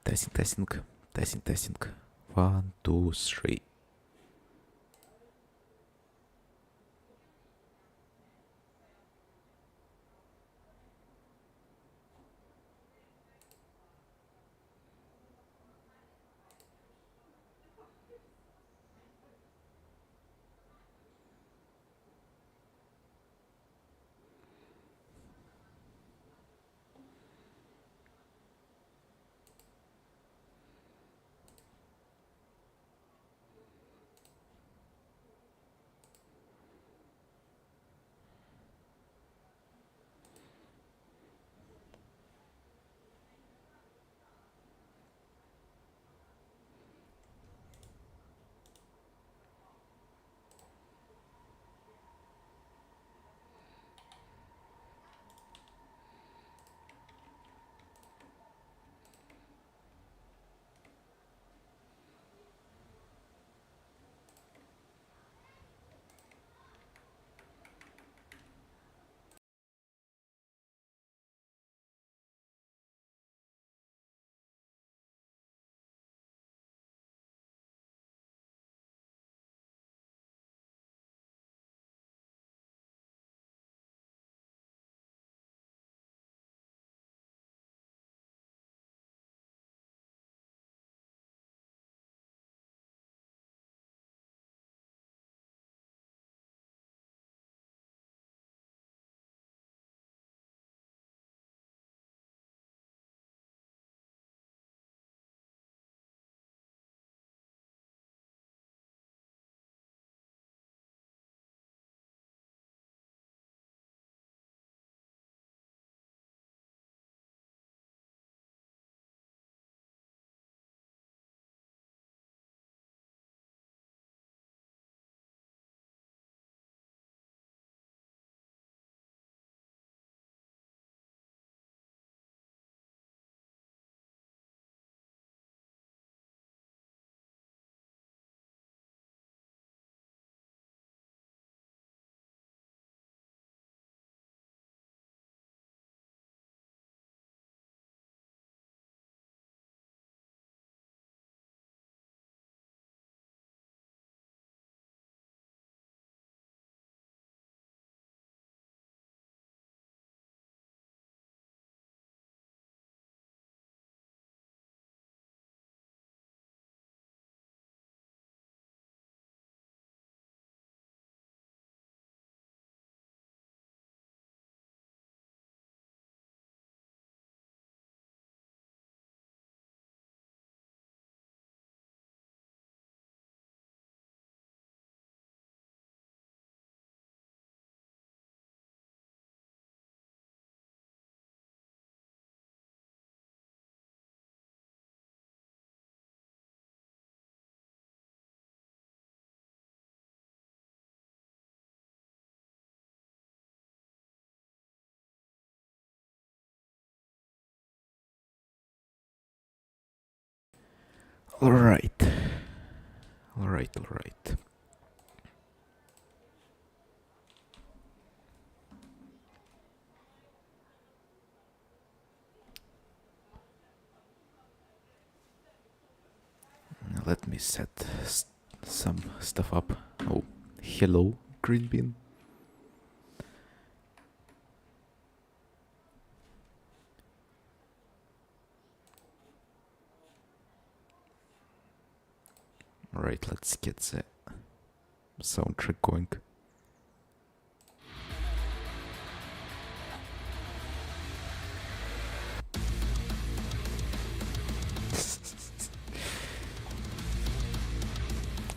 Testing, testing, testing, testing. 1, 2, 3. Alright. Alright. Let me set some stuff up. Oh, hello, green bean. Alright, let's get the soundtrack going.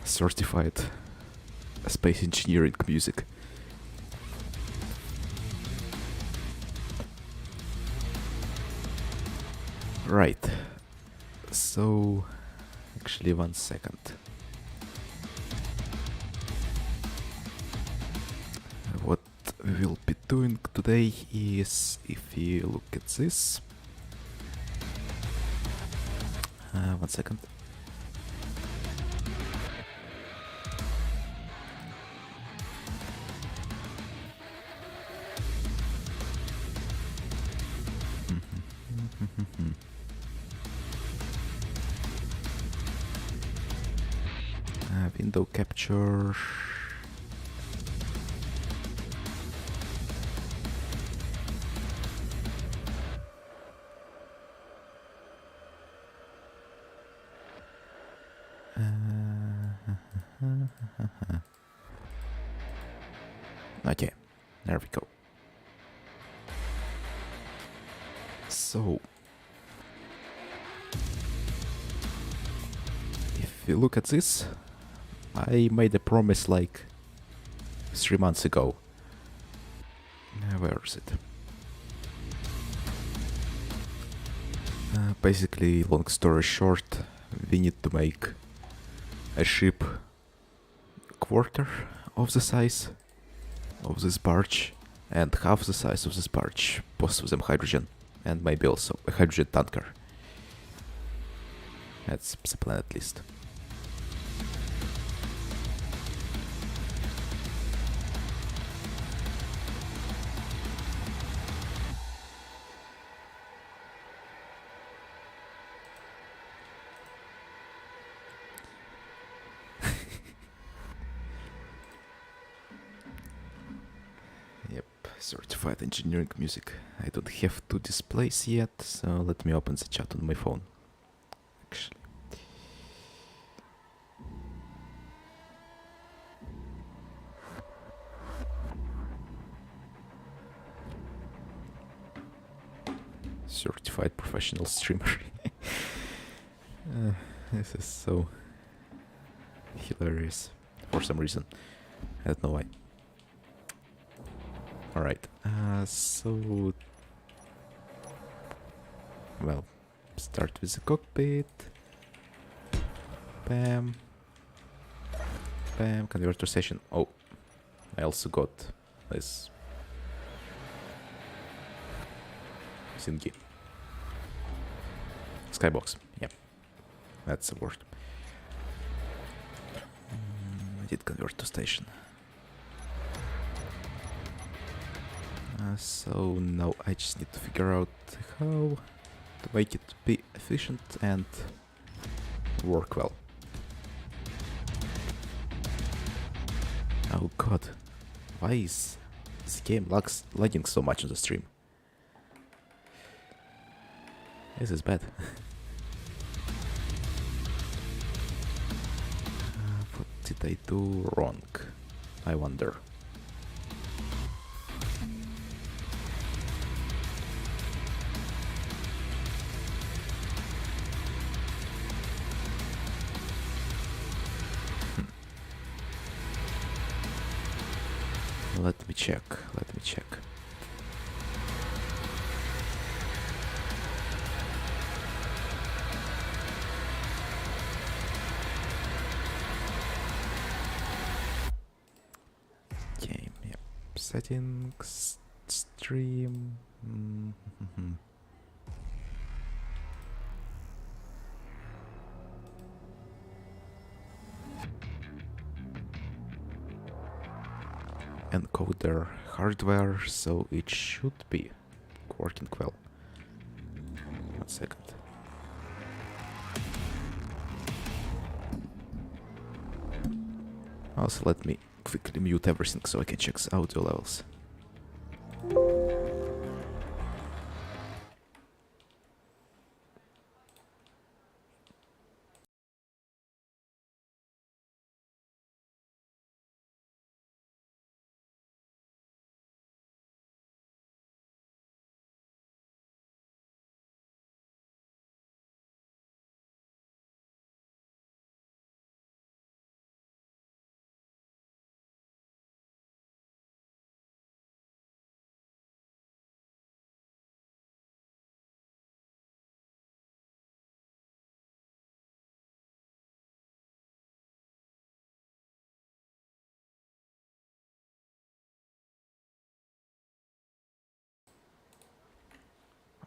Certified space engineering music. Right. So, actually, 1 second. What we will be doing today is, if you look at this. 1 second. window capture. Okay, there we go. So, if you look at this, I made a promise like 3 months ago. Where is it? Basically, long story short, we need to make a ship quarter of the size of this barge and half the size of this barge, both of them hydrogen, and maybe also a hydrogen tanker. That's the plan at least. Yep, certified engineering music. I don't have 2 displays yet, so let me open the chat on my phone. Actually. Certified professional streamer. This is so hilarious for some reason. I don't know why. Alright, so... Well, start with the cockpit. Bam. Bam, converter station. Oh, I also got this thingy. Skybox, yeah, that's the word. I did converter station. So now I just need to figure out how to make it be efficient and work well. Oh god, why is this game lagging so much on the stream? This is bad. What did I do wrong? I wonder. Let me check. Game, yep. Settings, stream. Encoder hardware, so it should be working well. 1 second. Also, let me quickly mute everything so I can check the audio levels.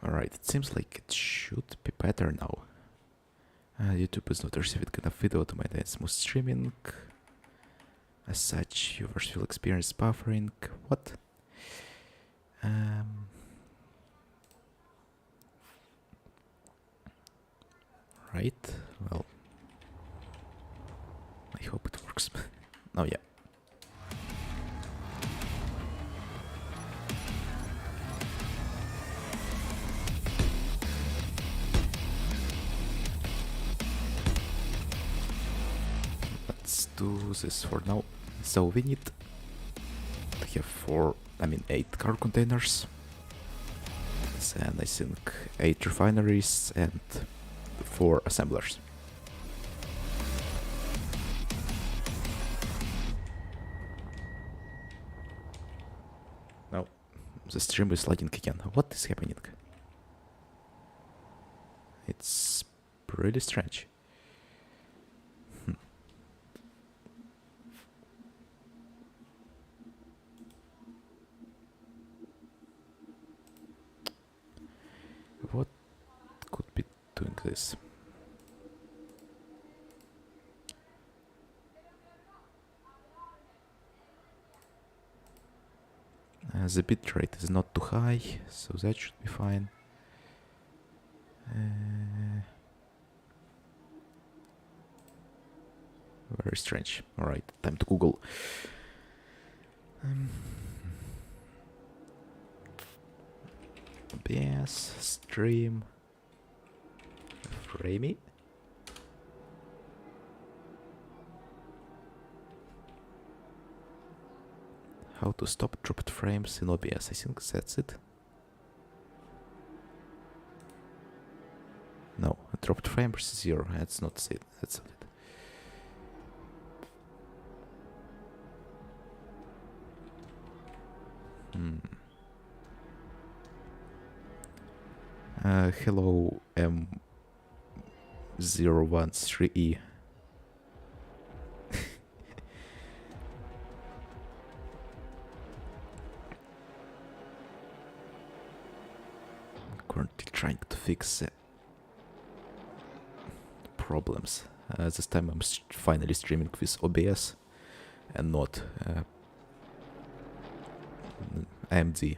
Alright, it seems like it should be better now. YouTube is not receiving enough video to maintain smooth streaming. As such, viewers will experience buffering. What? Right, well, I hope it works. works. Oh yeah. Let's do this for now. So we need to have 8 car containers. And I think 8 refineries and 4 assemblers. Now, the stream is lagging again. What is happening? It's really strange. What could be doing this? The bitrate is not too high, so that should be fine. Very strange. Alright, time to Google. OBS, stream, Framey. How to stop dropped frames in OBS. I think that's it. No, dropped frames 0. That's not it. That's not it. Hello M013E. Currently trying to fix problems. This time I'm finally streaming with OBS and not AMD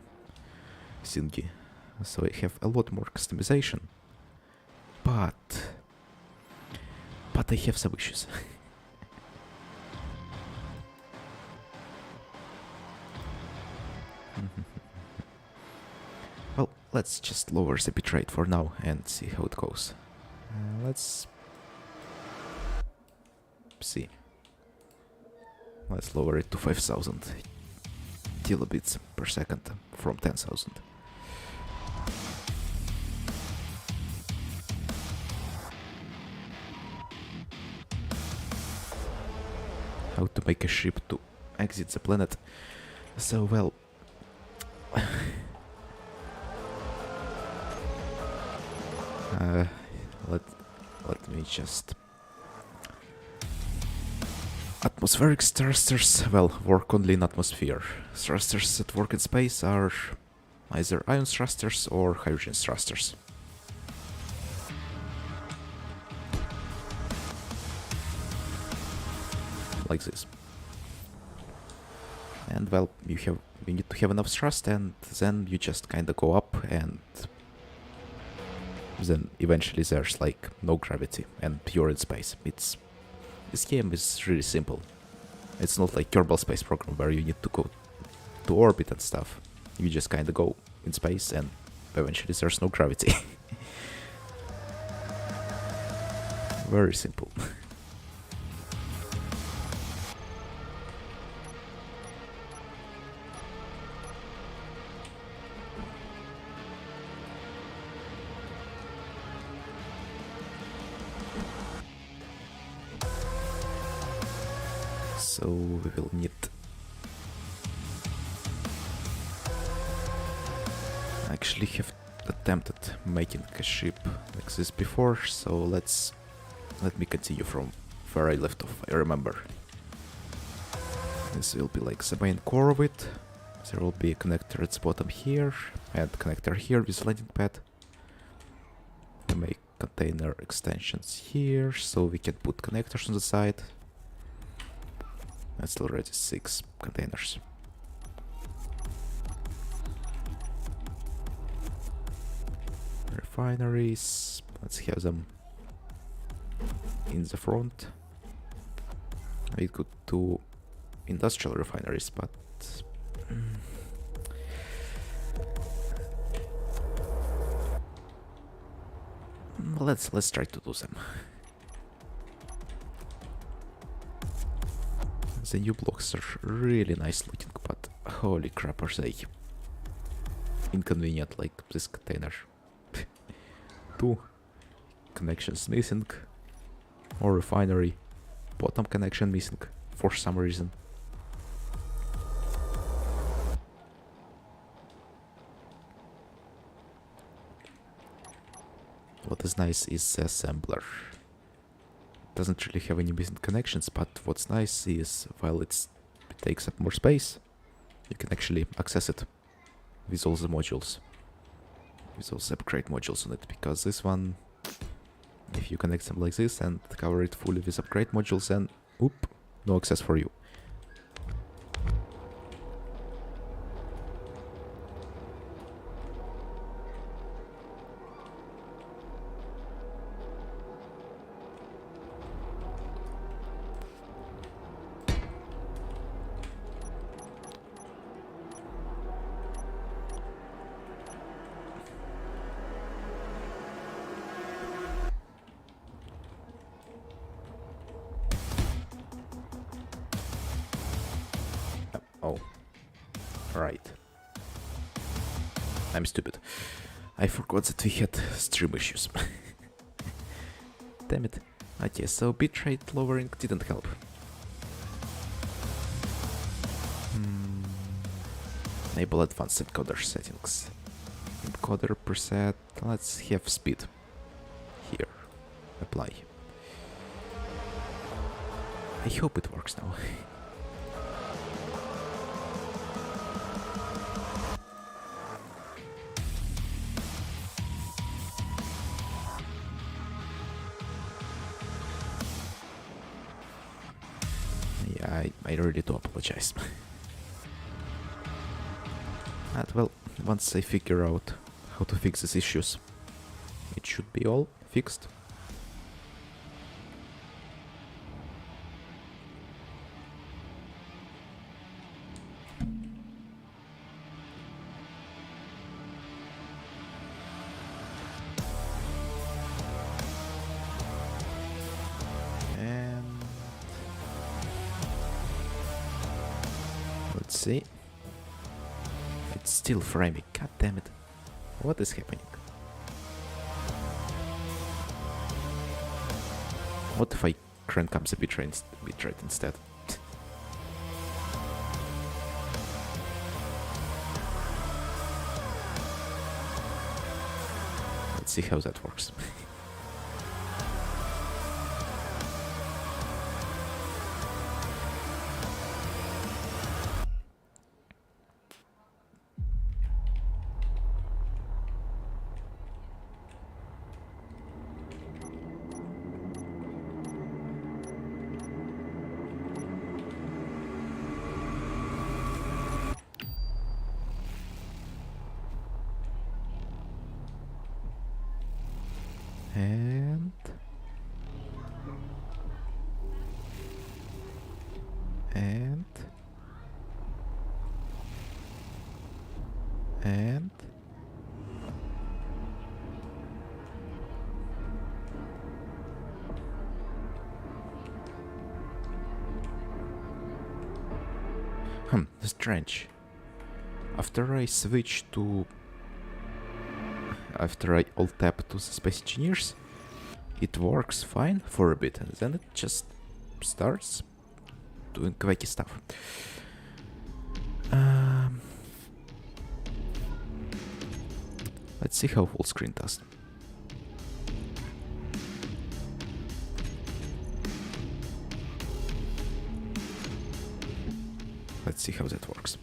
thingy. So I have a lot more customization, but I have some issues. Well, let's just lower the bitrate for now and see how it goes. Let's see. Let's lower it to 5000 kilobits per second from 10,000. How to make a ship to exit the planet. So, well... let me just... Atmospheric thrusters, well, work only in atmosphere. Thrusters that work in space are either ion thrusters or hydrogen thrusters. Like this. And well, you need to have enough thrust, and then you just kinda go up, and then eventually there's like no gravity and you're in space. This game is really simple. It's not like Kerbal Space Program where you need to go to orbit and stuff. You just kinda go in space and eventually there's no gravity. Very simple. So we will need actually have attempted making a ship like this before, so let me continue from where I left off. I remember this will be like the main core of it. There will be a connector at the bottom here and connector here with landing pad. We make container extensions here so we can put connectors on the side. That's already 6 containers. Refineries, let's have them in the front. with good two industrial refineries, but let's try to do them. The new blocks are really nice looking, but holy crap, are they inconvenient, like this container. Two connections missing, or refinery, bottom connection missing for some reason. What is nice is the assembler. Doesn't really have any missing connections, but what's nice is while it takes up more space, you can actually access it with all the modules, with all the upgrade modules on it, because this one, if you connect them like this and cover it fully with upgrade modules, then oop, no access for you. Oh, right. I'm stupid. I forgot that we had stream issues. Damn it. Okay, so bitrate lowering didn't help. Enable advanced encoder settings. Encoder preset, let's have speed. Here. Apply. I hope it works now. Yeah, I really do apologize. But well, once I figure out how to fix these issues, it should be all fixed. And let's see. It's still framing, god damn it. What is happening? What if I crank up the bitrate instead? Let's see how that works. And strange. After I alt tab to the Space Engineers, it works fine for a bit, and then it just starts doing quacky stuff. Let's see how full screen does. Let's see how that works.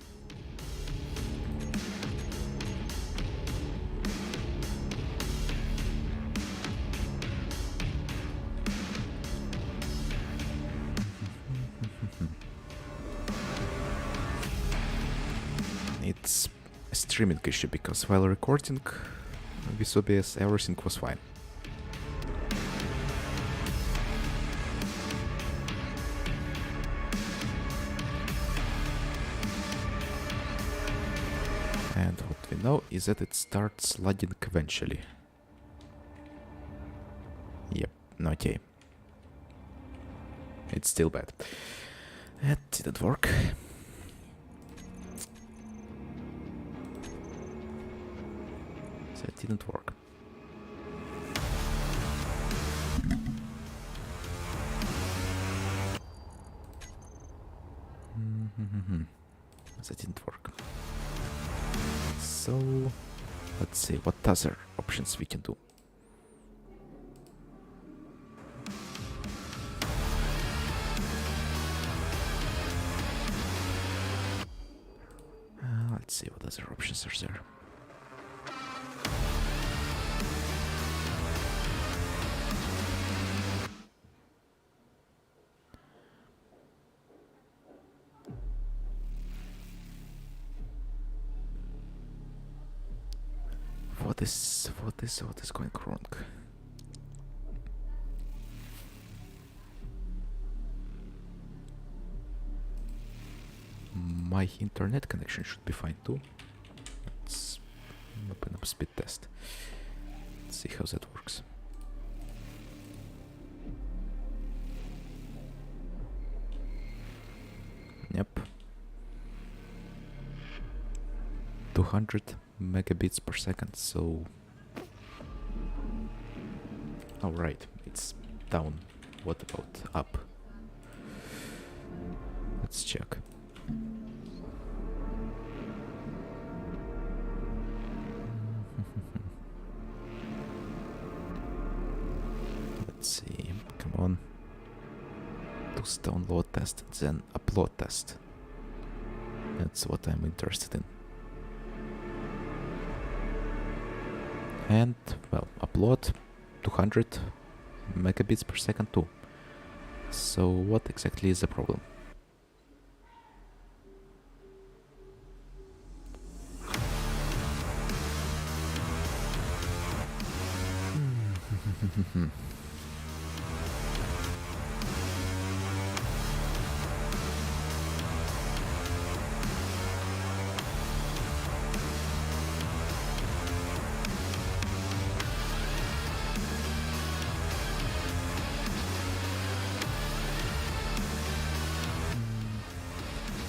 It's a streaming issue because while recording with OBS everything was fine. What we know is that it starts lagging eventually. Yep, okay. It's still bad. It didn't work. So it didn't work. That didn't work. So let's see what other options we can do. Let's see what other options are there. What is going wrong? My internet connection should be fine too. Let's open up speed test. Let's see how that works. Yep. 200 megabits per second, so... Alright, it's down. What about up? Let's check. Let's see, come on. Does download test, then upload test. That's what I'm interested in. And, well, upload 200 megabits per second too. So what exactly is the problem?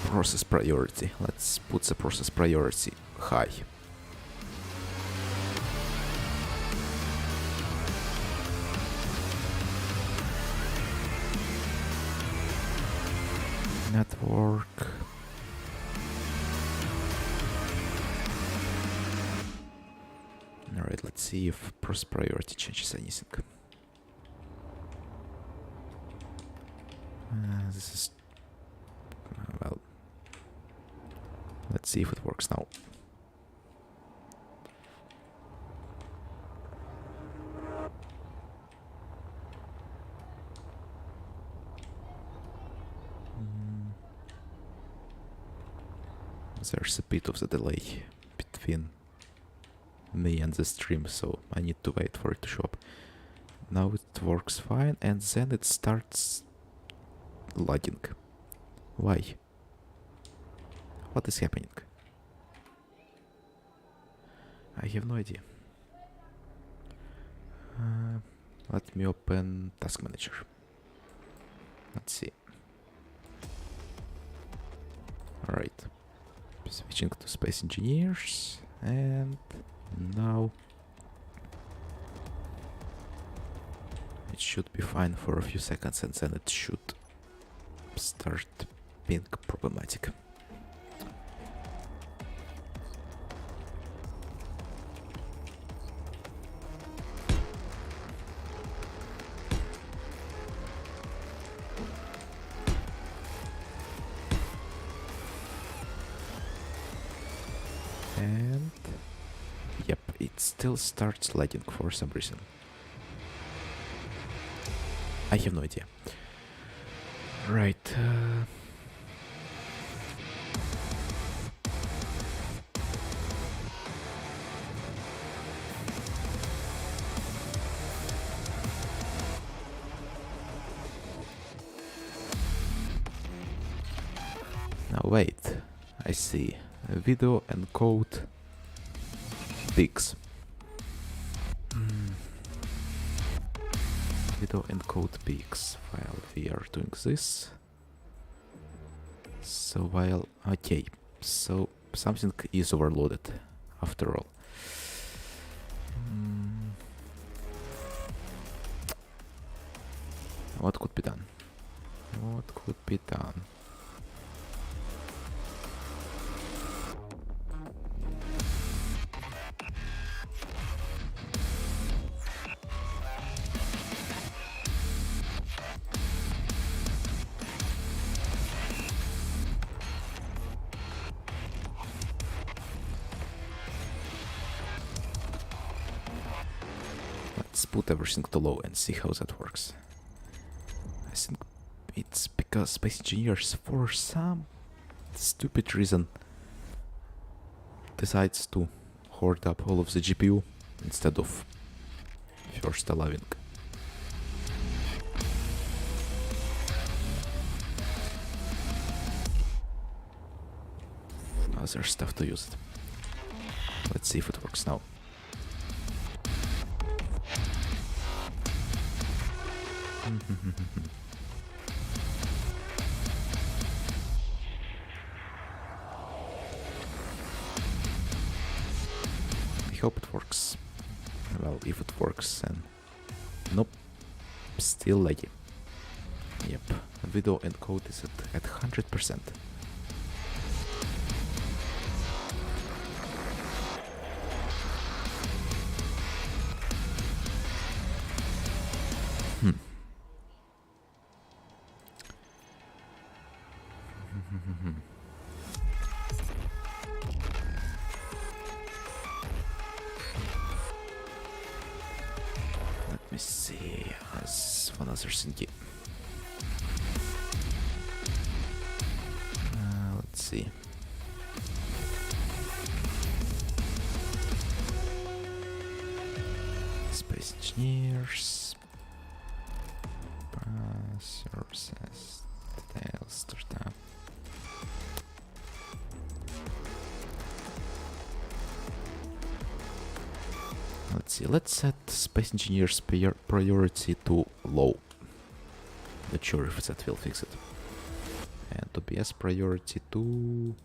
Process priority. Let's put the process priority high. Network. Alright, let's see if process priority changes anything. This is... well... Let's see if it works now. There's a bit of the delay between me and the stream, so I need to wait for it to show up. Now it works fine, and then it starts lagging. Why? What is happening? I have no idea. Let me open Task Manager. Let's see. Alright. Switching to Space Engineers, and now it should be fine for a few seconds, and then it should start being problematic. And yep, it still starts lagging for some reason. I have no idea. Right. Now wait, I see. Video encode peaks. Video encode peaks while we are doing this. So while... Okay, so something is overloaded after all. What could be done? What could be done? Let's put everything to low and see how that works. I think it's because Space Engineers, for some stupid reason, decides to hoard up all of the GPU instead of first allowing other stuff to use it. Let's see if it works now. I hope it works. Well, if it works, then... Nope. Still laggy. Yep. Video encode is at 100%. Let me see. As one other thing. Let's see. Space Engineers. Sources. Details. Startup. Let's see, let's set Space Engineers priority to low. Not sure if that will fix it. And OBS priority to...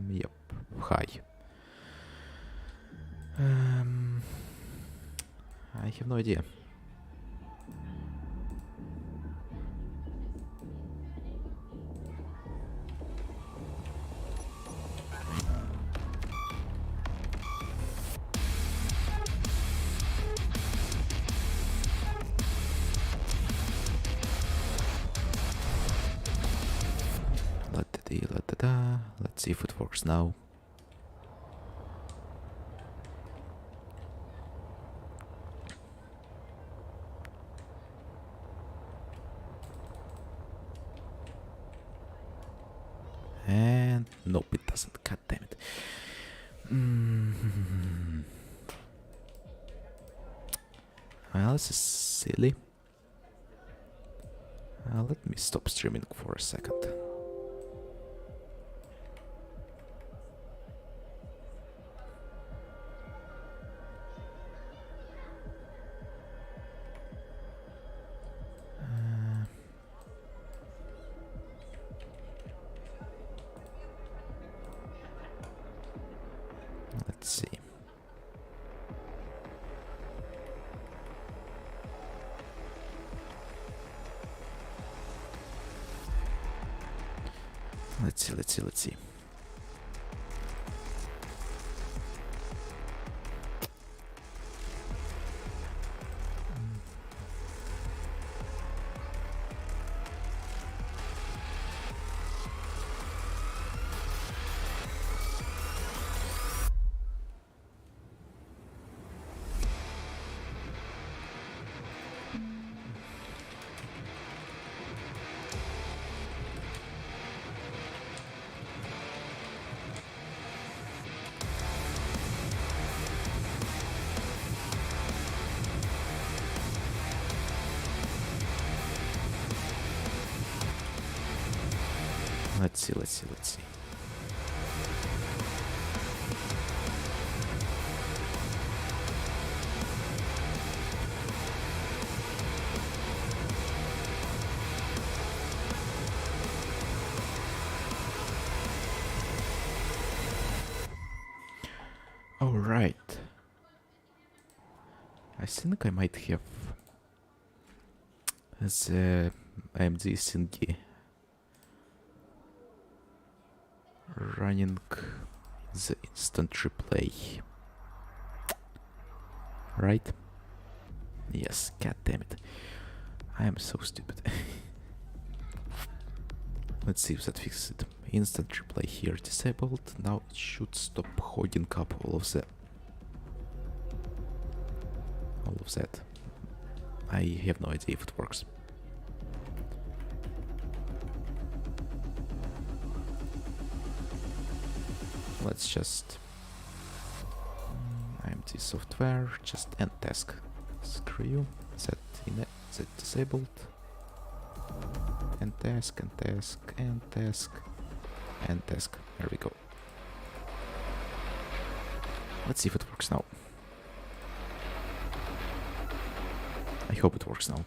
yep, high. I have no idea. Let's see if it works now. And nope, it doesn't. God damn it. Well, this is silly. Let me stop streaming for a second. Let's see. Let's see. Let's see. Right. I think I might have the AMD thingy running the instant replay. Right? Yes, god damn it. I am so stupid. Let's see if that fixes it. Instant replay here disabled. Now it should stop hogging up all of that. I have no idea if it works. Let's just AMD software, just end task. Screw you. Set disabled. End task, end task, end task, end task. There we go. Let's see if it works now. I hope it works now.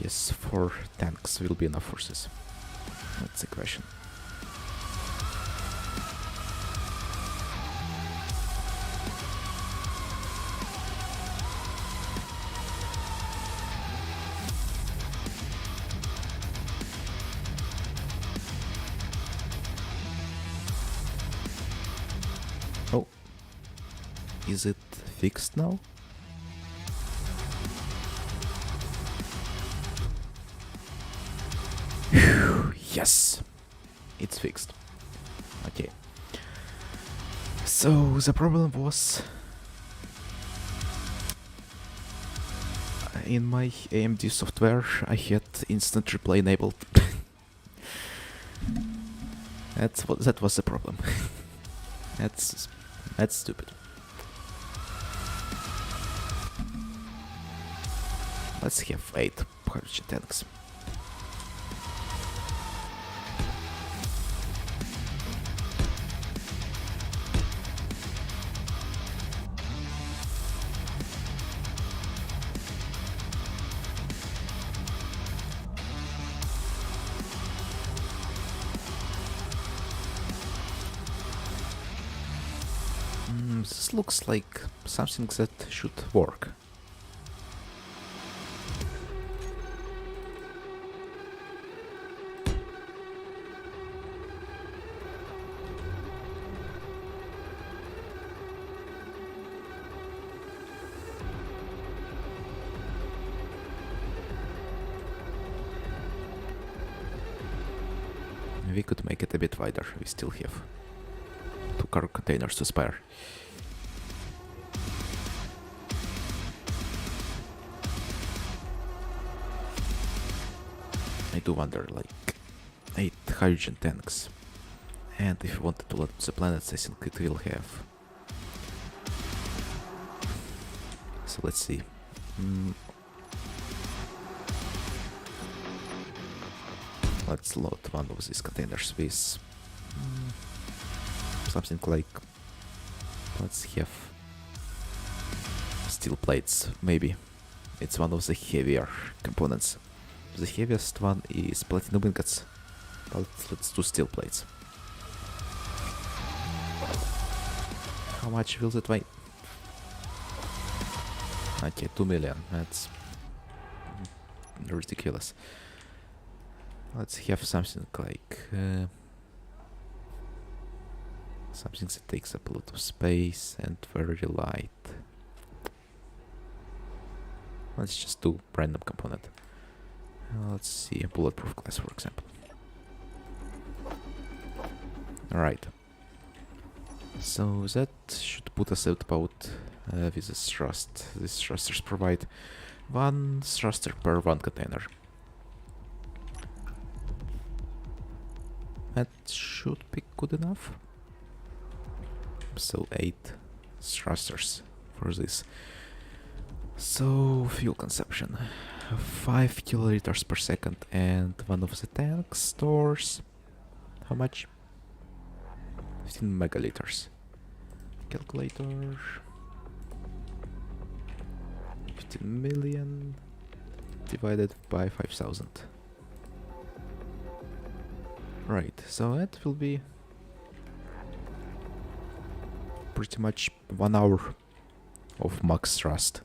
Yes, 4 tanks will be enough forces. That's the question. Oh, is it fixed now? Yes, it's fixed. Okay. So the problem was in my AMD software I had instant replay enabled. That was the problem. That's stupid. Let's have 8 Persian tanks. This looks like something that should work. We could make it a bit wider. We still have 2 cargo containers to spare. I do wonder, like, 8 hydrogen tanks. And if you wanted to load the planets, I think it will have. So let's see. Let's load one of these containers with something like, let's have steel plates, maybe. It's one of the heavier components. The heaviest one is platinum ingots, but let's do steel plates. How much will that weigh? Okay, 2 million, that's ridiculous. Let's have something like something that takes up a lot of space and very light. Let's just do random component. Let's see, a bulletproof glass, for example. Alright. So that should put us at about with this thrust. These thrusters provide 1 thruster per 1 container. That should be good enough. So 8 thrusters for this. So fuel consumption, 5 kiloliters per second, and one of the tanks stores how much? 15 megaliters. Calculator. 15 million divided by 5,000. Right, so that will be pretty much 1 hour of max thrust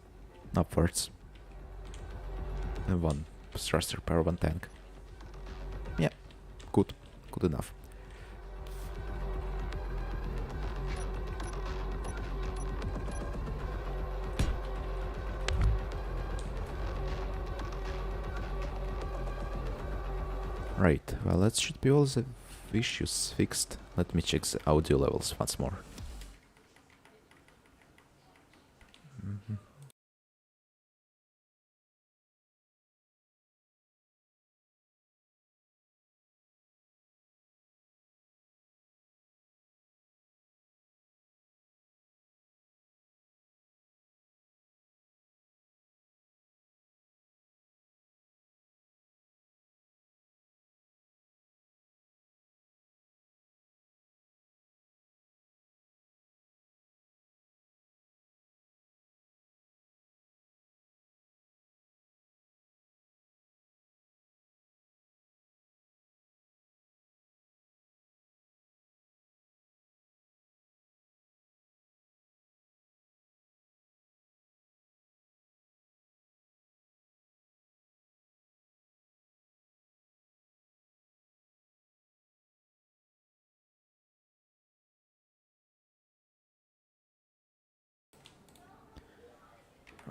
upwards. And 1 thruster per 1 tank. Yeah, good enough. Right, well, that should be all the issues fixed. Let me check the audio levels once more.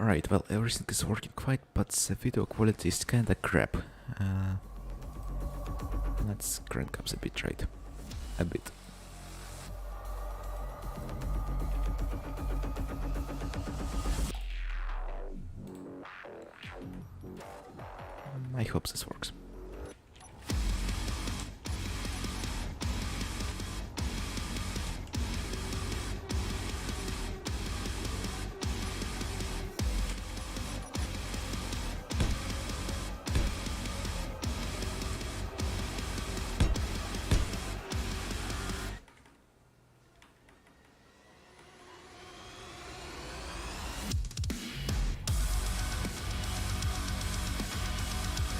Alright, well, everything is working quite, but the video quality is kinda crap. Let's crank up the bitrate a bit. I hope this works.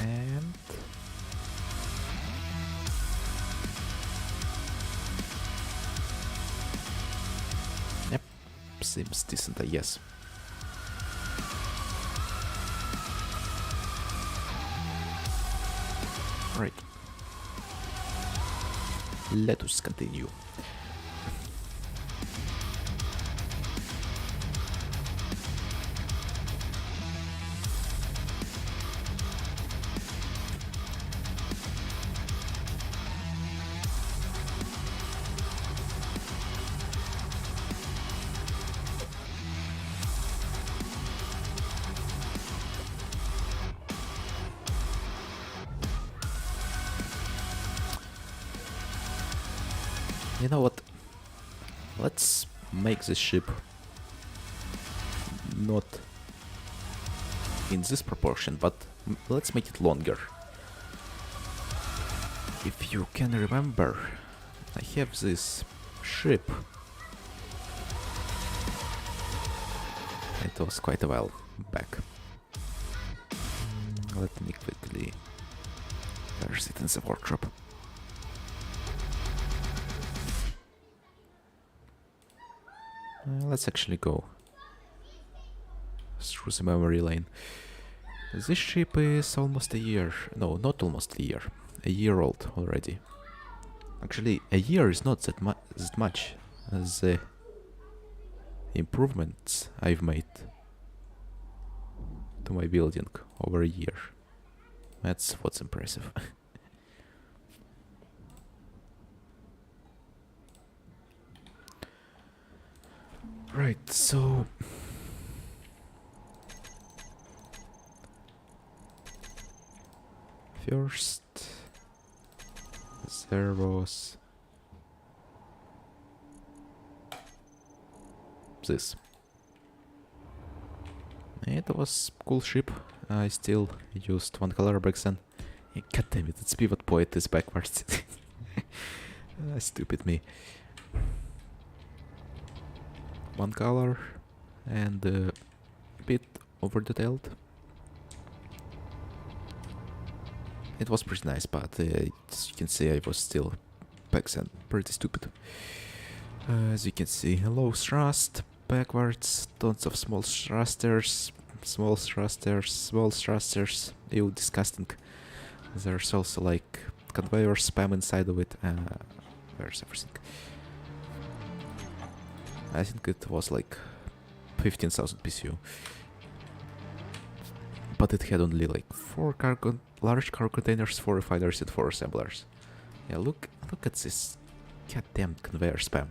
And yep, seems decent, I guess. Right. Let us continue. You know what? Let's make this ship not in this proportion, but let's make it longer. If you can remember, I have this ship. It was quite a while back. Let me quickly reverse it in the workshop. Let's actually go through the memory lane. This ship is almost a year. No, not almost a year old already. Actually, a year is not that much as the improvements I've made to my building over a year. That's what's impressive. Right, so first there was this. It was cool ship. I still used one color back then. God damn it, its pivot point is backwards. Stupid me. One color and a bit over-detailed. It was pretty nice, but as you can see, I was still back then pretty stupid. As you can see, low thrust, backwards, tons of small thrusters, small thrusters, small thrusters. Ew, disgusting. There's also like conveyor spam inside of it. Where's everything? I think it was like 15,000 PCU. But it had only like 4 large cargo containers, 4 refiners and 4 assemblers. Yeah, look at this goddamn conveyor spam.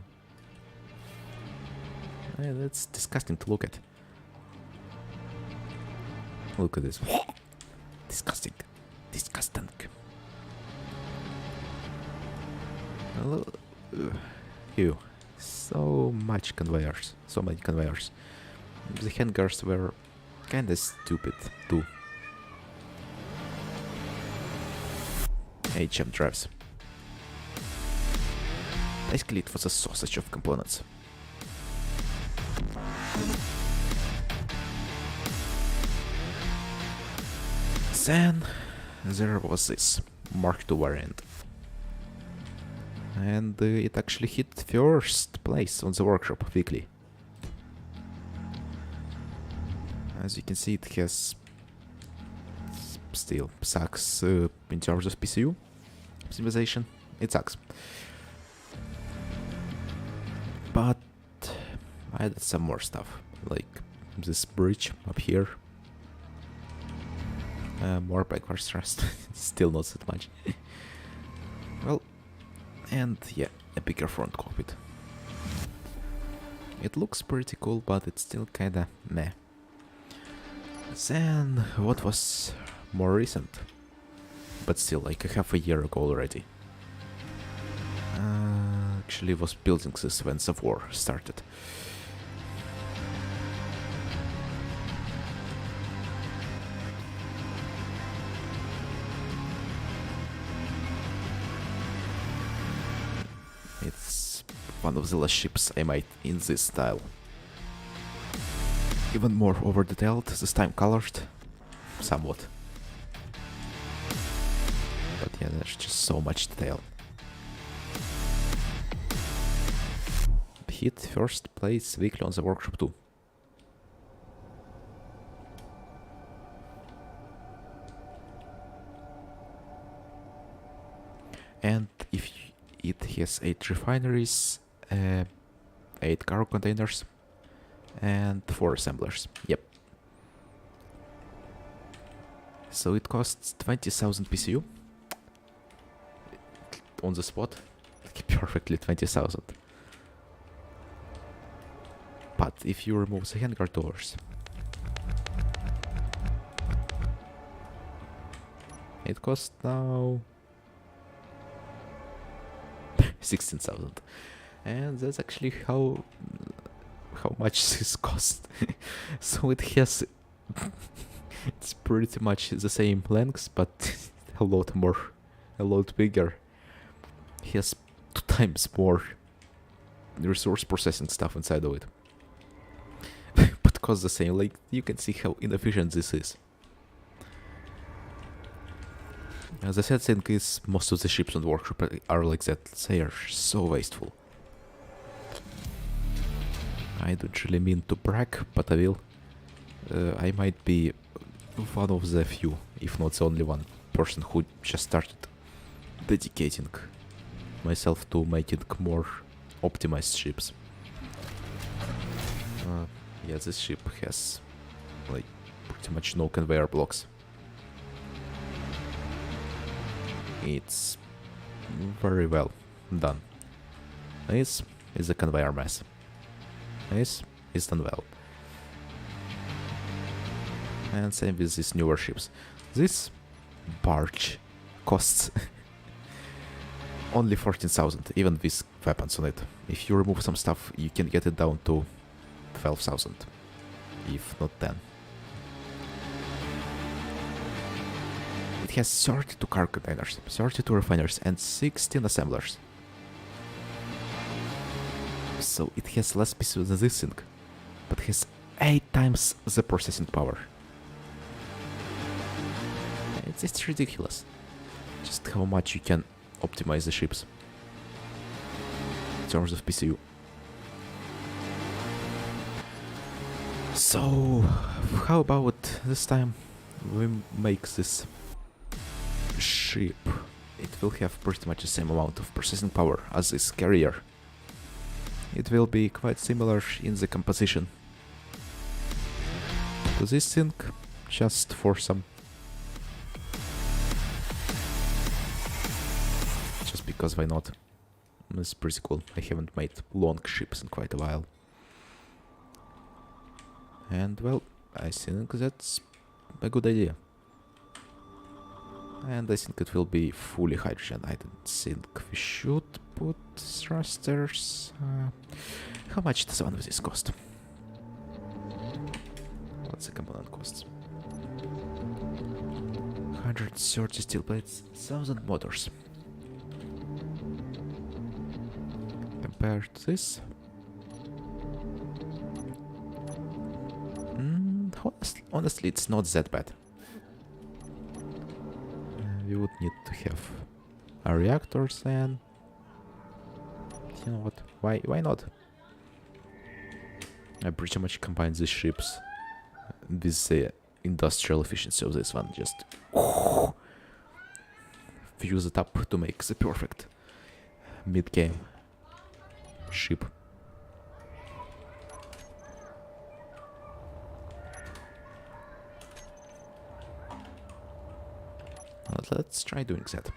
Yeah, that's disgusting to look at. Look at this. Disgusting. Disgusting. Ew. So much conveyors. So many conveyors. The hangars were kinda stupid too. HM drives. Basically it was a sausage of components. Then there was this Mark II variant. And it actually hit first place on the workshop weekly. As you can see, it has still sucks in terms of PCU optimization. It sucks. But I added some more stuff, like this bridge up here. More backwards thrust, still not that much. Well, and yeah, a bigger front cockpit. It looks pretty cool, but it's still kinda meh. Then, what was more recent, but still like a half a year ago already. Actually was building this when the war started. It's one of the last ships I made in this style. Even more over-detailed, this time colored, somewhat. But yeah, there's just so much detail. Hit first place weekly on the workshop too. And if it has 8 refineries, 8 cargo containers, and 4 assemblers. Yep. So it costs 20,000 PCU. On the spot. Perfectly 20,000. But if you remove the hangar doors, it costs now 16,000. And that's actually how much this costs. So it has it's pretty much the same length, but a lot bigger. It has 2 times more resource processing stuff inside of it. But costs the same. Like, you can see how inefficient this is. The sad thing is, most of the ships on the workshop are like that. They are so wasteful. I don't really mean to brag, but I will. I might be one of the few, if not the only one, person who just started dedicating myself to making more optimized ships. Yeah, this ship has like pretty much no conveyor blocks. It's very well done. This is a conveyor mess. This is done well. And same with these newer ships. This barge costs only 14,000, even with weapons on it. If you remove some stuff, you can get it down to 12,000, if not 10. It has 32 cargo containers, 32 refiners, and 16 assemblers. So it has less pieces than this thing, but has 8 times the processing power. It's just ridiculous. Just how much you can optimize the ships in terms of PCU. So, how about this time we make this ship? It will have pretty much the same amount of processing power as this carrier. It will be quite similar in the composition to this thing, just for some... just because why not? It's pretty cool. I haven't made long ships in quite a while. And well, I think that's a good idea. And I think it will be fully hydrogen. I don't think we should put thrusters. How much does one of these cost? What's the component costs? 130 steel plates, 1000 motors. Compared to this. Honestly, it's not that bad. We would need to have our reactors, and you know what? Why not? I pretty much combine these ships with the industrial efficiency of this one. Just fuse it up to make the perfect mid-game ship. Let's try doing that.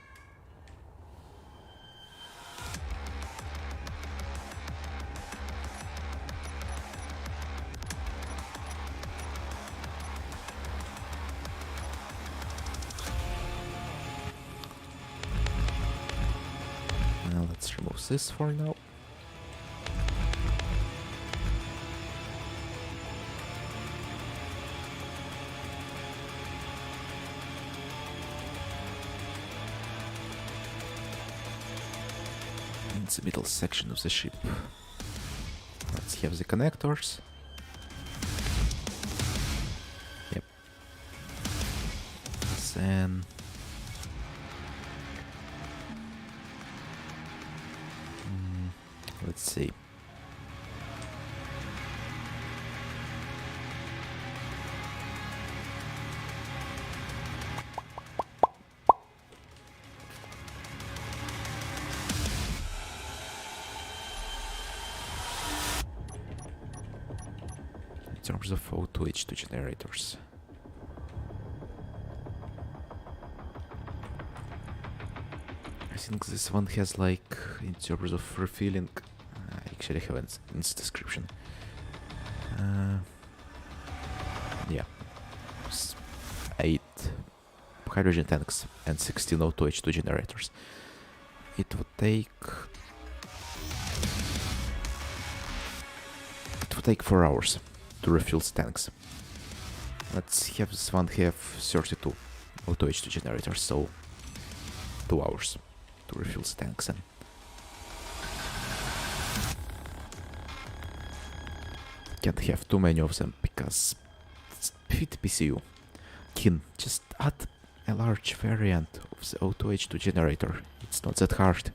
Now let's remove this for now. The middle section of the ship. Let's have the connectors. Yep. Then let's see. In terms of O2 H2 generators. I think this one has, like, in terms of refilling, I actually have it in its description. Yeah. 8 hydrogen tanks and 16 O2 H2 generators. It would take 4 hours to refill the tanks. Let's have this one have 32 O2 H2 generators, so 2 hours to refill the tanks. And can't have too many of them because it's fit PCU. Can just add a large variant of the O2 H2 generator. It's not that hard.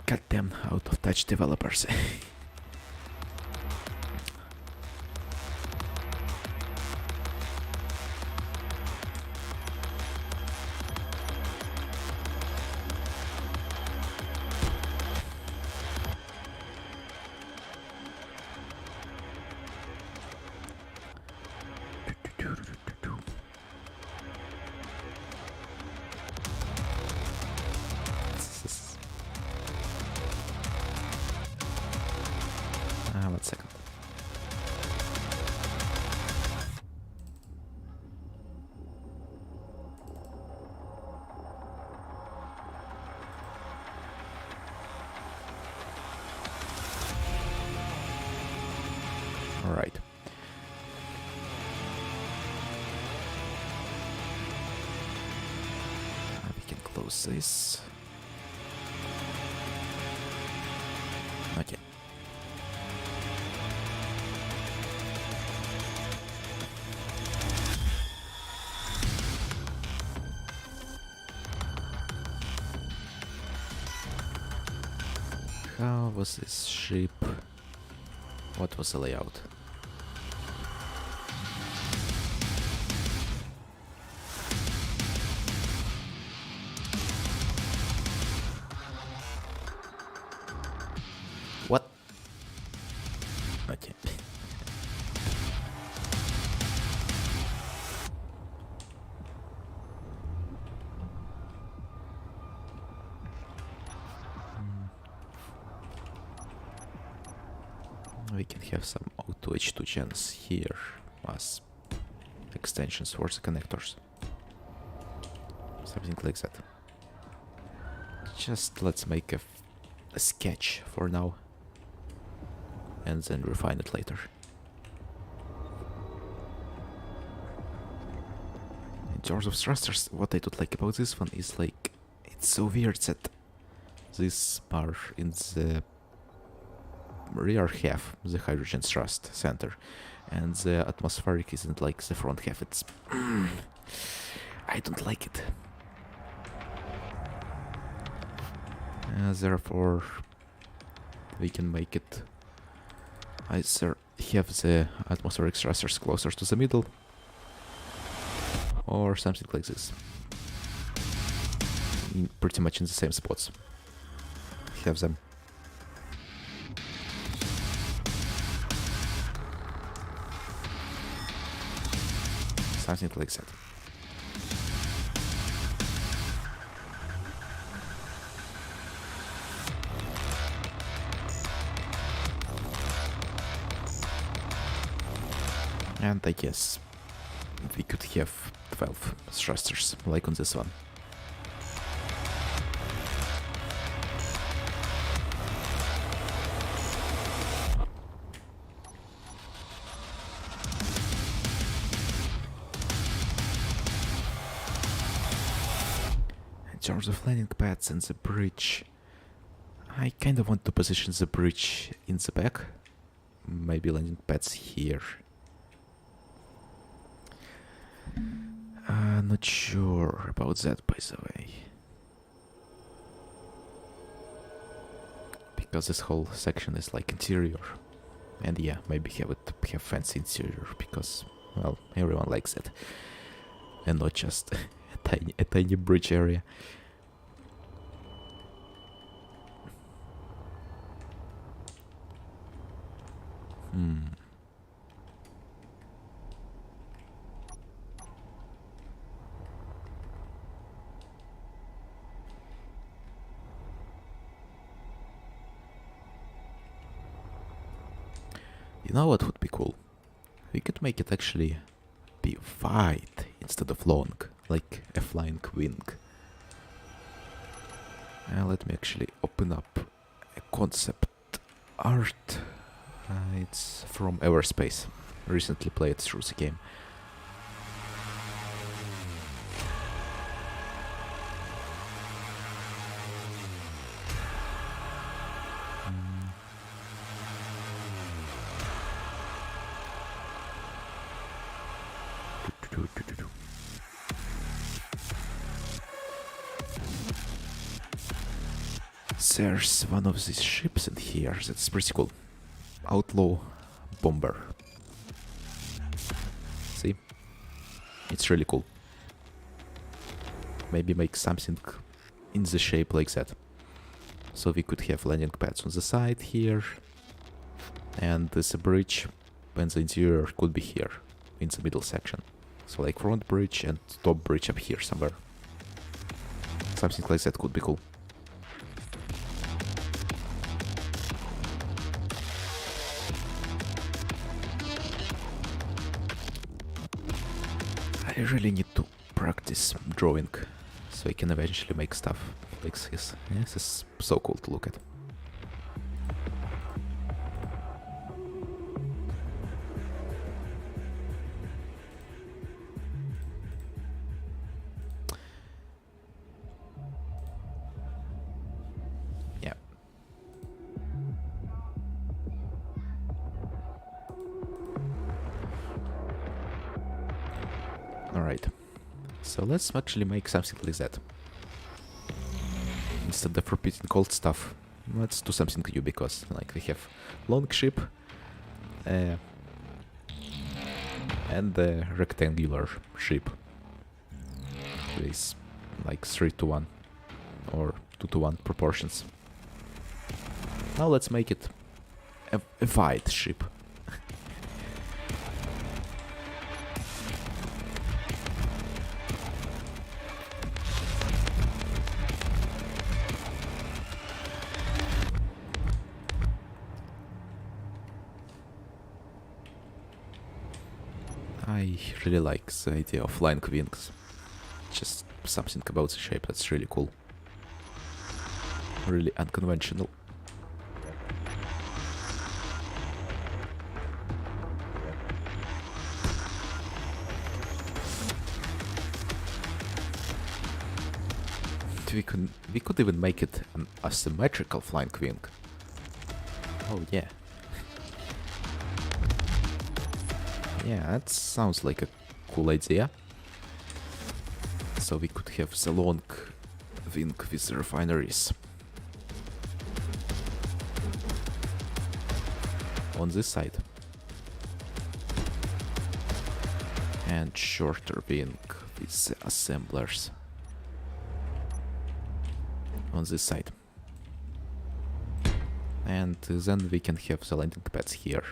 Goddamn out of touch developers. One second. All right. Now we can close this. Okay. How was this ship? What was the layout? What? Okay. We can have some auto H2 gens here as extensions for the connectors. Something like that. Just let's make a sketch for now and then refine it later. In terms of thrusters, what I don't like about this one is like it's so weird that this bar in the rear half, the hydrogen thrust center, and the atmospheric isn't like the front half. It's I don't like it. Therefore, we can make it either have the atmospheric thrusters closer to the middle, or something like this. Pretty much in the same spots. Have them. Something like that. And I guess we could have 12 thrusters, like on this one. In terms of landing pads and the bridge, I kind of want to position the bridge in the back. Maybe landing pads here. Not sure about that, by the way. Because this whole section is like interior. And yeah, maybe have fancy interior, because, well, everyone likes it. And not just a tiny bridge area. You know what would be cool? We could make it actually be wide instead of long, like a flying wing. Let me actually open up a concept art. It's from Everspace. Recently played through the game. There's one of these ships in here that's pretty cool. Outlaw Bomber. See? It's really cool. Maybe make something in the shape like that. So we could have landing pads on the side here. And this bridge and the interior could be here, in the middle section. So like front bridge and top bridge up here somewhere. Something like that could be cool. I really need to practice drawing so I can eventually make stuff like this. Yeah, this is so cool to look at. Yeah. Alright, so let's actually make something like that. Instead of repeating old stuff, let's do something new because like we have long ship and the rectangular ship with like 3-to-1 or 2-to-1 proportions. Now let's make it a wide ship. I really like the idea of flying wings. Just something about the shape that's really cool. Really unconventional. We could even make it an asymmetrical flying wing. Oh yeah. Yeah, that sounds like a cool idea. So we could have the long wing with the refineries on this side. And shorter wing with the assemblers on this side. And then we can have the landing pads here.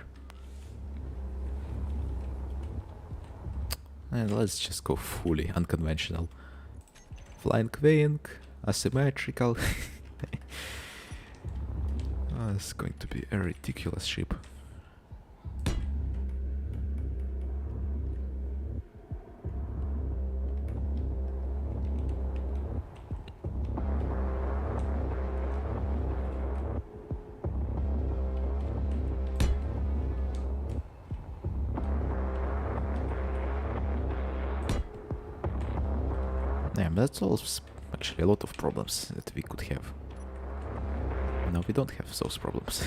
And let's just go fully unconventional. Flying wing, asymmetrical. It's going to be a ridiculous ship. Yeah, but that solves actually a lot of problems that we could have. No, we don't have those problems.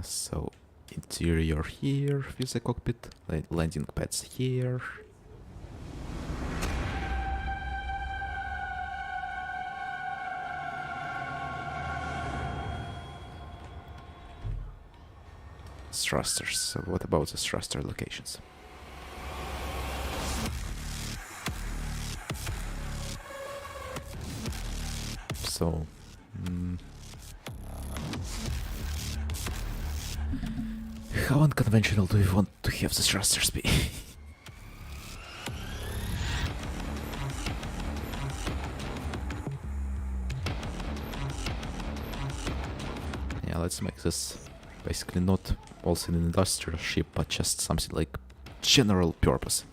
So, interior here with the cockpit, landing pads here. Thrusters. So what about the thruster locations? So, how unconventional do we want to have the thrusters be? Yeah, let's make this basically not also an industrial ship, but just something like general purpose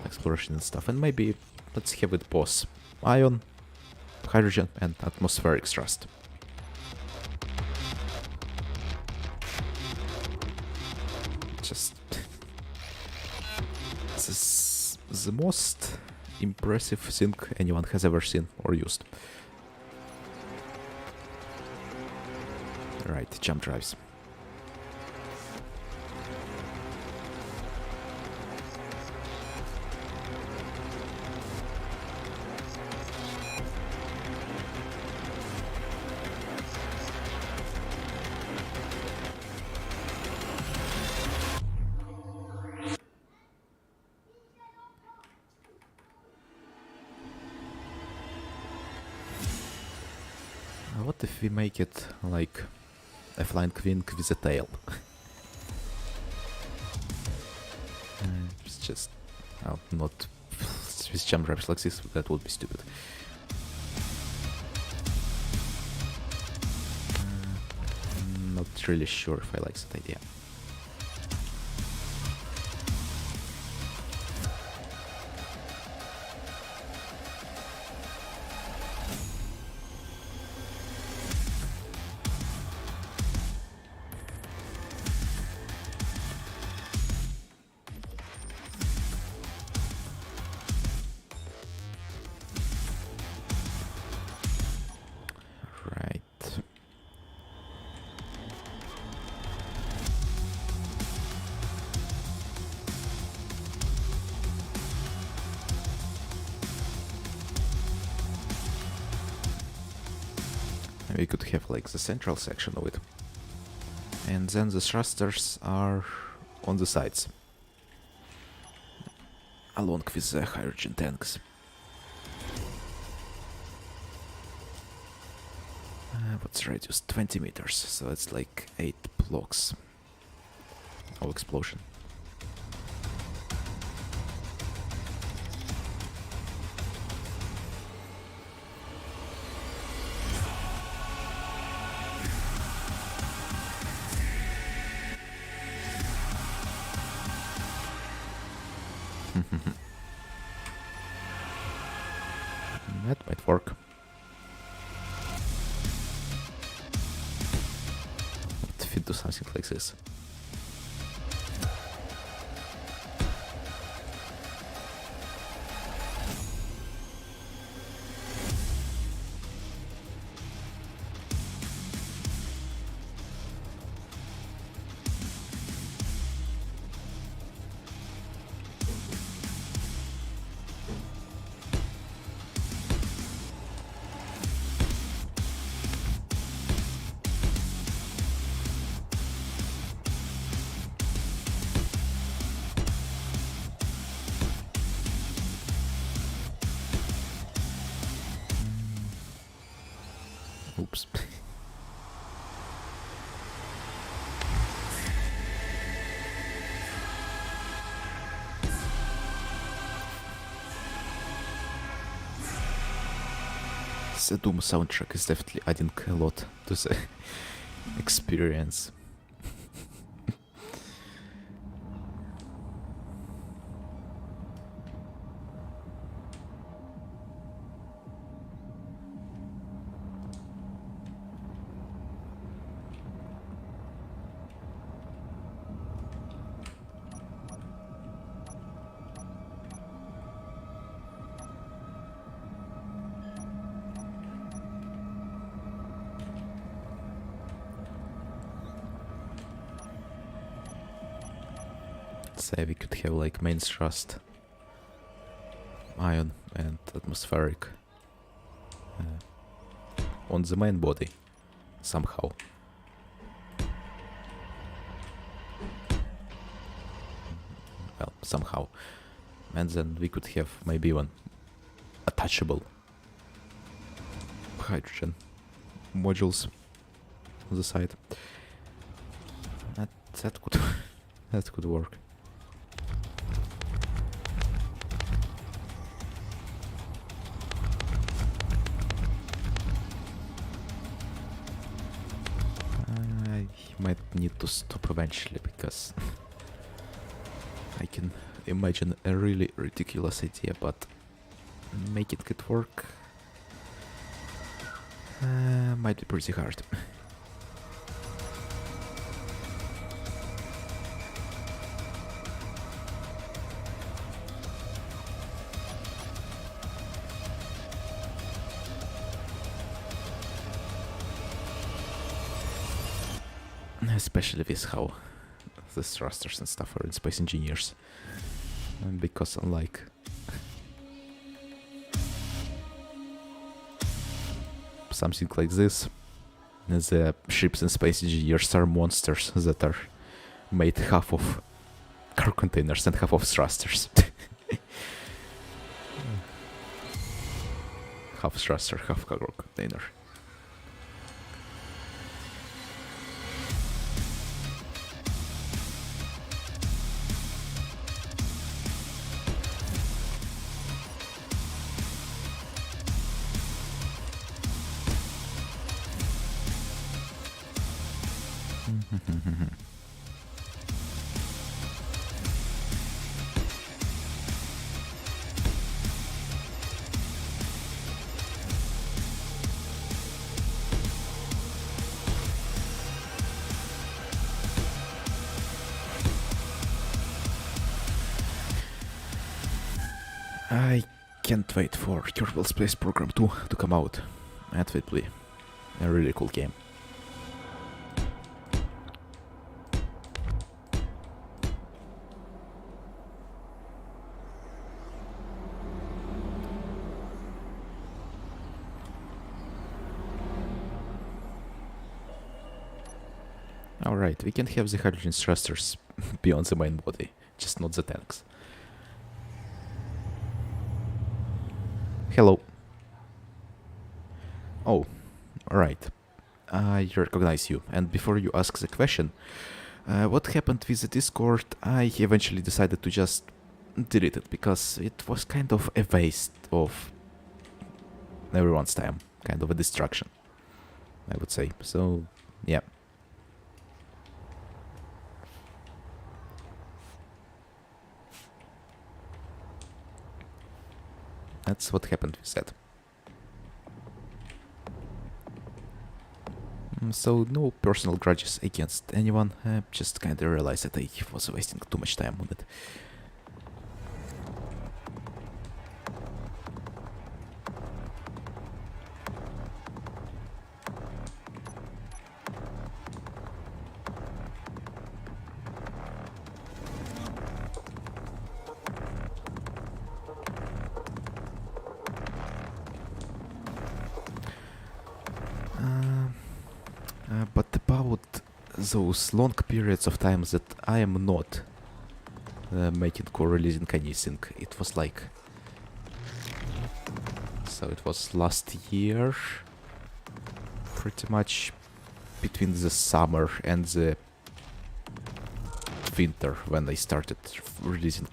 exploration and stuff. And maybe let's have it both ion, hydrogen, and atmospheric thrust. Just this is the most impressive thing anyone has ever seen or used. Right, jump drives. What if we make it like a flying wing with a tail? It's just not with jump drives like this. That would be stupid. Not really sure if I like that idea. Right. We could have like the central section of it. And then the thrusters are on the sides, along with the hydrogen tanks. What's the radius? 20 meters, so it's like 8 blocks of explosion. That might work. If it do something like this. Oops. The Doom soundtrack is definitely adding a lot to the experience. Say we could have like main thrust, ion and atmospheric on the main body somehow. Well, somehow. And then we could have maybe even attachable hydrogen modules on the side. That could that could work. I might need to stop eventually because I can imagine a really ridiculous idea, but making it work might be pretty hard. Especially with how the thrusters and stuff are in Space Engineers. Because unlike something like this, the ships in Space Engineers are monsters that are made half of car containers and half of thrusters. Half thruster, half cargo container. I can't wait for Kerbal Space Program 2 to come out. That will be a really cool game. Alright, we can have the hydrogen thrusters beyond the main body, just not the tanks. Hello. Oh, alright. I recognize you. And before you ask the question, what happened with the Discord, I eventually decided to just delete it, because it was kind of a waste of everyone's time. Kind of a distraction, I would say. So, yeah. That's what happened with that. So, no personal grudges against anyone, just kinda realized that I was wasting too much time on it. But about those long periods of time that I am not making or releasing anything, it was like... So it was last year, pretty much between the summer and the winter, when I started releasing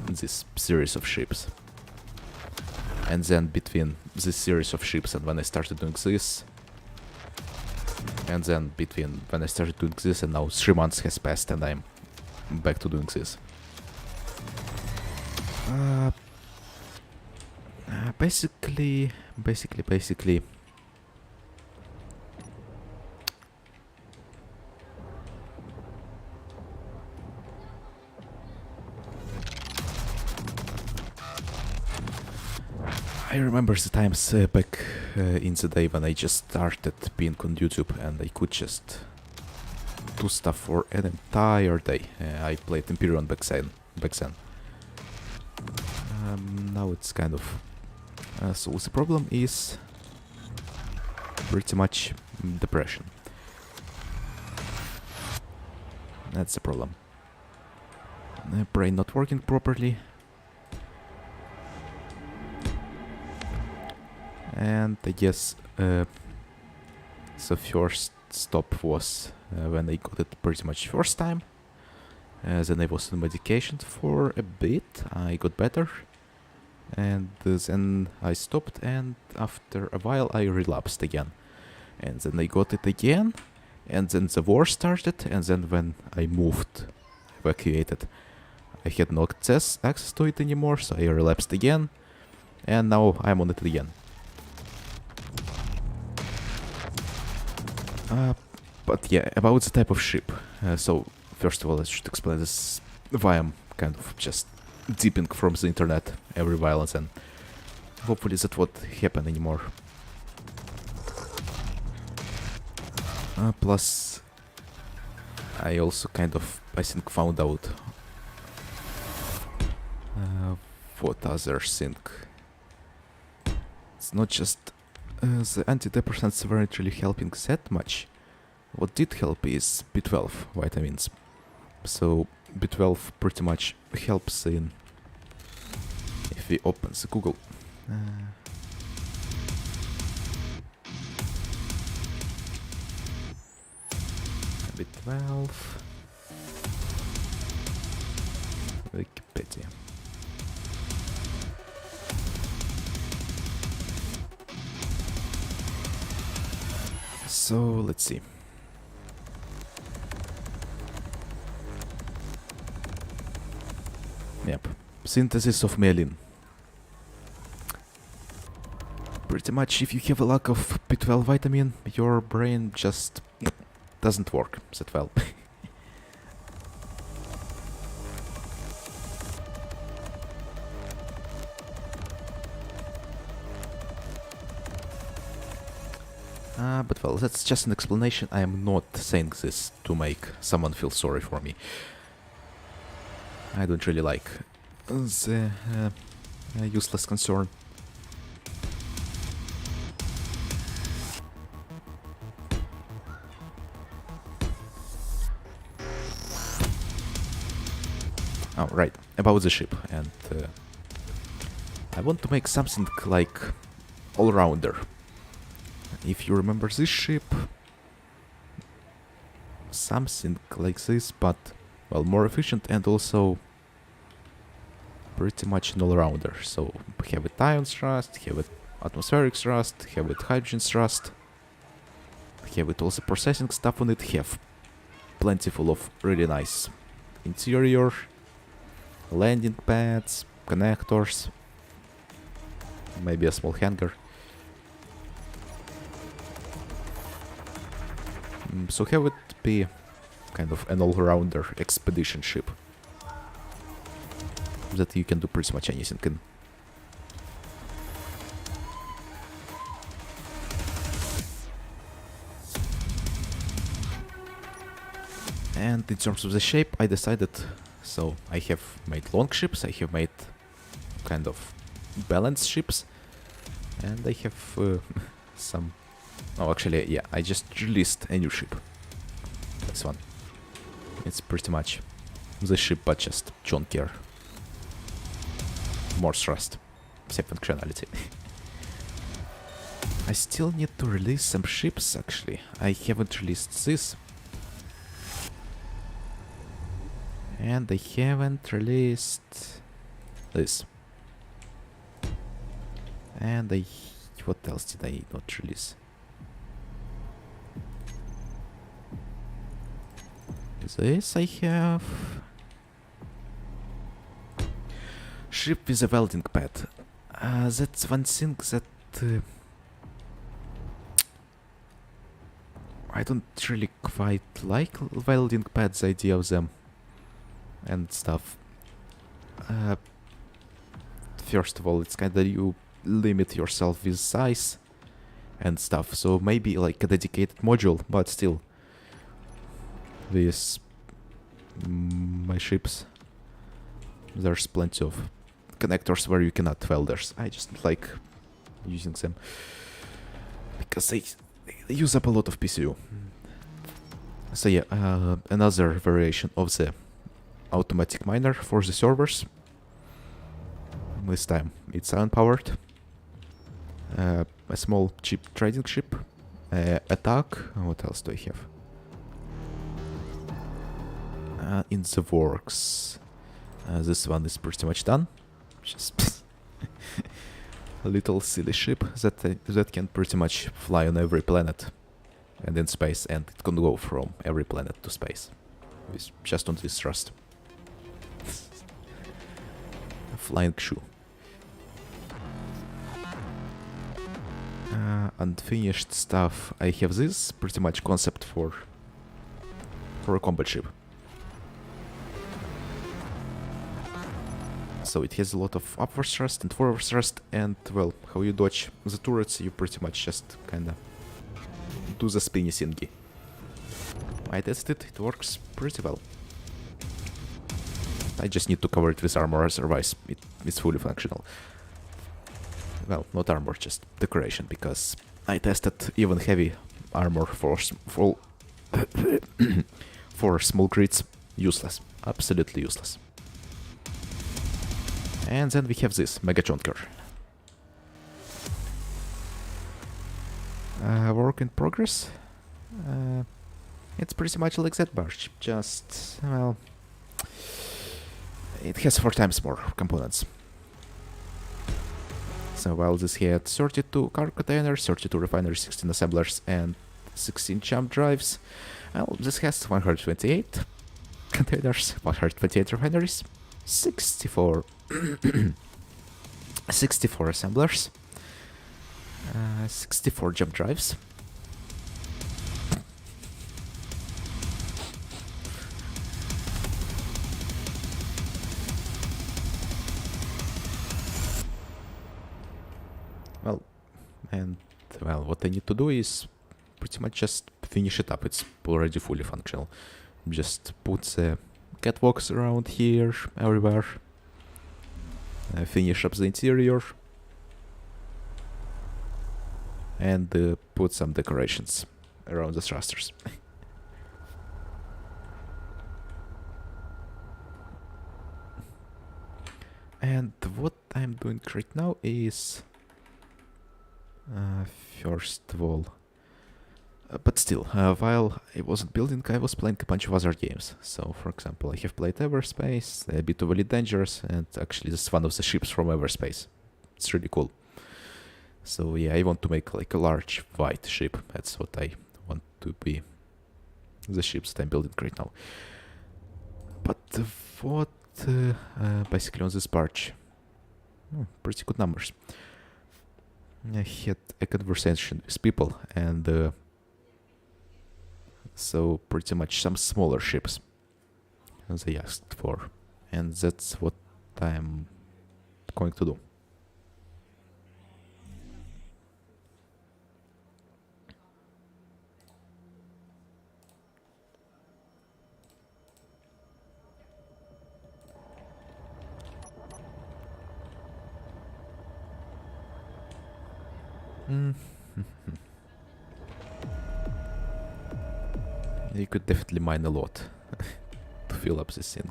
this series of ships. And then between this series of ships and when I started doing this, and then between when I started doing this and now 3 months has passed and I'm back to doing this. Basically, I remember the times back in the day when I just started being on YouTube and I could just do stuff for an entire day. I played Empyrean back then. Now it's kind of... so the problem is pretty much depression. That's the problem. Brain not working properly. And I guess the first stop was when I got it pretty much first time. Then I was on medication for a bit, I got better. And then I stopped, and after a while I relapsed again. And then I got it again, and then the war started, and then when I moved, evacuated, I had no access to it anymore, so I relapsed again. And now I'm on it again. But yeah, about the type of ship. So, first of all, I should explain this, why I'm kind of just dipping from the internet every while and then. Hopefully that won't happen anymore. Plus, I also kind of, I think, found out what others think. It's not just the antidepressants weren't really helping that much. What did help is B12 vitamins. So B12 pretty much helps in... If we open the Google... B12... Wikipedia. So, let's see. Yep. Synthesis of myelin. Pretty much, if you have a lack of B12 vitamin, your brain just doesn't work that well. But well, that's just an explanation. I am not saying this to make someone feel sorry for me. I don't really like the useless concern. Oh, right, about the ship. And I want to make something like all-rounder. If you remember this ship, something like this, but, well, more efficient and also pretty much an all-rounder. So have it ion thrust, have it atmospheric thrust, have it hydrogen thrust, have it also processing stuff on it, have plentiful of really nice interior, landing pads, connectors, maybe a small hangar. So have it be kind of an all-rounder expedition ship that you can do pretty much anything in. And in terms of the shape, I decided, so I have made long ships, I have made kind of balanced ships, and I have some... Oh, actually, yeah, I just released a new ship. This one. It's pretty much the ship, but just chunkier. More thrust. Same functionality. I still need to release some ships, actually. I haven't released this. And I haven't released this. And I... What else did I not release? This I have... Ship with a welding pad. That's one thing that... I don't really quite like welding pads, idea of them. And stuff. First of all, it's kinda you limit yourself with size and stuff, so maybe like a dedicated module, but still. With my ships, there's plenty of connectors where you cannot welders. I just like using them because they use up a lot of PCU. So yeah, another variation of the automatic miner for the servers. This time it's ion-powered. A small cheap trading ship. Attack. What else do I have? In the works. This one is pretty much done. Just a little silly ship that can pretty much fly on every planet and in space, and it can go from every planet to space with just on this thrust. A flying shoe. Unfinished stuff. I have this pretty much concept for a combat ship. So it has a lot of upward thrust and forward thrust, and, well, how you dodge the turrets, you pretty much just kinda do the spinny thingy. I tested it works pretty well. I just need to cover it with armor, otherwise it's fully functional. Well, not armor, just decoration, because I tested even heavy armor for for small grids. Useless. Absolutely useless. And then we have this Mega Chunker. Work in progress. It's pretty much like that barge, just, well, it has 4 times more components. So while this had 32 cargo containers, 32 refineries, 16 assemblers, and 16 jump drives, well, this has 128 containers, 128 refineries, 64 64 assemblers, 64 jump drives, well, and, well, what I need to do is pretty much just finish it up. It's already fully functional. Just put the catwalks around here, everywhere. Finish up the interior. And put some decorations around the thrusters. doing right now is first of all, but still, while I wasn't building, I was playing a bunch of other games. So, for example, I have played Everspace, a bit of Elite Dangerous, and actually this is one of the ships from Everspace. It's really cool. So yeah, I want to make like a large white ship. That's what I want to be. The ships that I'm building right now. But what basically on this barge? Pretty good numbers. I had a conversation with people, and so pretty much some smaller ships they asked for, and that's what I'm going to do. You could definitely mine a lot to fill up this thing.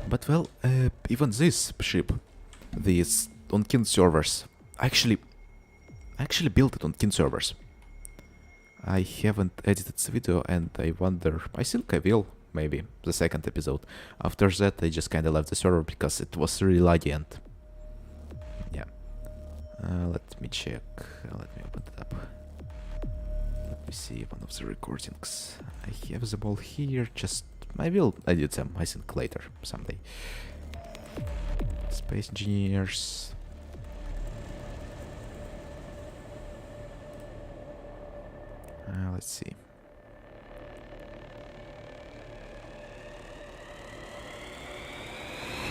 But well, even this ship, this on Kin servers, I actually built it on Kin servers. I haven't edited the video, and I wonder, I think I will, maybe, the second episode. After that, I just kinda left the server because it was really laggy and... yeah. Let me check, let me open it up. Let me see one of the recordings. I have them all here, just... I will edit them, I think, later, someday. Space Engineers... let's see.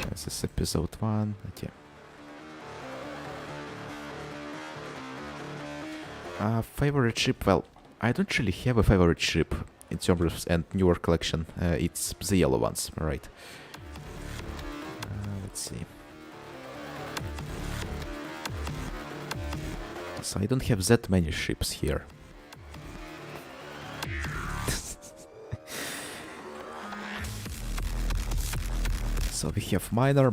This is episode 1, okay. Favorite ship, well, I don't really have a favorite ship in terms of and newer collection. It's the yellow ones, right? Let's see. So I don't have that many ships here. So we have miner,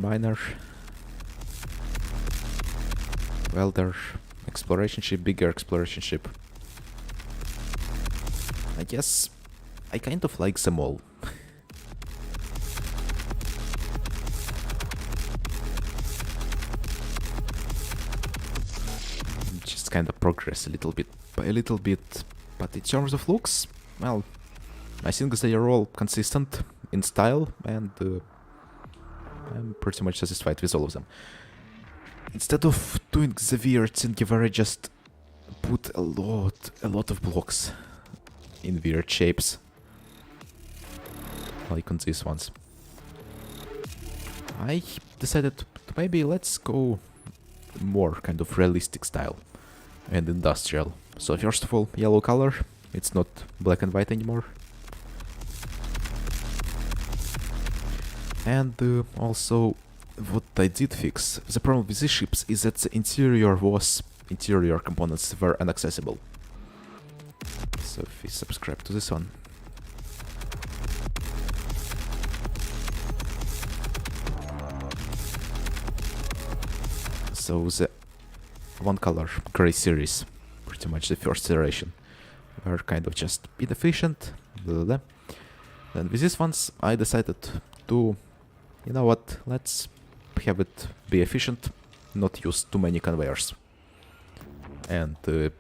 welder, exploration ship, bigger exploration ship. I guess I kind of like them all. Just kind of progress a little bit by a little bit, but in terms of looks, well, I think they are all consistent in style, and I'm pretty much satisfied with all of them. Instead of doing the weird thing where I just put a lot of blocks in weird shapes, like on these ones, I decided to maybe let's go more kind of realistic style and industrial. So first of all, yellow color, it's not black and white anymore. And also, what I did fix, the problem with these ships is that the interior components were inaccessible. So if we subscribe to this one. So the one color gray series, pretty much the first iteration, were kind of just inefficient. Then with these ones, I decided to, you know what, let's have it be efficient, not use too many conveyors. And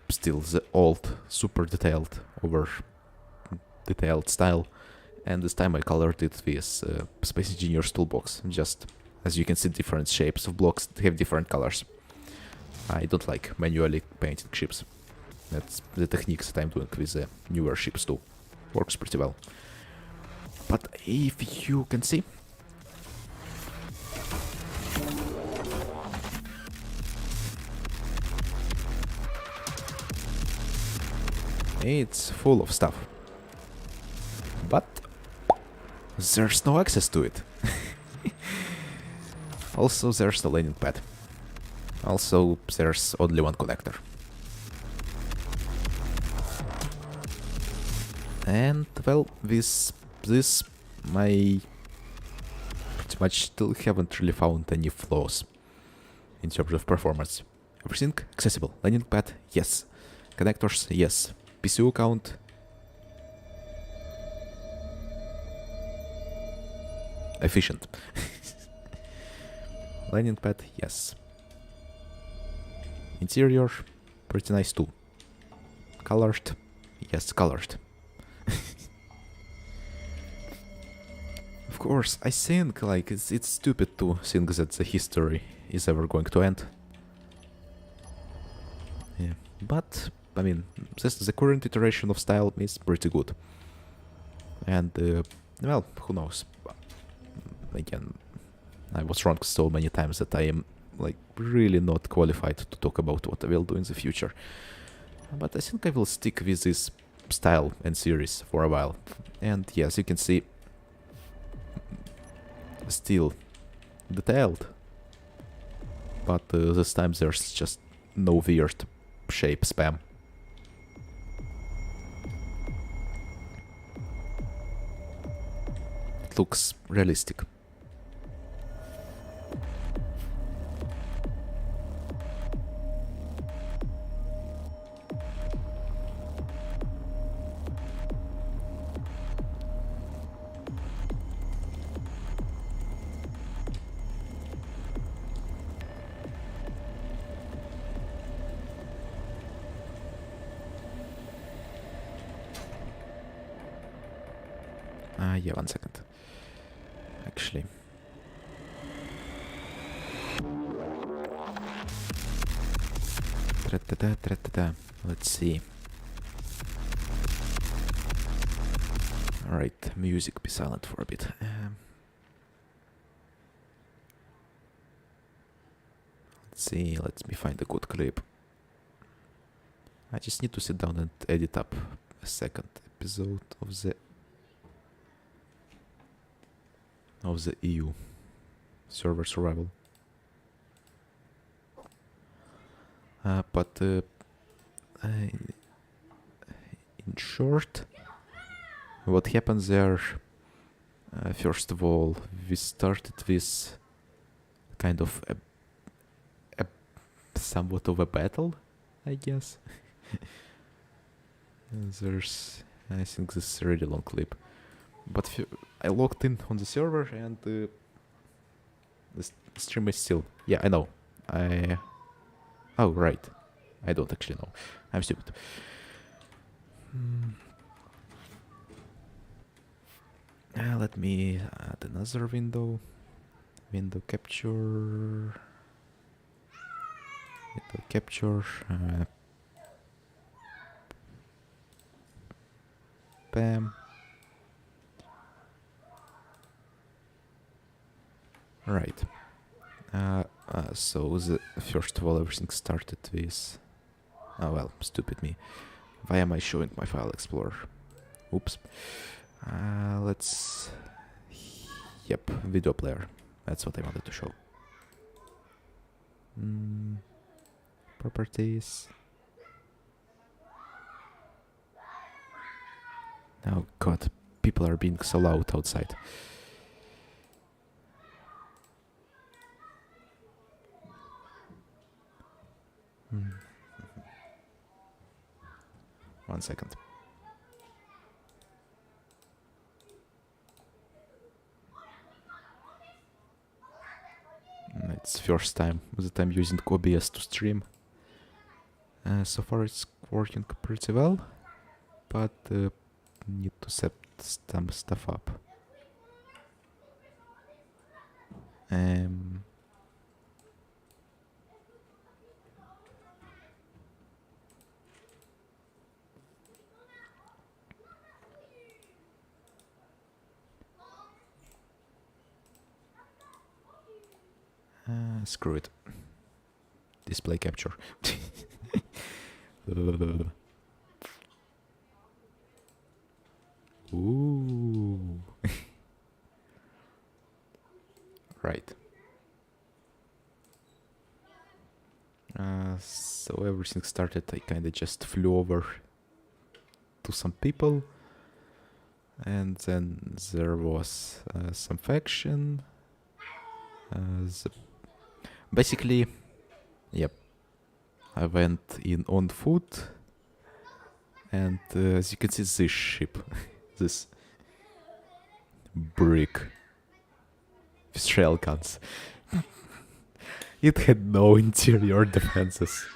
still the old, super detailed, over detailed style. And this time I colored it with Space Engineer's toolbox. Just, as you can see, different shapes of blocks have different colors. I don't like manually painting ships. That's the techniques that I'm doing with the newer ships too. Works pretty well. But if you can see, it's full of stuff. But there's no access to it. Also, there's the landing pad. Also, there's only one connector. And well, with this, my pretty but still haven't really found any flaws in terms of performance. Everything accessible. Landing pad, yes. Connectors, yes. PCU count. Efficient. Landing pad, yes. Interior, pretty nice too. Colored, yes, colored. Of course, I think like it's stupid to think that the history is ever going to end. Yeah, but I mean, the current iteration of style is pretty good. And well, who knows? Again, I was wrong so many times that I am like really not qualified to talk about what I will do in the future. But I think I will stick with this style and series for a while. And yes, you can see, still detailed, but this time there's just no weird shape spam. It looks realistic. Yeah, 1 second. Actually. Let's see. Alright, music, be silent for a bit. Let's see, let me find a good clip. I just need to sit down and edit up a second episode of the EU server survival. But in short, what happens there, first of all, we started with kind of a somewhat of a battle, I guess. I think this is a really long clip. But I logged in on the server and the stream is still... Yeah, I know. Oh, right. I don't actually know. I'm stupid. Let me add another window. Window capture. Bam. Right. So first of all, everything started with... Oh well, stupid me. Why am I showing my file explorer? Oops. Let's... Yep, video player. That's what I wanted to show. Properties. Oh god, people are being so loud outside. One second. It's first time that I'm using OBS to stream. So far it's working pretty well, but need to set some stuff up. Screw it. Display capture. Ooh. Right. So everything started, I kinda just flew over to some people, and then there was some faction, The basically, yep, I went in on foot, and as you can see, this ship, this brick with shell guns, it had no interior defenses.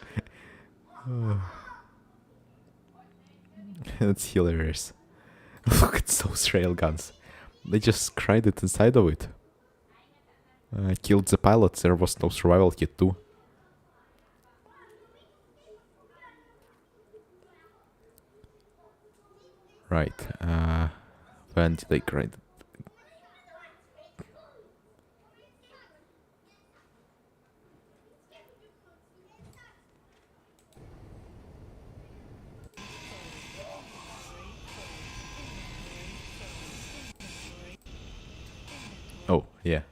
It's hilarious. Look at those railguns. They just cried it inside of it. Killed the pilot, there was no survival kit too. Right, when did I grind it? Oh, yeah.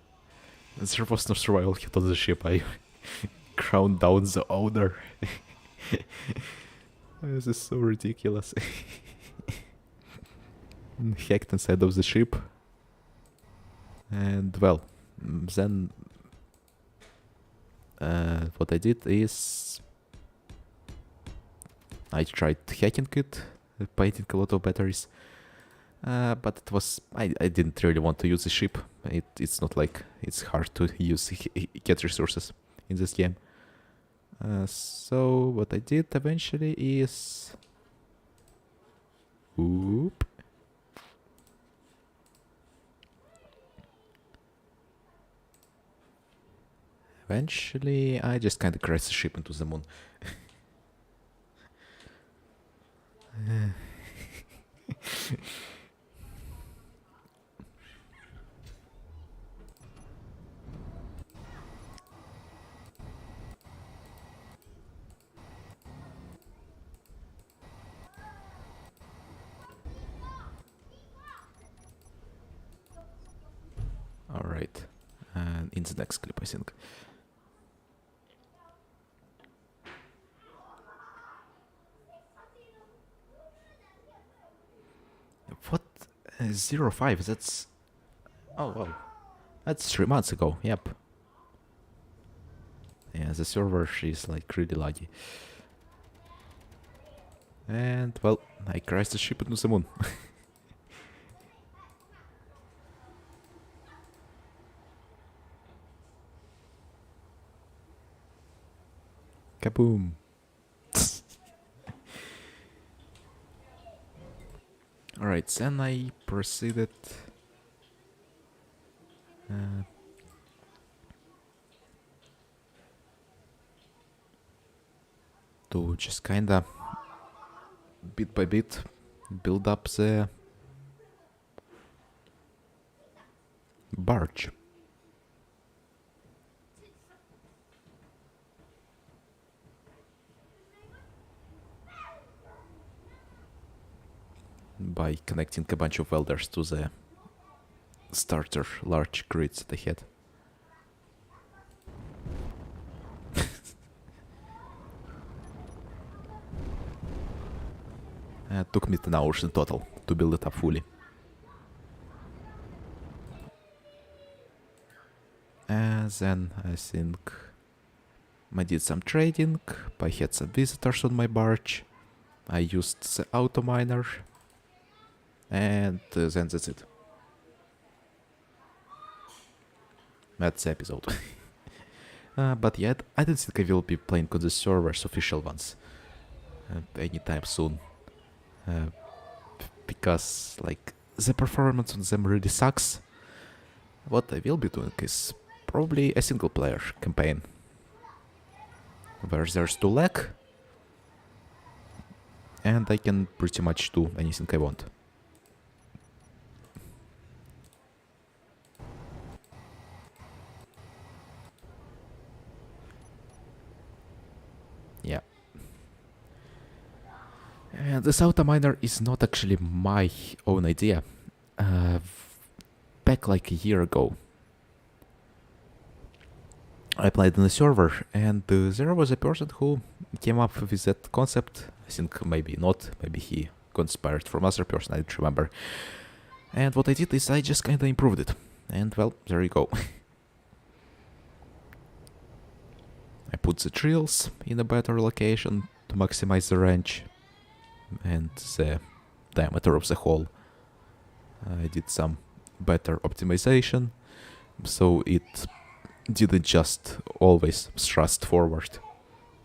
There was no survival kit on the ship. I crowned down the owner. This is so ridiculous. Hacked inside of the ship. And well, then what I did is I tried hacking it, painting a lot of batteries. But it was I didn't really want to use the ship. It's not like it's hard to use get resources in this game. So what I did eventually is oop. Eventually I just kinda crashed the ship into the moon. Alright. And in the next clip, I think. What? 05? That's... Oh, wow. That's 3 months ago, yep. Yeah, the server is like really laggy. And, well, I crashed the ship into the moon. Kaboom! Alright, then I proceeded to just kinda bit by bit build up the barge. By connecting a bunch of welders to the starter large grids that I had. It took me 10 hours in total to build it up fully. And then I think I did some trading, I had some visitors on my barge, I used the auto miner, and then that's it. That's the episode. But yet, I don't think I will be playing on the servers, official ones, anytime soon. Because, like, the performance on them really sucks. What I will be doing is probably a single player campaign, where there's 2 lag, and I can pretty much do anything I want. Yeah. And this auto miner is not actually my own idea. Back like a year ago, I played on a server, and there was a person who came up with that concept. I think maybe not, maybe he got inspired from other person, I don't remember. And what I did is I just kinda improved it. And well, there you go. I put the drills in a better location to maximize the range and the diameter of the hole. I did some better optimization, so it didn't just always thrust forward,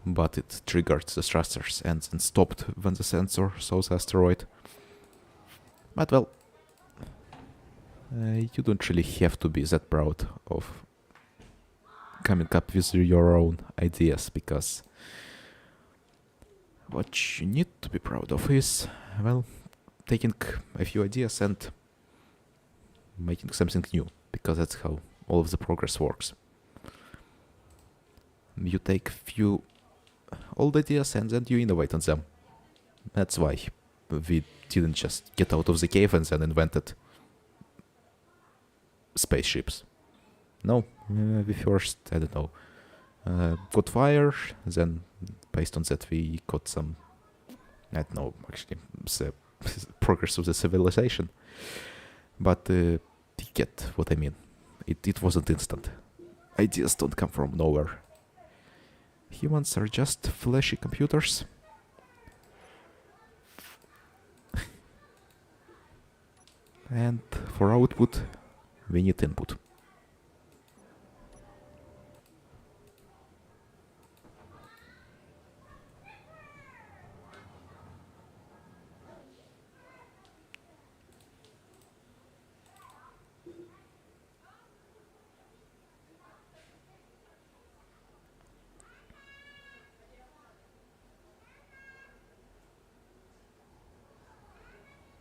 but it triggered the thrusters and then stopped when the sensor saw the asteroid. But well, you don't really have to be that proud of coming up with your own ideas, because what you need to be proud of is, well, taking a few ideas and making something new, because that's how all of the progress works. You take few old ideas and then you innovate on them. That's why we didn't just get out of the cave and then invented spaceships. No, we first, I don't know, got fire, then based on that we got some, I don't know, actually, the progress of the civilization. But you get what I mean. It wasn't instant. Ideas don't come from nowhere. Humans are just flashy computers. And for output, we need input.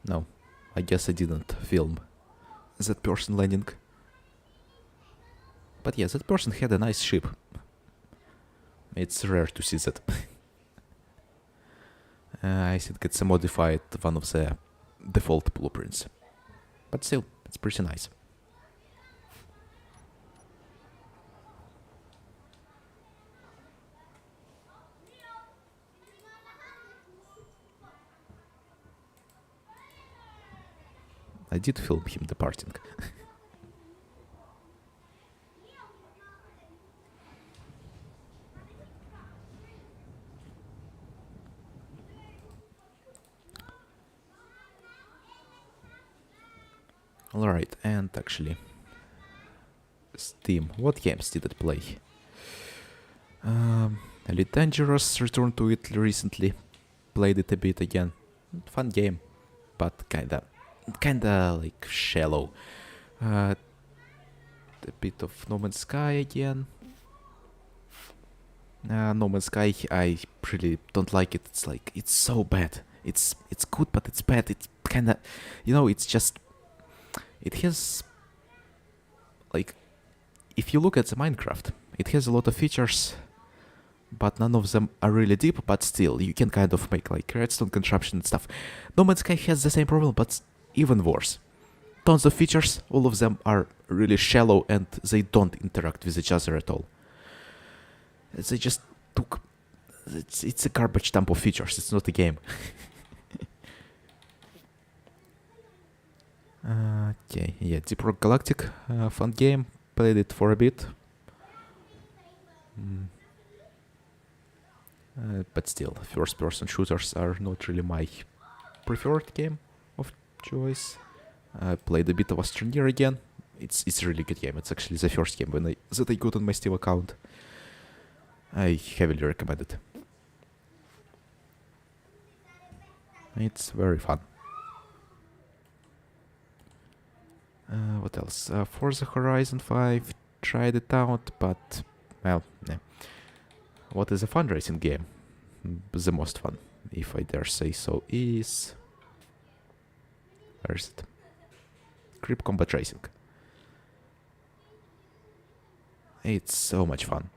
No, I guess I didn't film that person landing. But yeah, that person had a nice ship. It's rare to see that. I think it's a modified one of the default blueprints. But still, it's pretty nice. I did film him departing. Alright, and actually, Steam, what games did it play? Elite Dangerous returned to it recently. Played it a bit again. Fun game, but kinda like shallow. A bit of No Man's Sky again. No Man's Sky, I really don't like it. It's like, it's so bad. It's good, but it's bad. It's kinda, it's just, it has, like, if you look at the Minecraft, it has a lot of features, but none of them are really deep, but still, you can kind of make like redstone contraption and stuff. No Man's Sky has the same problem, but even worse. Tons of features, all of them are really shallow and they don't interact with each other at all. They just took... It's a garbage dump of features, it's not a game. Okay, yeah, Deep Rock Galactic, fun game, played it for a bit. But still, first-person shooters are not really my preferred game of choice. I played a bit of Astroneer again. It's a really good game. It's actually the first game that I got on my Steam account. I heavily recommend it. It's very fun. What else? Forza Horizon 5, tried it out, but, well, yeah. What is a fun racing game? The most fun, if I dare say so, is... Where is it? Creep Combat Racing. It's so much fun.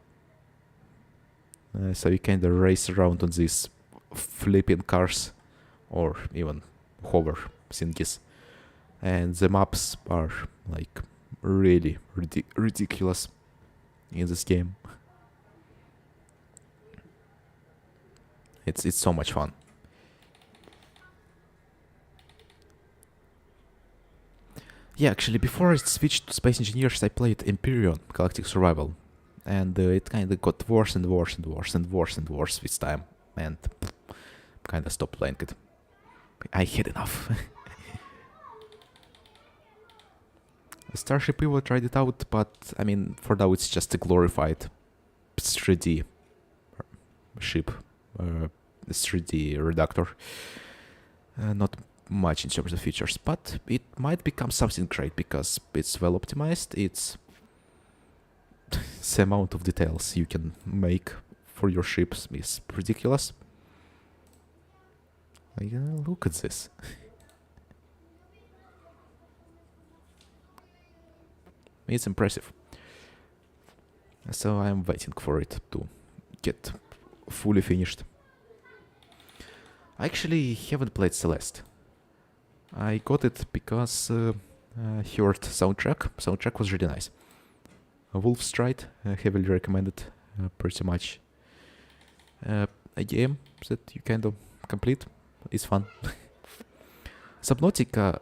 So you kinda race around on these flipping cars, or even hover thingies. And the maps are like really ridiculous in this game. It's so much fun. Yeah, actually, before I switched to Space Engineers, I played Empyrean Galactic Survival. and it kind of got worse and worse and worse and worse and worse with time, and kind of stopped playing it. I had enough. Starship Evo tried it out, but I mean, for now it's just a glorified 3D ship, 3D reductor. Not much in terms of features, but it might become something great because it's well optimized. It's the amount of details you can make for your ships is ridiculous. Like, look at this. It's impressive. So I'm waiting for it to get fully finished. I actually haven't played Celeste. I got it because I heard soundtrack. Soundtrack was really nice. Wolf Stride, heavily recommended, pretty much. A game that you kind of complete. It's fun. Subnautica,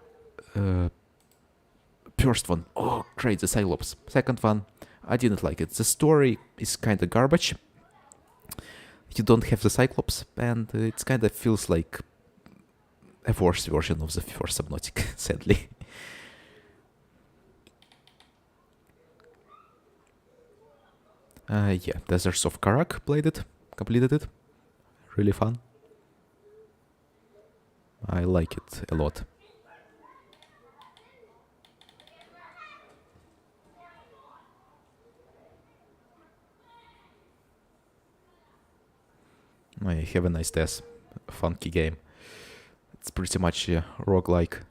first one, oh great, the Cyclops. Second one, I didn't like it. The story is kind of garbage. You don't have the Cyclops, and it kind of feels like a worse version of the first Subnautica, sadly. Yeah, Deserts of Karak, played it, completed it. Really fun. I like it a lot. I have a nice death. Funky game. It's pretty much roguelike.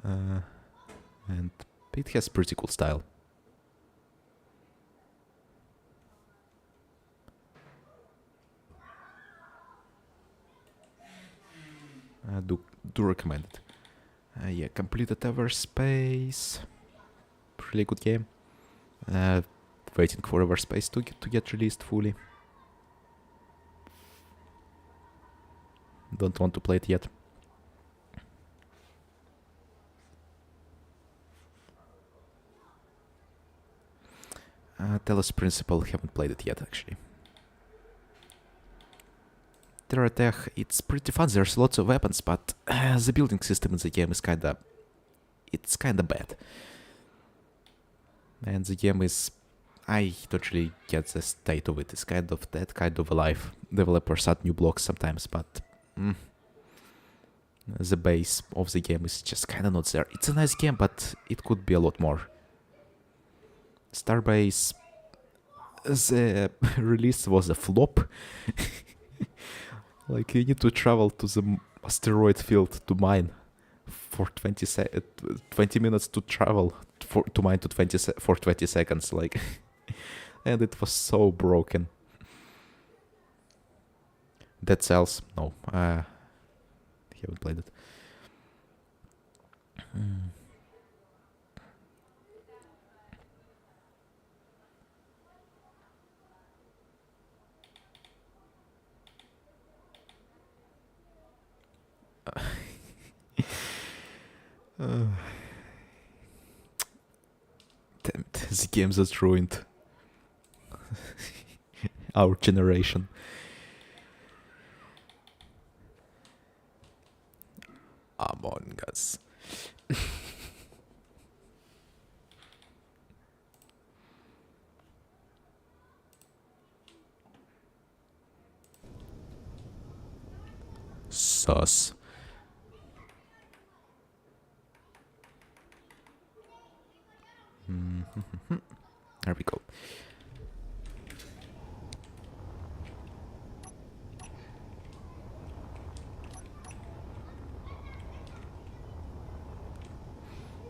And it has pretty cool style. Do recommend it. Yeah, completed Everspace. Really good game. Waiting for Everspace to get released fully. Don't want to play it yet. Telos Principle, haven't played it yet actually. Terratech, it's pretty fun, there's lots of weapons, but the building system in the game is kinda bad. And the game is, I don't really get the state of it. It's kind of that kind of alive. Developers add new blocks sometimes, but the base of the game is just kinda not there. It's a nice game, but it could be a lot more. Starbase, the release was a flop. Like, you need to travel to the asteroid field to mine for 20 minutes to travel to mine for 20 seconds, like. And it was so broken. Dead Cells, no, haven't played it. Damn it, the games that ruined our generation. Among Us. Sus. There we go.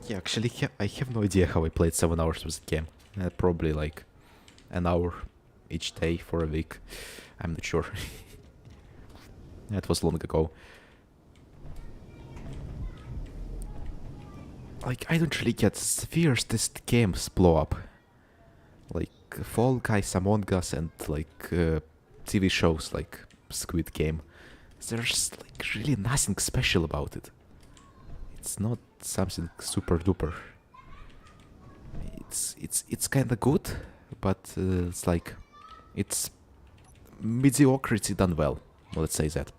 Yeah, actually, I have no idea how I played 7 hours with the game. Probably like an hour each day for a week. I'm not sure. That was long ago. Like, I don't really get the fiercest games blow up. Like Fall Guys, Among Us, and like TV shows like Squid Game. There's like really nothing special about it. It's not something super duper. It's kind of good, but it's like it's mediocrity done well. Let's say that.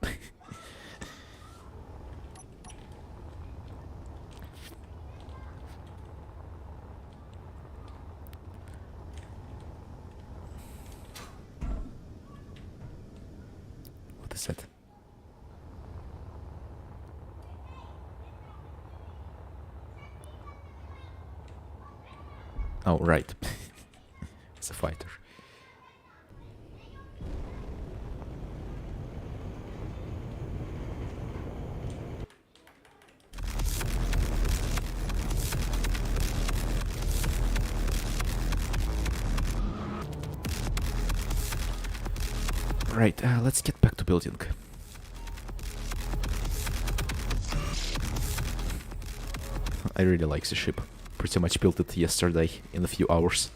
What is that? Oh, right. It's a fighter. Right, let's get back to building. I really like the ship. Pretty much built it yesterday in a few hours.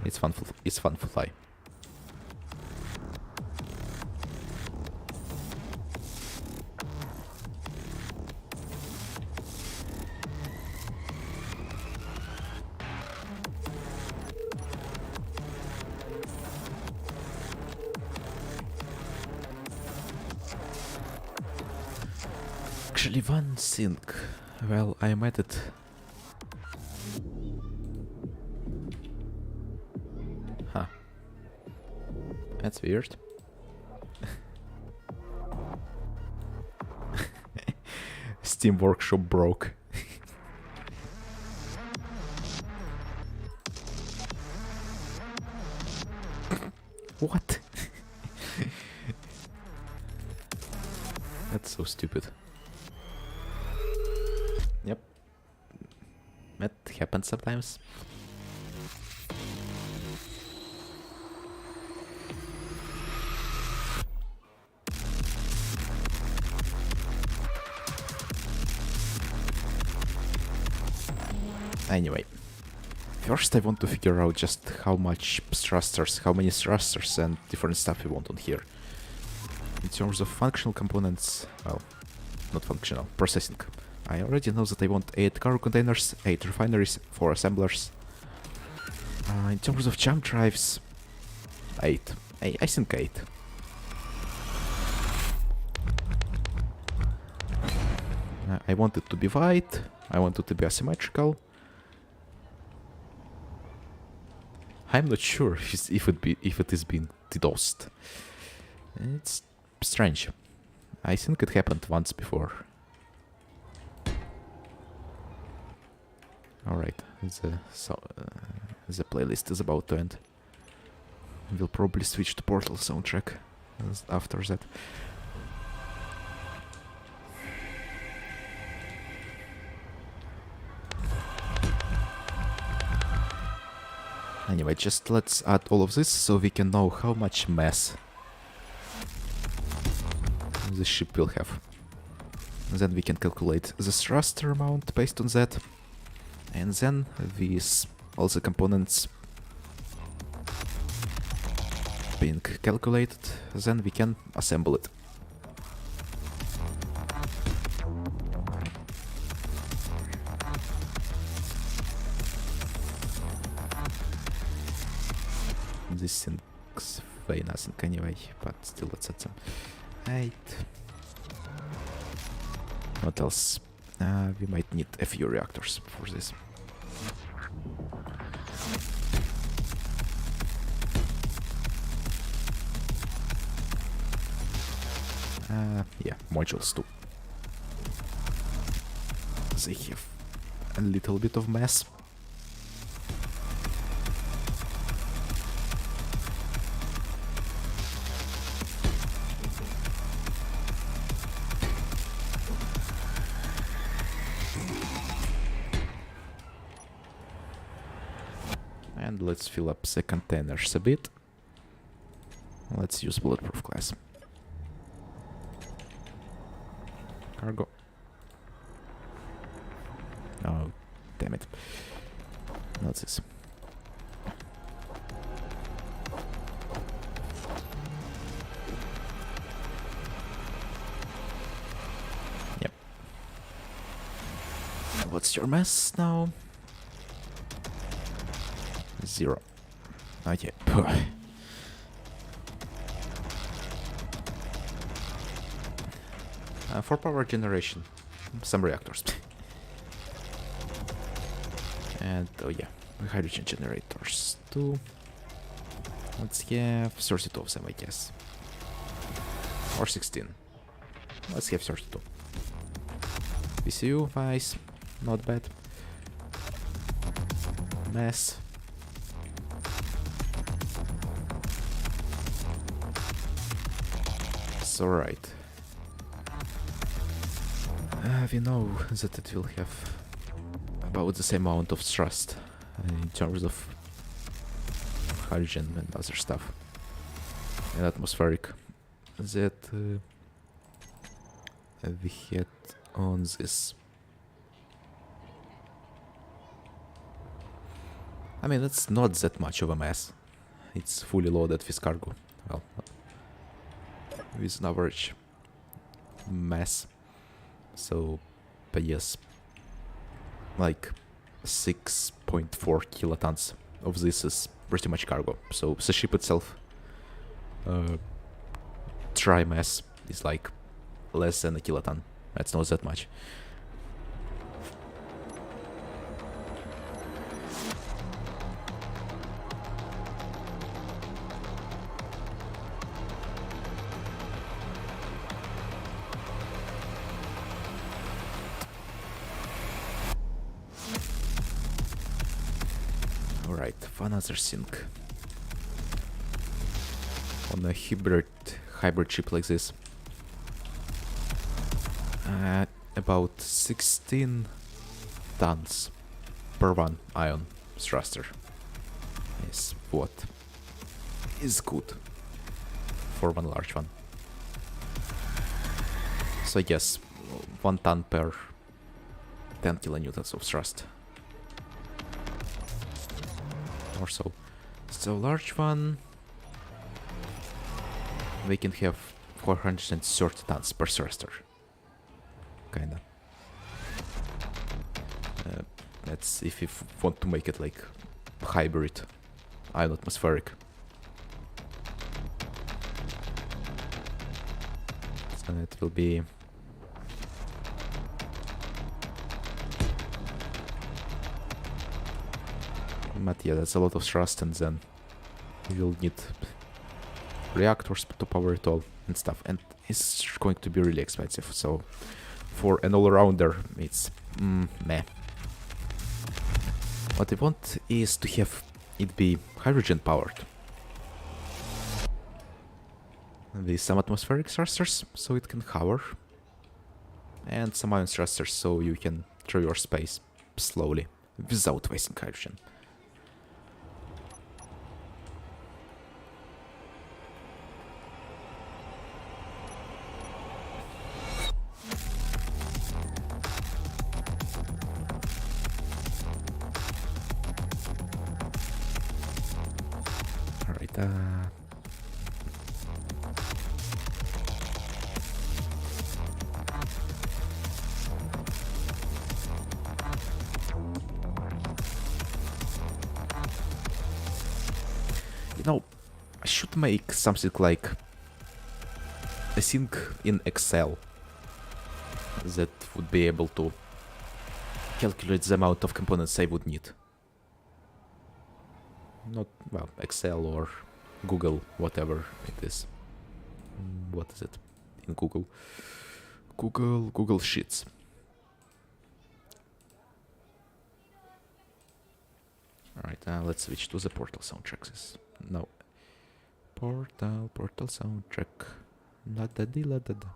It's fun. It's fun to fly. Actually, one thing. Well, I'm at it. Huh. That's weird. Steam Workshop broke. What? That's so stupid. Yep. That happens sometimes. Anyway, first I want to figure out just how much thrusters, how many thrusters and different stuff we want on here. In terms of functional components, well, not functional, processing. I already know that I want 8 cargo containers, 8 refineries, 4 assemblers. In terms of jump drives, 8. I think 8. I want it to be wide, I want it to be asymmetrical. I'm not sure if it is being DDoSed. It's strange. I think it happened once before. Alright, the playlist is about to end. We'll probably switch to Portal soundtrack after that. Anyway, just let's add all of this so we can know how much mass the ship will have. Then we can calculate the thruster amount based on that. And then with all the components being calculated, then we can assemble it. This thing's way nothing anyway, but still let's add some. 8. What else? We might need a few reactors for this. Yeah, modules too. They have a little bit of mass. And let's fill up the containers a bit. Let's use bulletproof glass. Cargo. Oh, damn it. What's this? Yep. What's your mass now? 0. Okay. For power generation, some reactors. And, oh yeah, hydrogen generators too. Let's have 32 of them, I guess. Or 16. Let's have 32. PCU, nice. Not bad. Mass. It's alright. We know that it will have about the same amount of thrust in terms of hydrogen and other stuff. And atmospheric that we had on this. I mean, it's not that much of a mass. It's fully loaded with cargo. Well, with an average mass. So, but yes, like 6.4 kilotons of this is pretty much cargo. So the ship itself, dry mass is like less than a kiloton. That's not that much. Alright, another thing. On a hybrid chip like this, about 16 tons per one ion thruster is what is good for one large one. So yes, 1 ton per 10 kilonewtons of thrust. Or so. So large one, we can have 430 tons per thruster. Kinda. That's if you want to make it like hybrid, ion atmospheric. So it will be but yeah, that's a lot of thrust, and then you'll need reactors to power it all and stuff, and it's going to be really expensive. So for an all-rounder, it's meh. What I want is to have it be hydrogen powered with some atmospheric thrusters so it can hover, and some ion thrusters so you can traverse space slowly without wasting hydrogen. Alright, you know, I should make something like a thing in Excel that would be able to calculate the amount of components I would need. Not, well, Excel or Google, whatever it is. What is it in Google? Google Sheets. Alright, let's switch to the Portal soundtracks. No. Portal soundtrack. La da di la da da.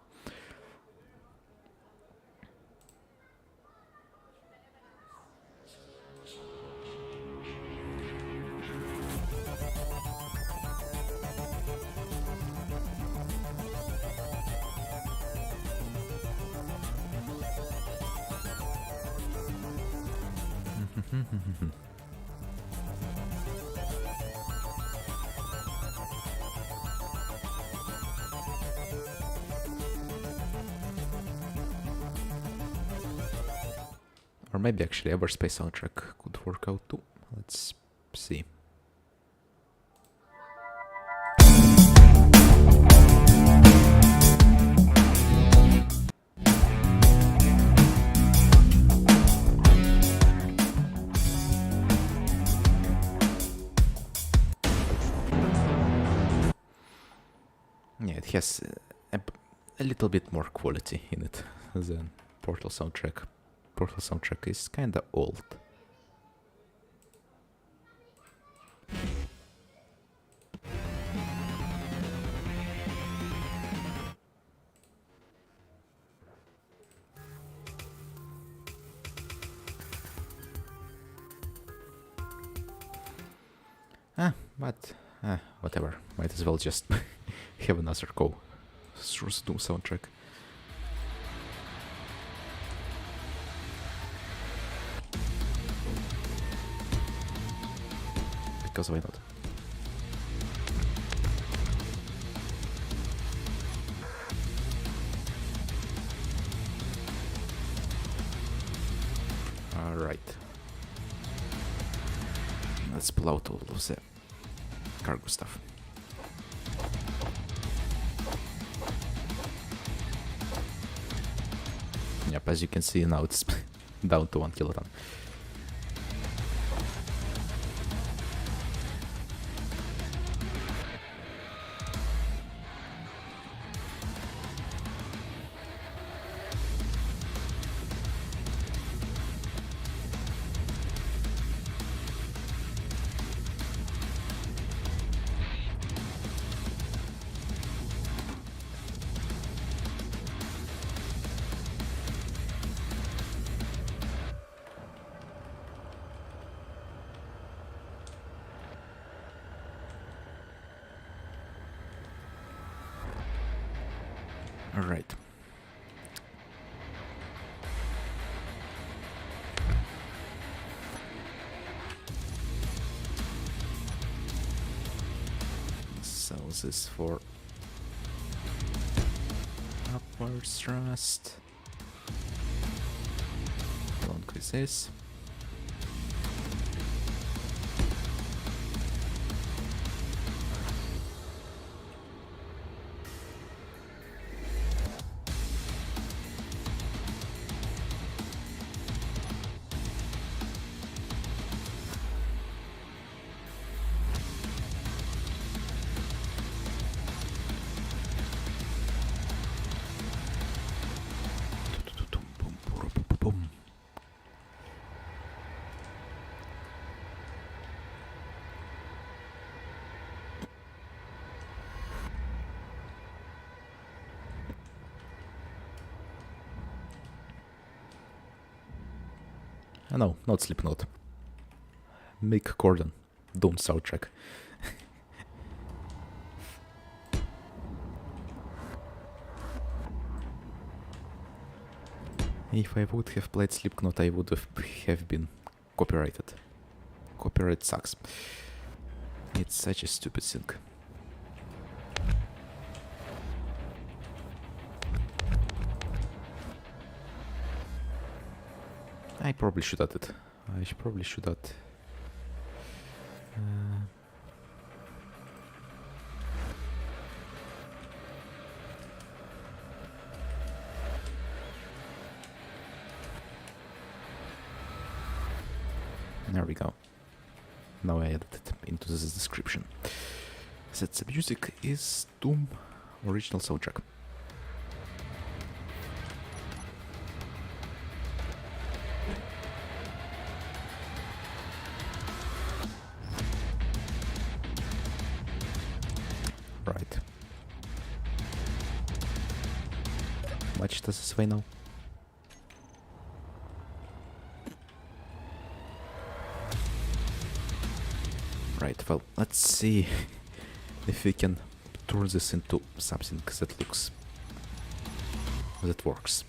Or maybe actually Everspace soundtrack could work out too. Let's see. has a little bit more quality in it than Portal soundtrack. Portal soundtrack is kinda old. But whatever. Might as well just have another go through the Doom soundtrack. Because why not? Alright. Let's pull out all of the cargo stuff. Yep, as you can see now it's down to 1 kiloton. Alright. So this is for upwards thrust. Along with this. No, not Slipknot. Mick Gordon, Doom soundtrack. If I would have played Slipknot, I would have been copyrighted. Copyright sucks. It's such a stupid thing. I probably should add it. I probably should add. There we go. Now I added it into this description. That the music is Doom original soundtrack. Right. Much does this weigh now? Right, well, let's see if we can turn this into something that looks... that works.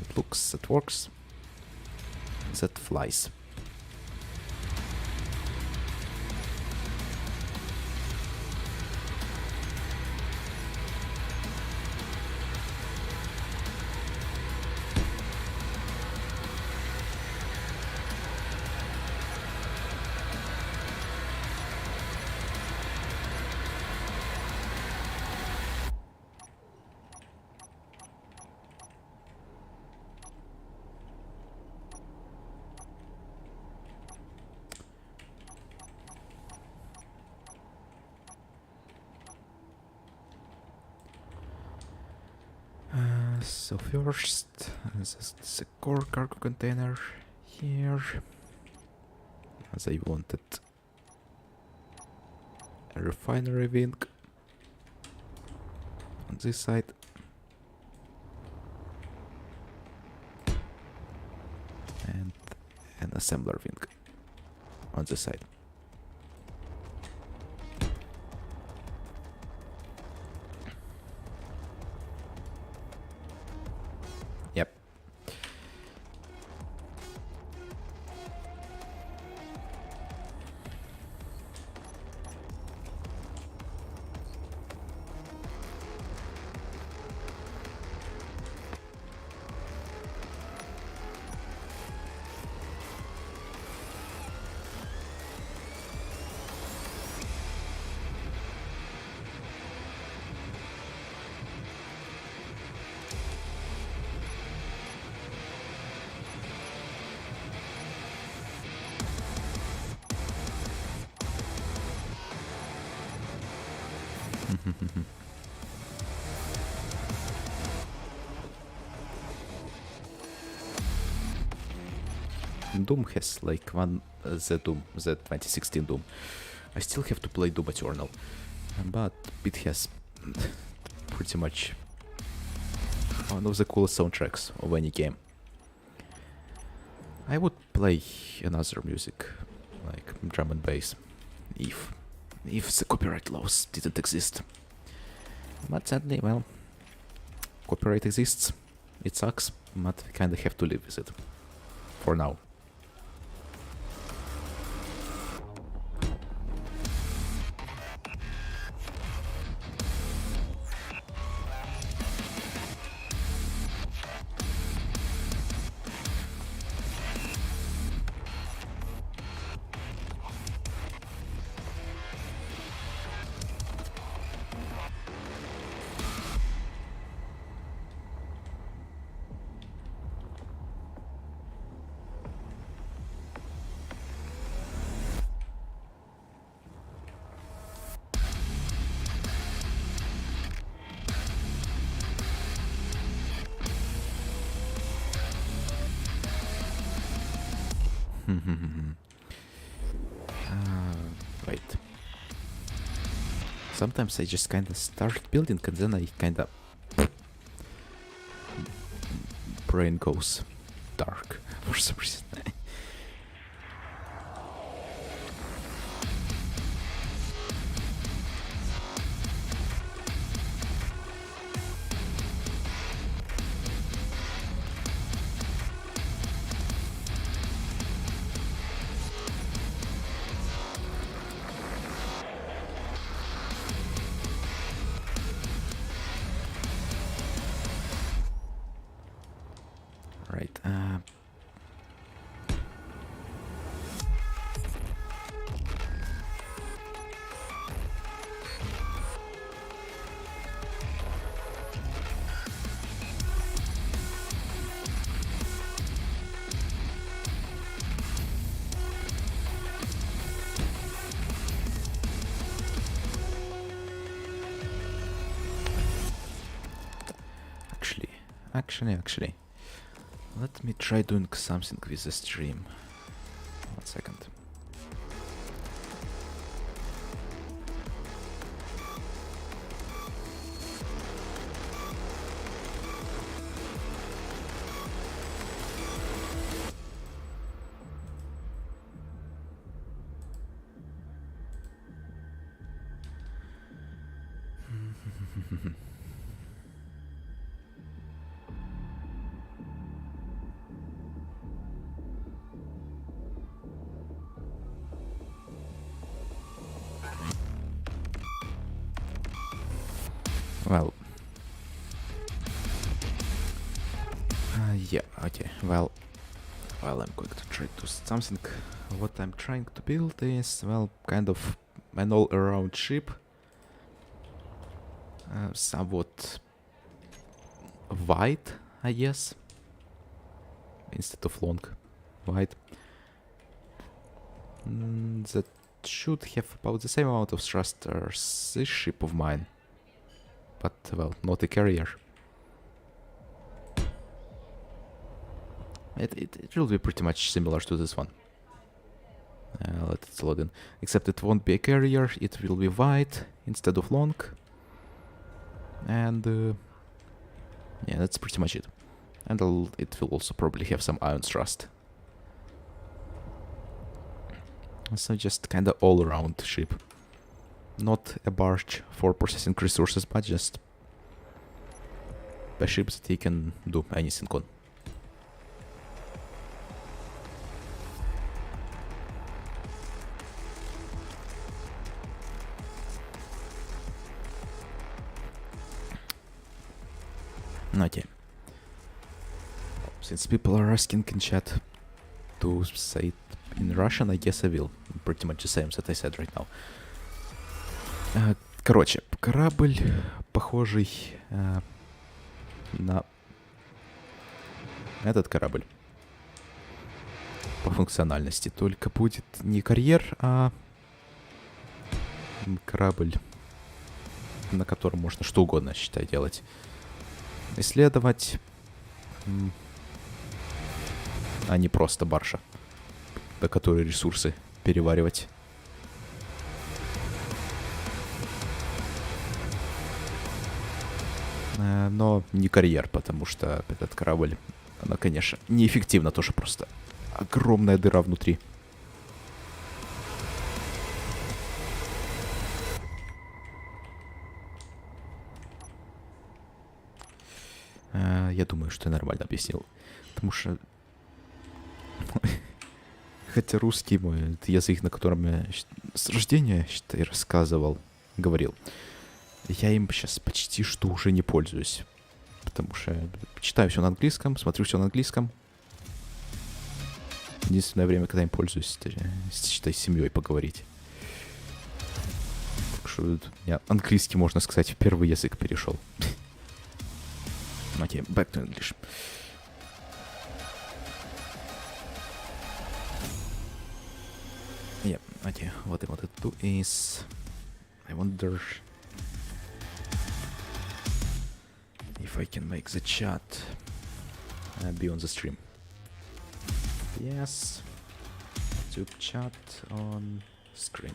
It looks, that works, that flies. So first, this is a core cargo container here, as I wanted a refinery wing on this side. And an assembler wing on this side. Yep. Doom has like the 2016 Doom. I still have to play Doom Eternal, but it has pretty much one of the coolest soundtracks of any game. I would play another music, like drum and bass, if the copyright laws didn't exist. But sadly, well, copyright exists. It sucks, but we kinda have to live with it. For now. Wait. Sometimes I just kinda start building and then I kinda brain goes dark for some reason. Right, actually, let me try doing something with the stream. 1 second. Well, yeah, okay, well, I'm going to try to do something. What I'm trying to build is, well, kind of an all-around ship. Somewhat wide, I guess, instead of long, wide. That should have about the same amount of thrust as this ship of mine. But, well, not a carrier. It will be pretty much similar to this one. Let it load in. Except it won't be a carrier, it will be wide instead of long. And yeah, that's pretty much it. And it will also probably have some ion thrust. So just kinda all-around ship. Not a barge for processing resources, but just a ship that you can do anything on. Okay. Since people are asking in chat to say it in Russian, I guess I will. Pretty much the same that I said right now. Короче, корабль, похожий на этот корабль по функциональности. Только будет не карьер, а корабль, на котором можно что угодно, считай, делать. Исследовать, а не просто баржа, до которой ресурсы переваривать. Но не карьер, потому что этот корабль, она, конечно, неэффективна, тоже просто огромная дыра внутри. Я думаю, что я нормально объяснил. Потому что... Хотя русский мой, это язык, на котором я с рождения, считай, рассказывал, говорил. Я им сейчас почти что уже не пользуюсь. Потому что читаю все на английском, смотрю все на английском. Единственное время, когда им пользуюсь, это, считай, с семьей поговорить. Так что у меня английский, можно сказать, в первый язык перешел. Okay, back to English. Yeah, okay, what I wanted to do is... I wonder... if I can make the chat be on the stream. Yes. YouTube chat on screen.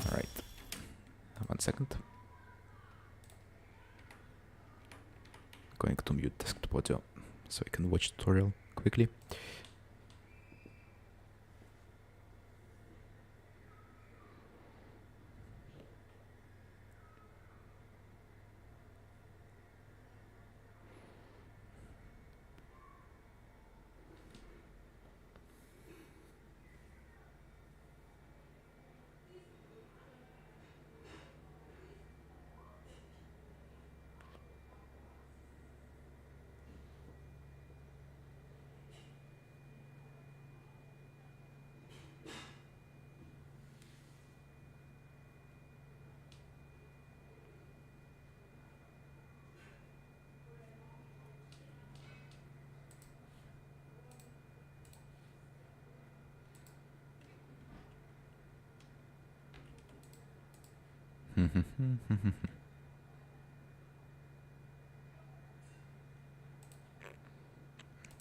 Alright. 1 second. Going to mute desktop audio so I can watch tutorial quickly.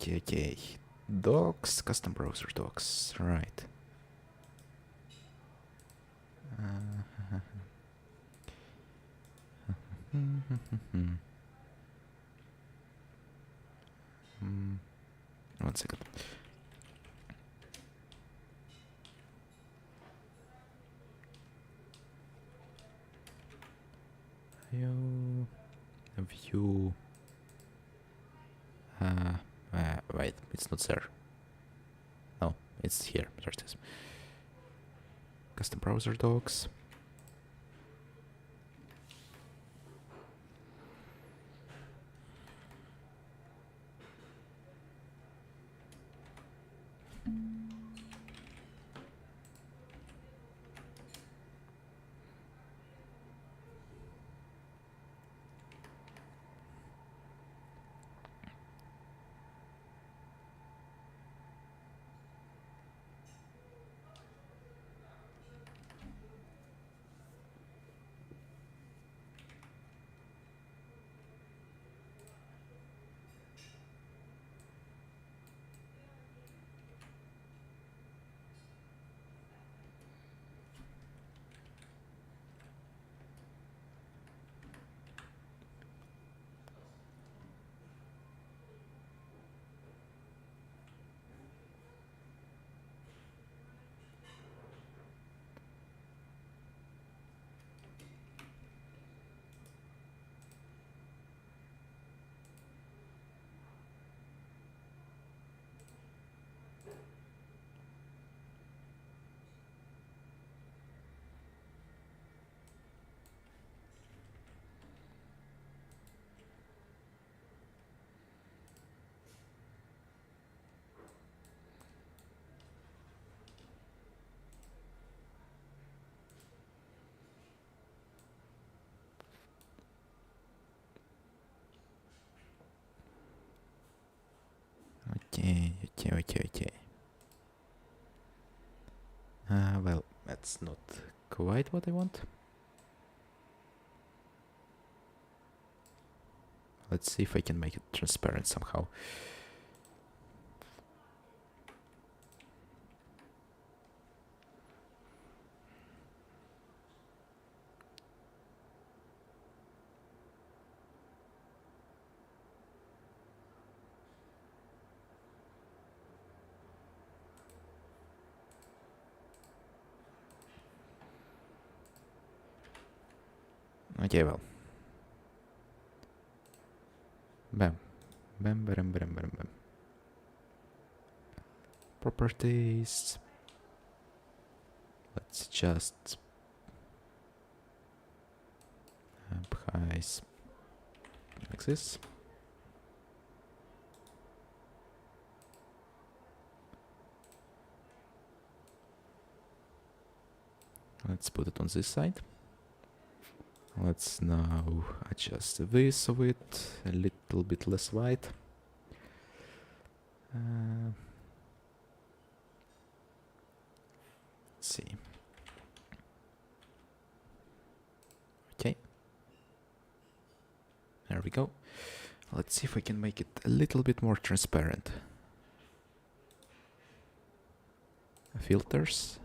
Okay. Docs, custom browser docs, right. One second. View. Wait, it's not there. No, it's here. There it is. Custom browser docs. Okay. Well, that's not quite what I want. Let's see if I can make it transparent somehow. Okay, well. Bam. Bam. Properties. Let's just highs like this. Let's put it on this side. Let's now adjust this of it, a little bit less white. Let's see. Okay. There we go. Let's see if I can make it a little bit more transparent. Filters.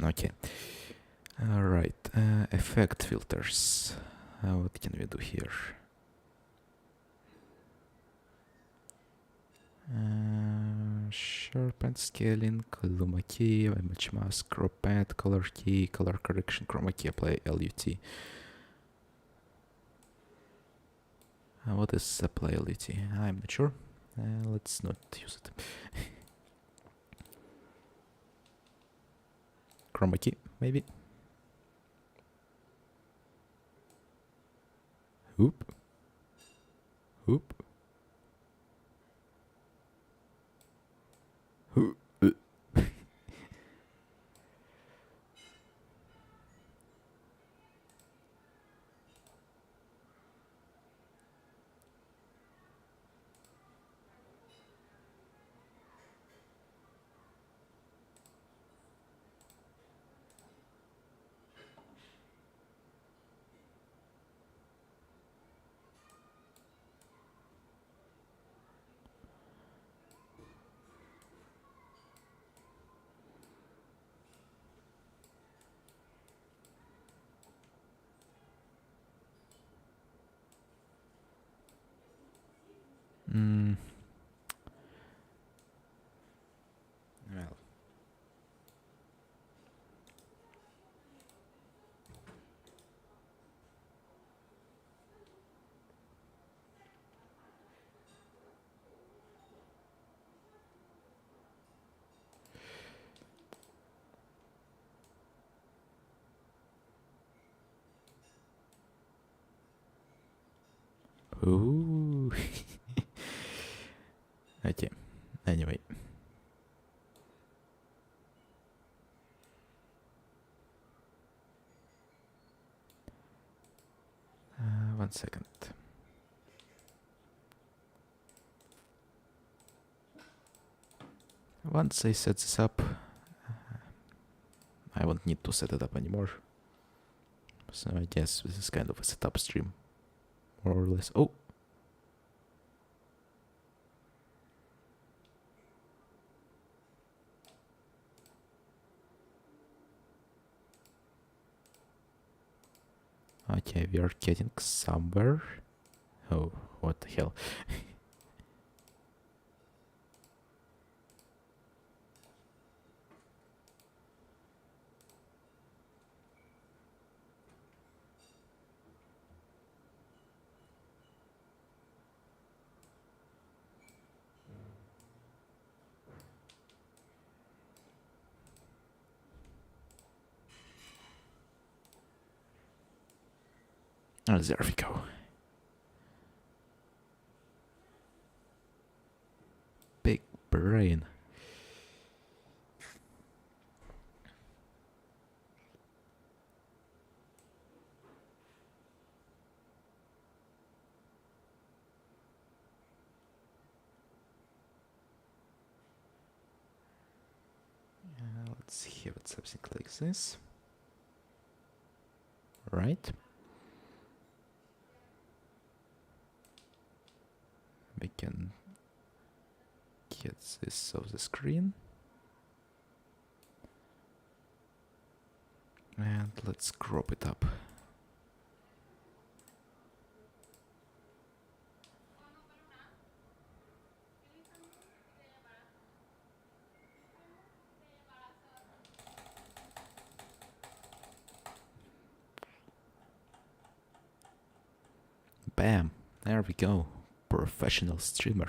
Okay. Alright. Effect filters. What can we do here? Sharpen, scaling, luma key, image mask, crop pad, color key, color correction, chroma key, apply LUT. What is apply LUT? I'm not sure. Let's not use it. Chroma key, maybe. Oop. Well. Ooh. Okay. Anyway. One second. Once I set this up, I won't need to set it up anymore. So I guess this is kind of a setup stream, more or less. Oh! Okay, we are getting somewhere. Oh, what the hell. Oh, there we go. Big brain. Let's have it something like this. Right. We can get this off the screen. And let's crop it up. Bam! There we go. Professional streamer.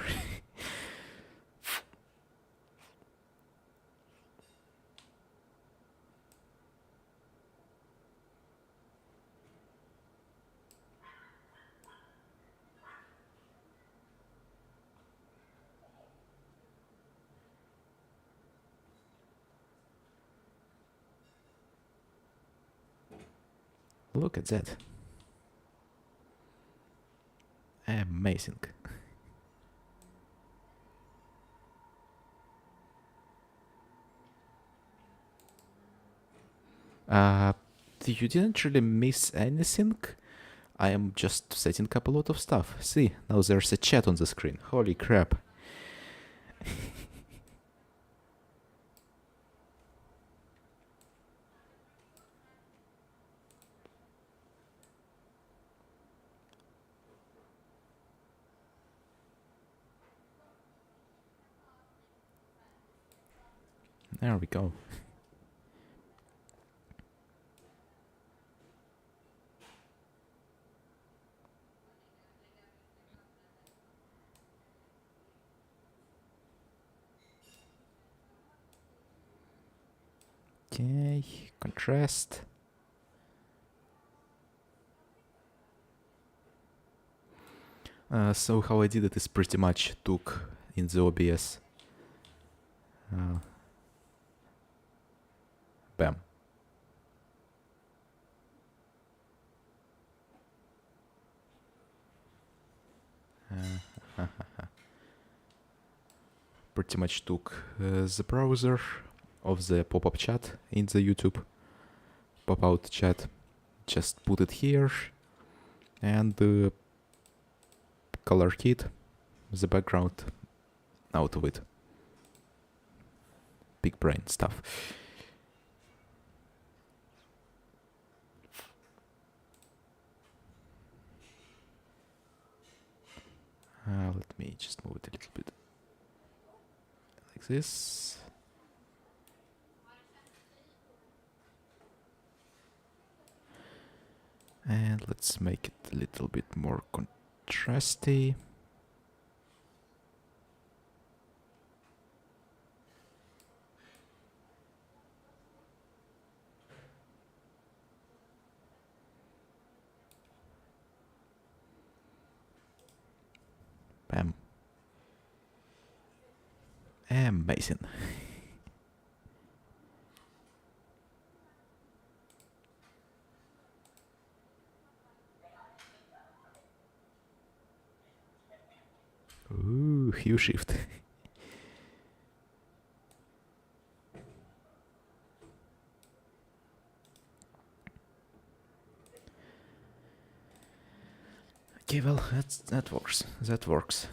Look at that. Amazing. You didn't really miss anything. I am just setting up a lot of stuff. See, now there's a chat on the screen. Holy crap. There we go. Okay, contrast. So how I did it is pretty much took in the OBS. Bam. Pretty much took the browser of the pop-up chat in the YouTube pop-out chat, just put it here, and color kit the background out of it. Big brain stuff. Let me just move it a little bit like this. And let's make it a little bit more contrasty. Bam. Amazing. Ooh, hue shift. Okay, well, that works. That works.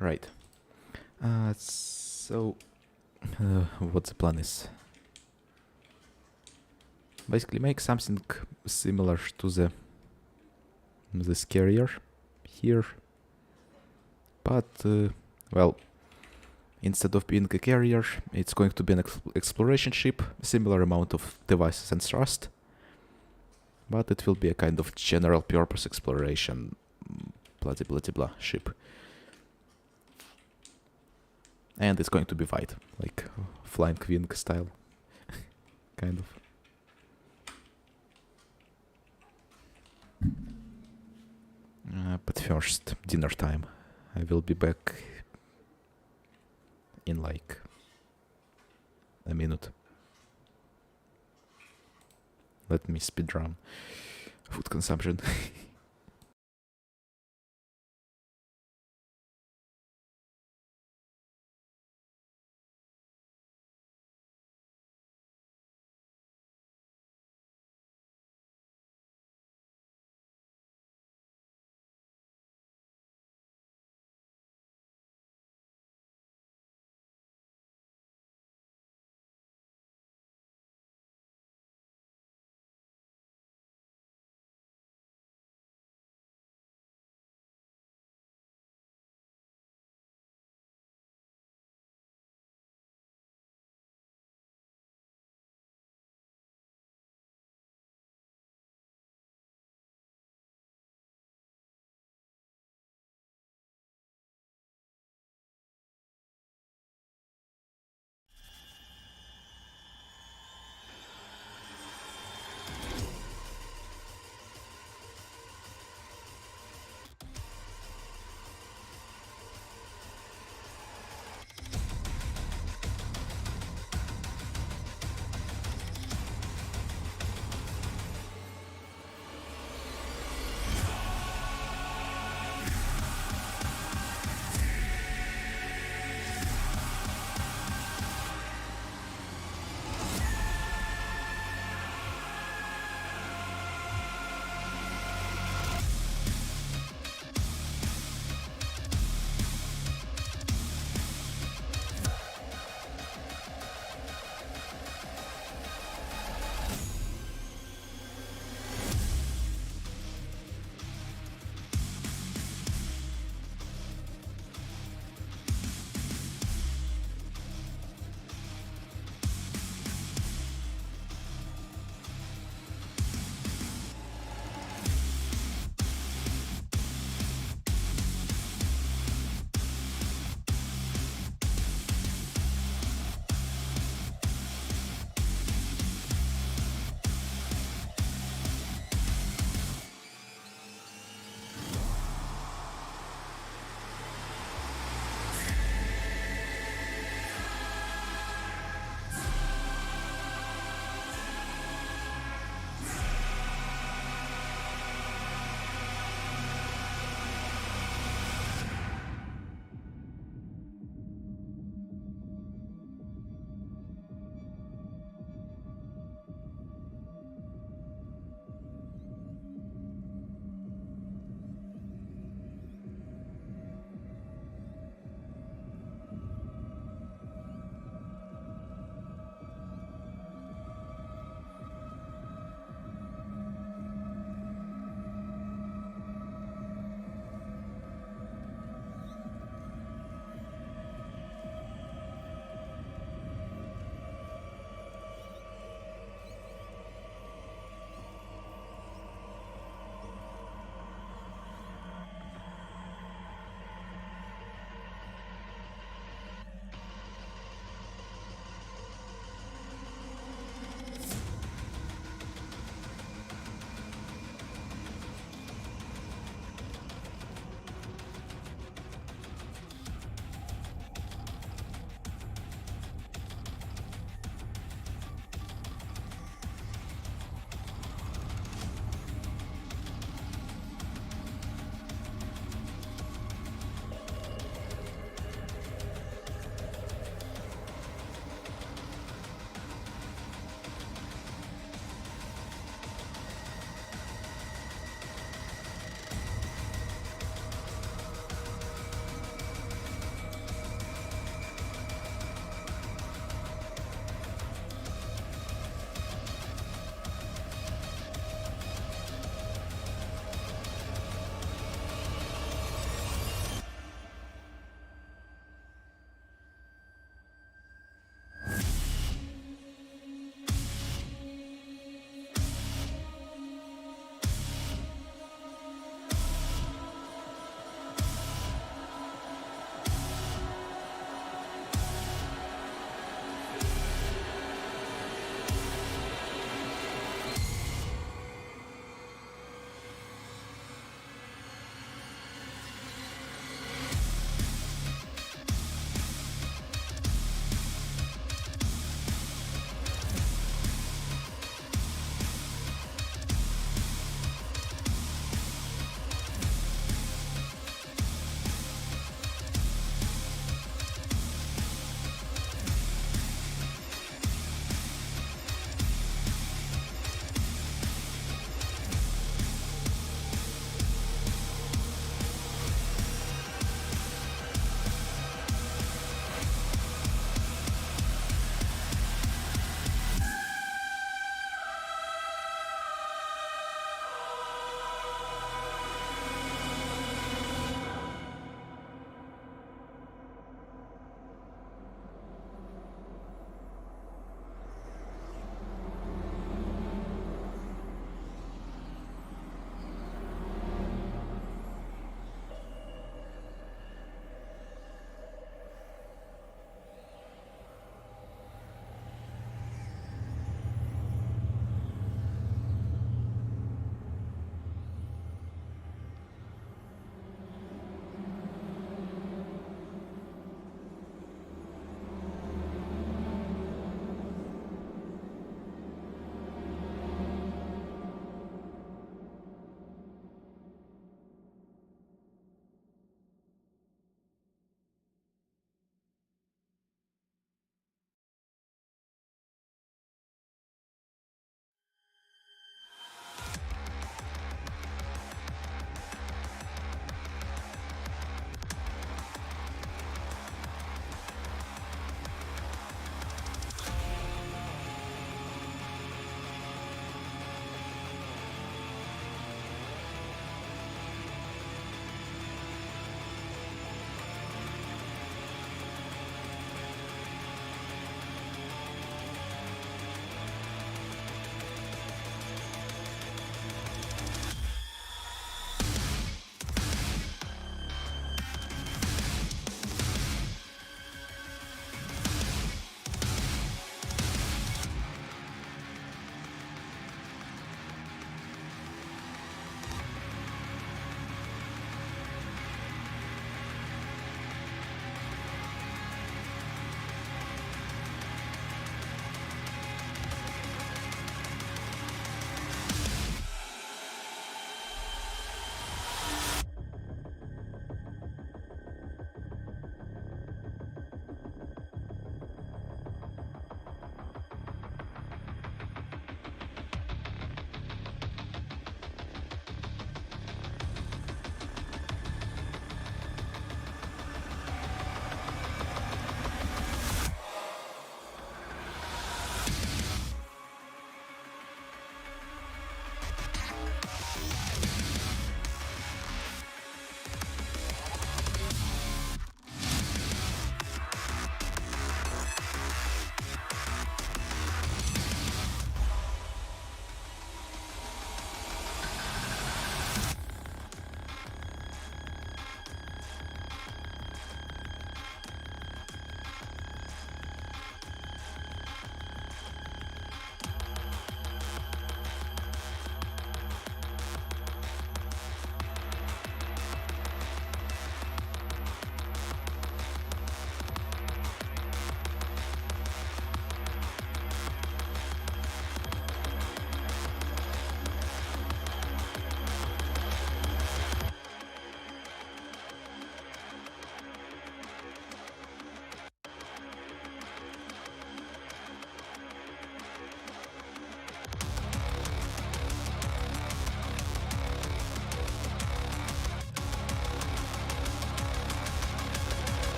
Right. So, what the plan is? Basically, make something similar to this carrier here, but well, instead of being a carrier, it's going to be an exploration ship, similar amount of devices and thrust, but it will be a kind of general purpose exploration blah blah blah ship. And it's going to be white, like Flying Wing style, kind of. But first, dinner time. I will be back in like a minute. Let me speedrun food consumption.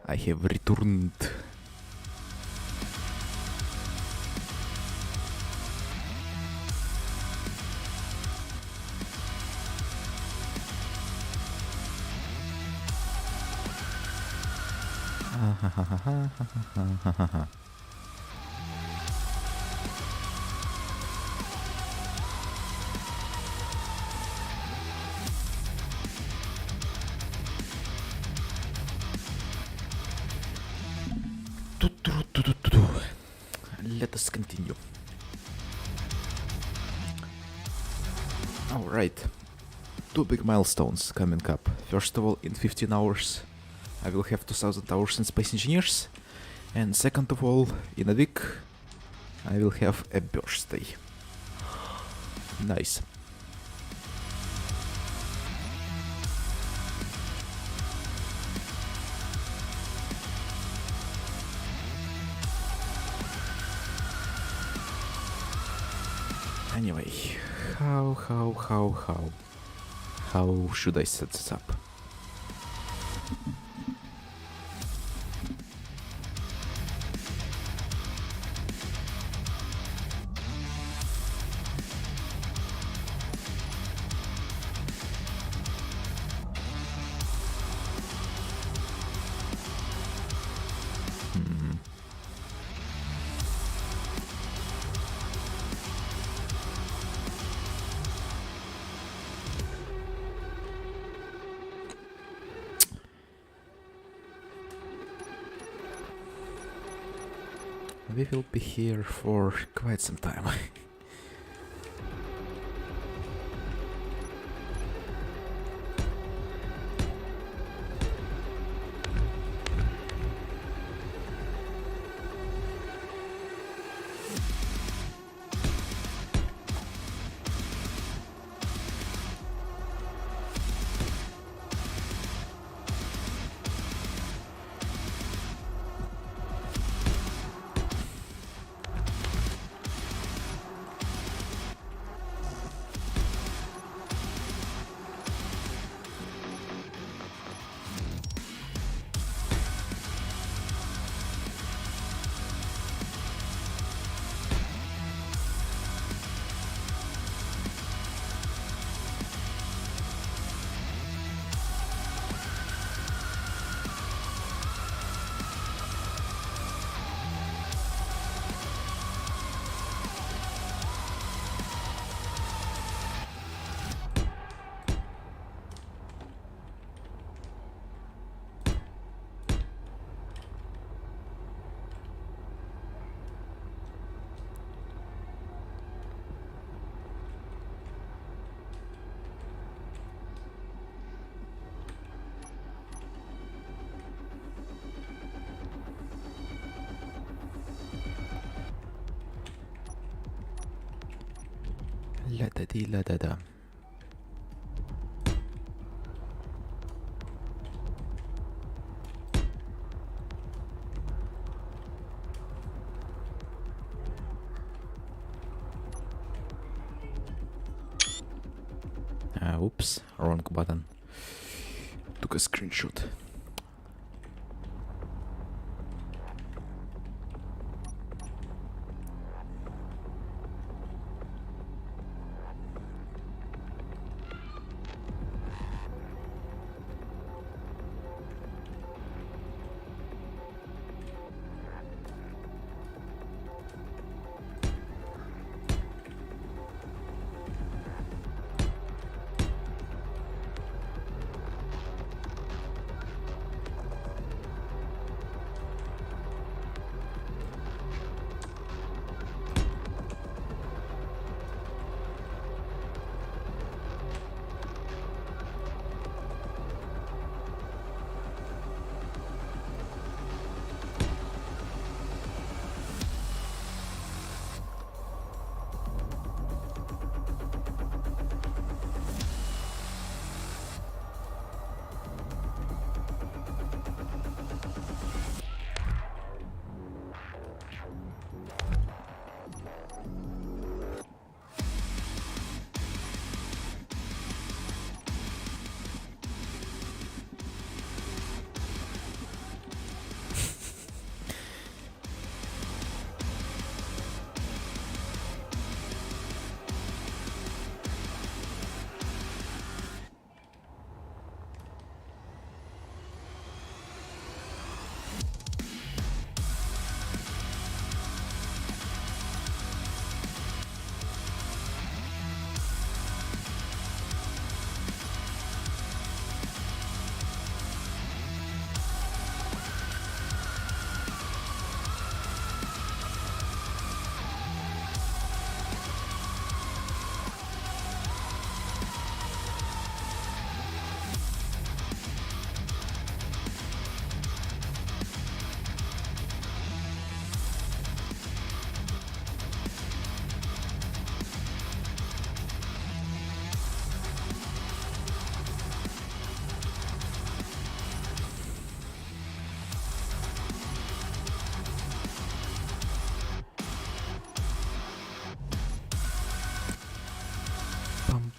I have returned. Let us continue. Alright. Two big milestones coming up. First of all, in 15 hours, I will have 2000 hours in Space Engineers. And second of all, in a week, I will have a birthday. Nice. Anyway, how should I set this up? We will be here for quite some time. La da di la da da. Oops, wrong button. Took a screenshot.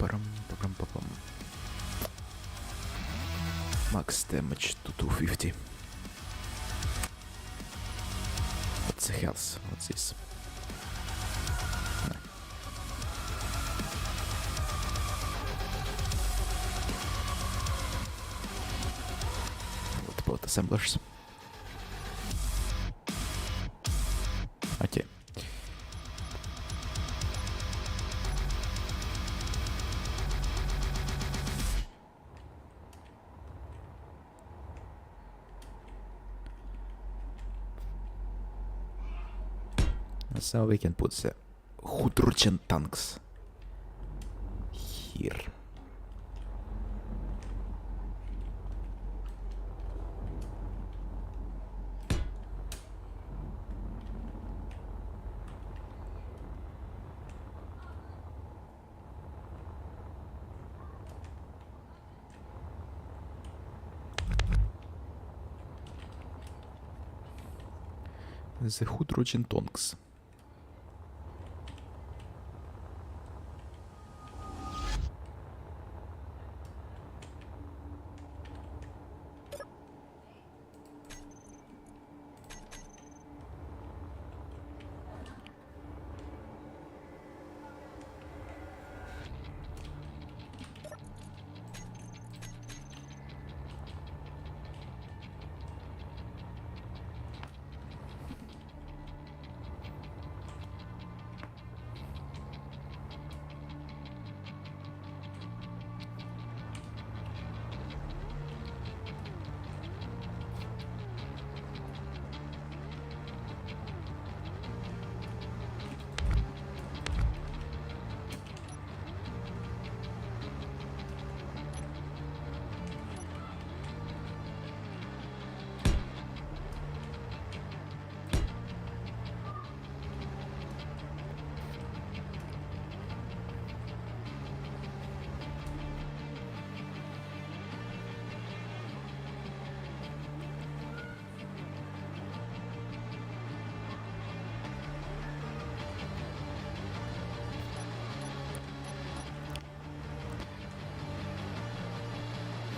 Pum. Max damage to 250. What's the health? What's this? No. What about assemblers? Okay. So we can put the hydrogen tanks here. The hydrogen tanks.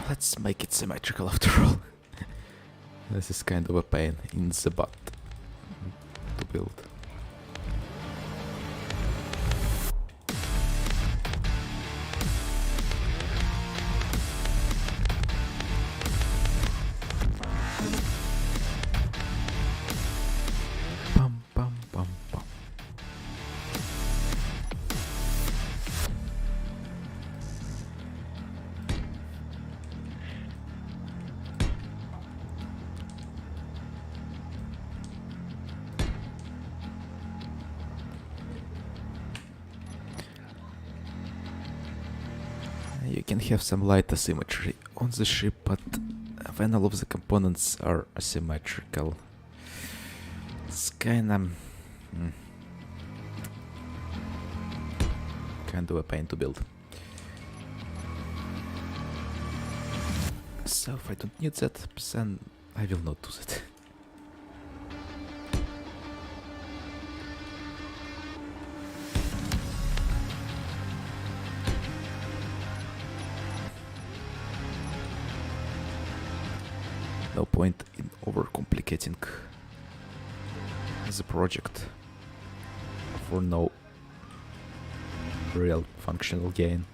Let's make it symmetrical after all. This is kind of a pain in the butt to build. Pum pum pum pum. You can have some light asymmetry on the ship, but when all of the components are asymmetrical, it's kind of a pain to build. So if I don't need that, then I will not do that. No point in overcomplicating the project for no real functional gain.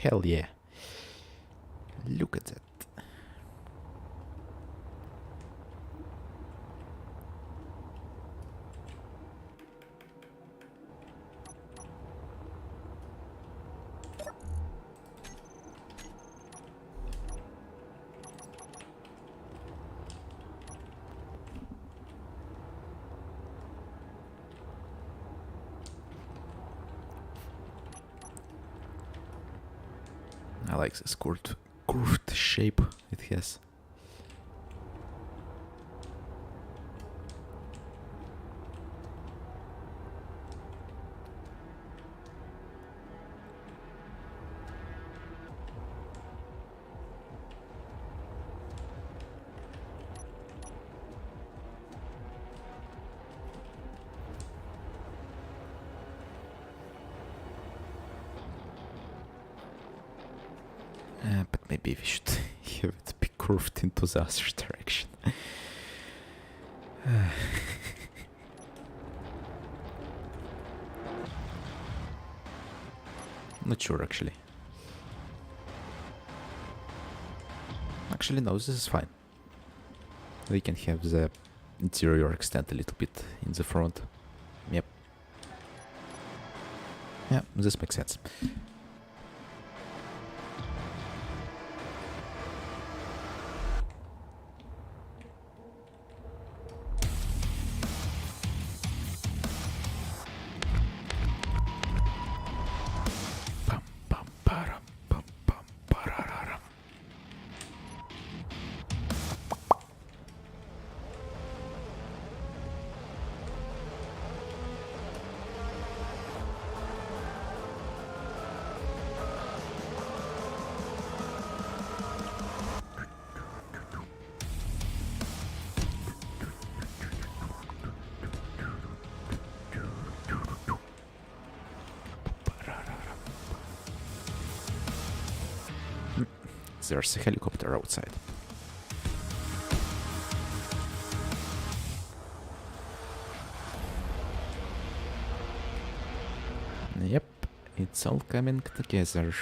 Hell yeah. Look at that. I like this curved shape it has. But maybe we should have it be curved into the other direction. Not sure actually. Actually no, this is fine. We can have the interior extend a little bit in the front. Yep. Yeah, this makes sense. There's a helicopter outside. Yep, it's all coming together.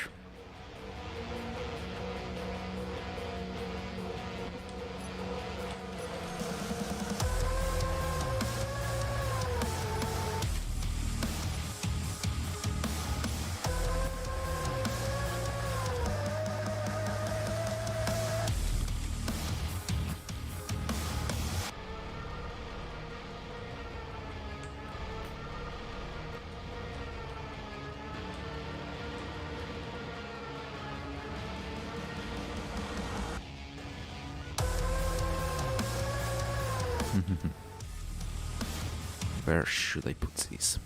Where should I put these?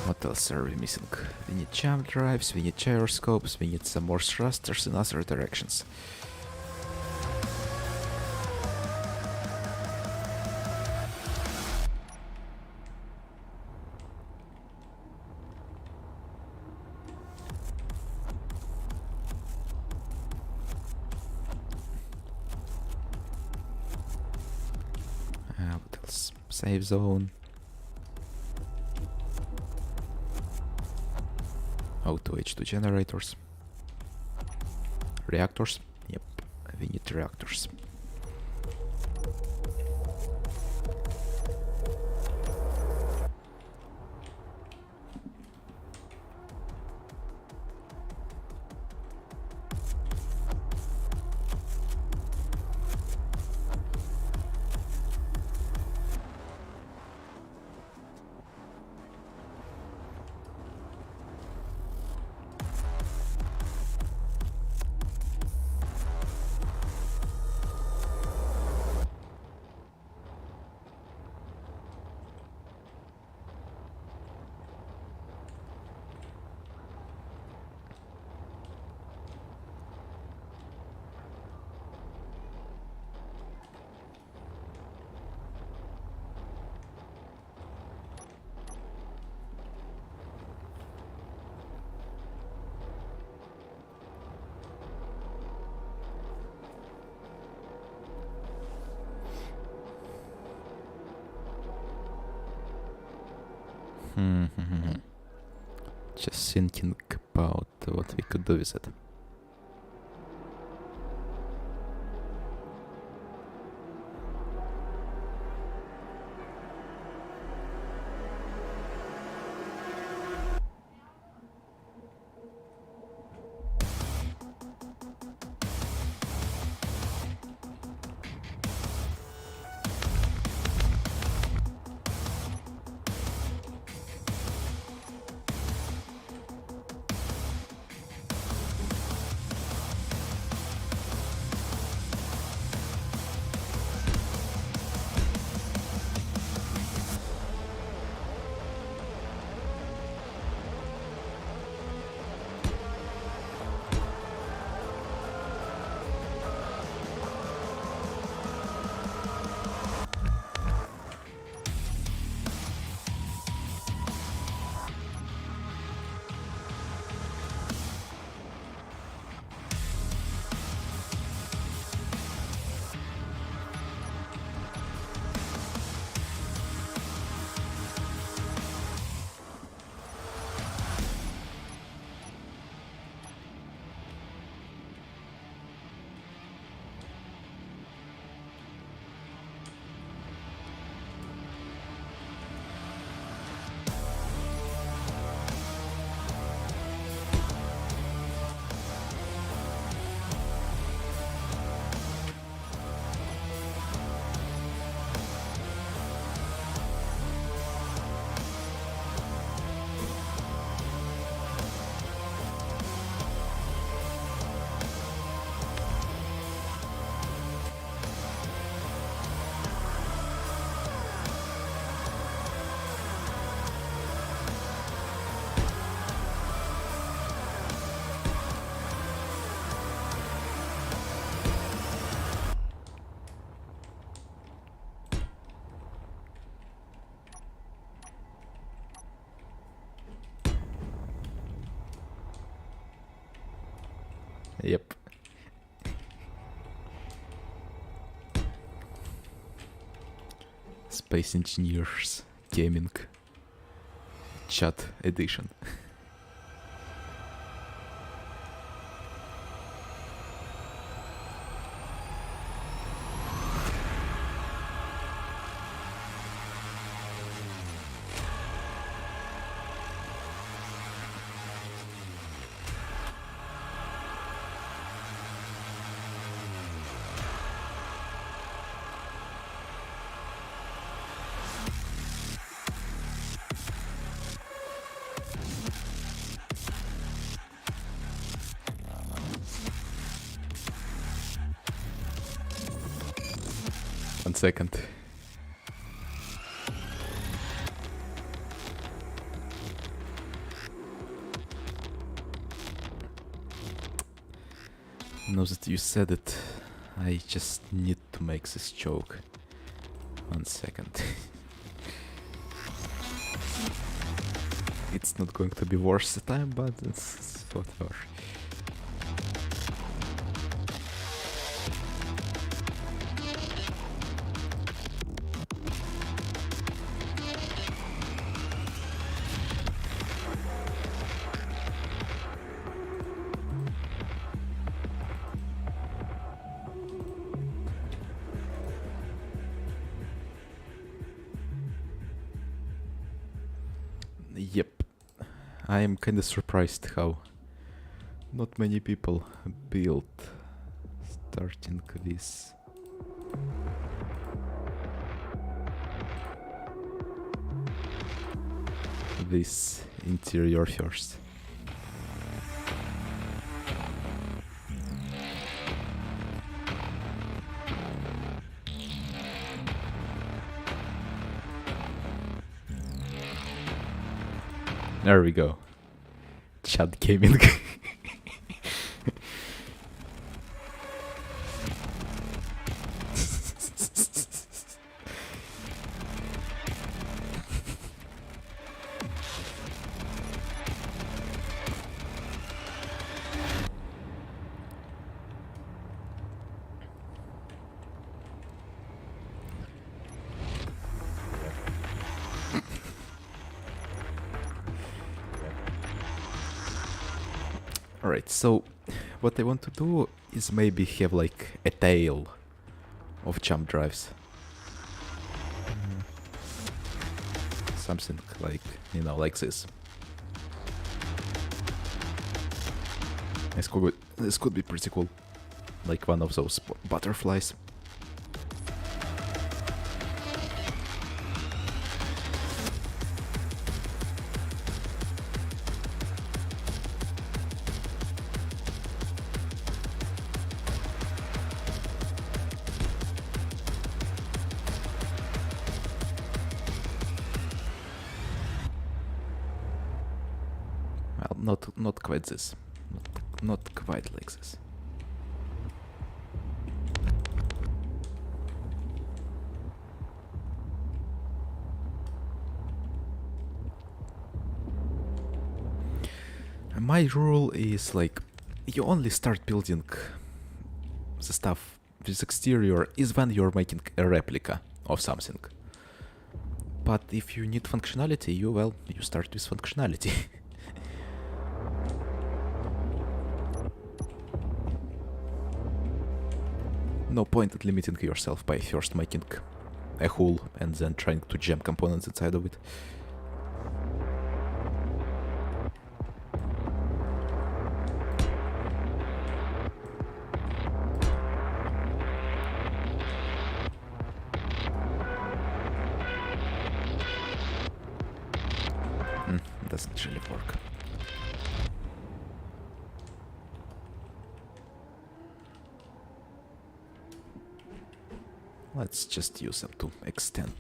What else are we missing? We need jump drives, we need gyroscopes, we need some more thrusters in other directions. What else? Save zone. Auto H2 generators. Reactors. Yep, we need reactors. Just thinking about what we could do with it. Yep. Space Engineers Gaming Chat Edition. One second. Now that you said it, I just need to make this joke. 1 second. It's not going to be worth the time, but it's whatever. Yep. I am kinda surprised how not many people build starting with this interior first. There we go. Chat Gaming. Alright, so what I want to do is maybe have like a tail of jump drives. Something like, you know, like this. This could be pretty cool. Like one of those butterflies. Well, not quite this. Not quite like this. My rule is like, you only start building the stuff with exterior is when you're making a replica of something. But if you need functionality, you start with functionality. No point at limiting yourself by first making a hull and then trying to jam components inside of it. Doesn't really work. Let's just use them to extend.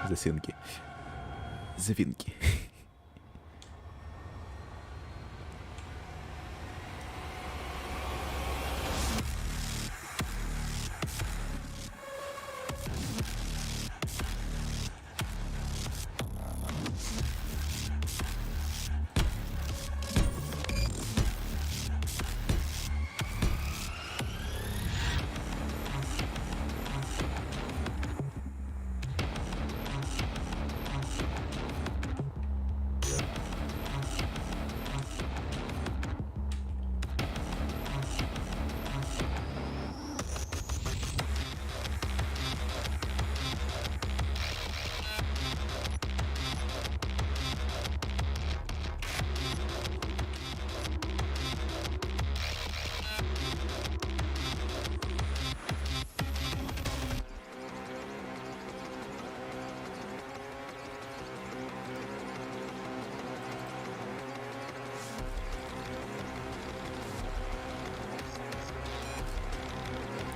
The thingy. The wingy.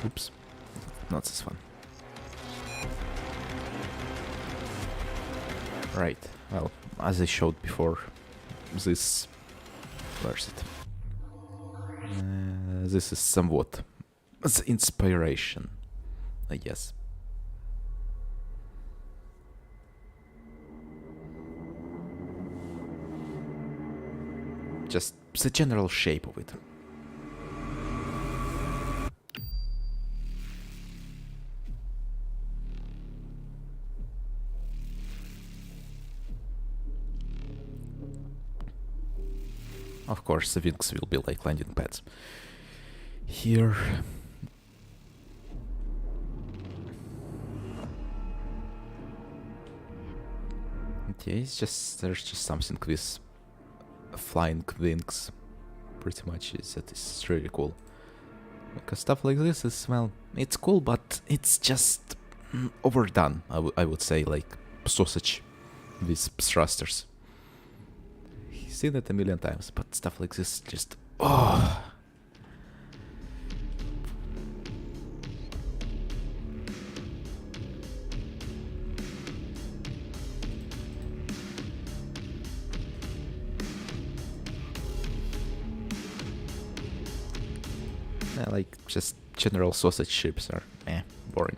Oops, not this one. Right, well, as I showed before, this... where's it? This is somewhat the inspiration, I guess. Just the general shape of it. Of course, the wings will be like landing pads. Here. Yeah, there's just something with flying wings. Pretty much that is really cool. Because stuff like this is, well, it's cool, but it's just overdone, I would say, like sausage with thrusters. Seen it a million times, but stuff like this just... oh! Yeah, like, just general sausage ships are boring.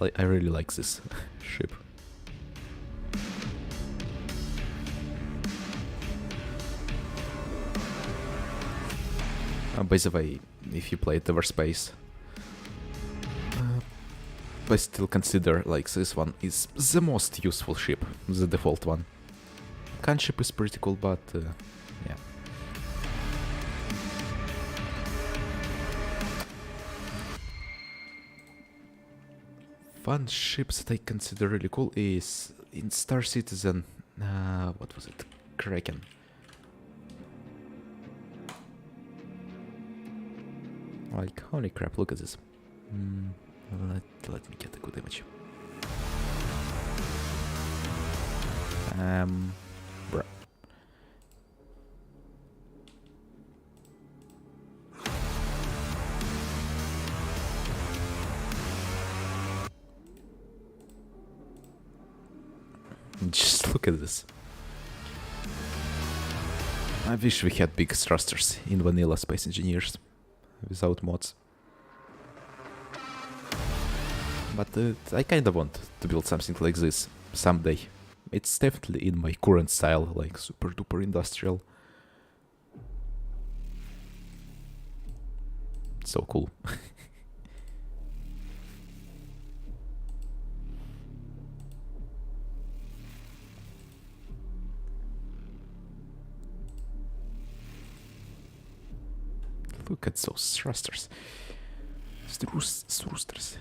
I really like this ship. By the way, if you played Everspace, I still consider like this one is the most useful ship, the default one. Gunship is pretty cool, but yeah. One ship that I consider really cool is in Star Citizen. What was it? Kraken. Like, holy crap, look at this. Let me get a good image. Bruh. Just look at this. I wish we had big thrusters in vanilla Space Engineers without mods. But I kinda want to build something like this someday. It's definitely in my current style, like super duper industrial. So cool. Look at those thrusters. Thrusters.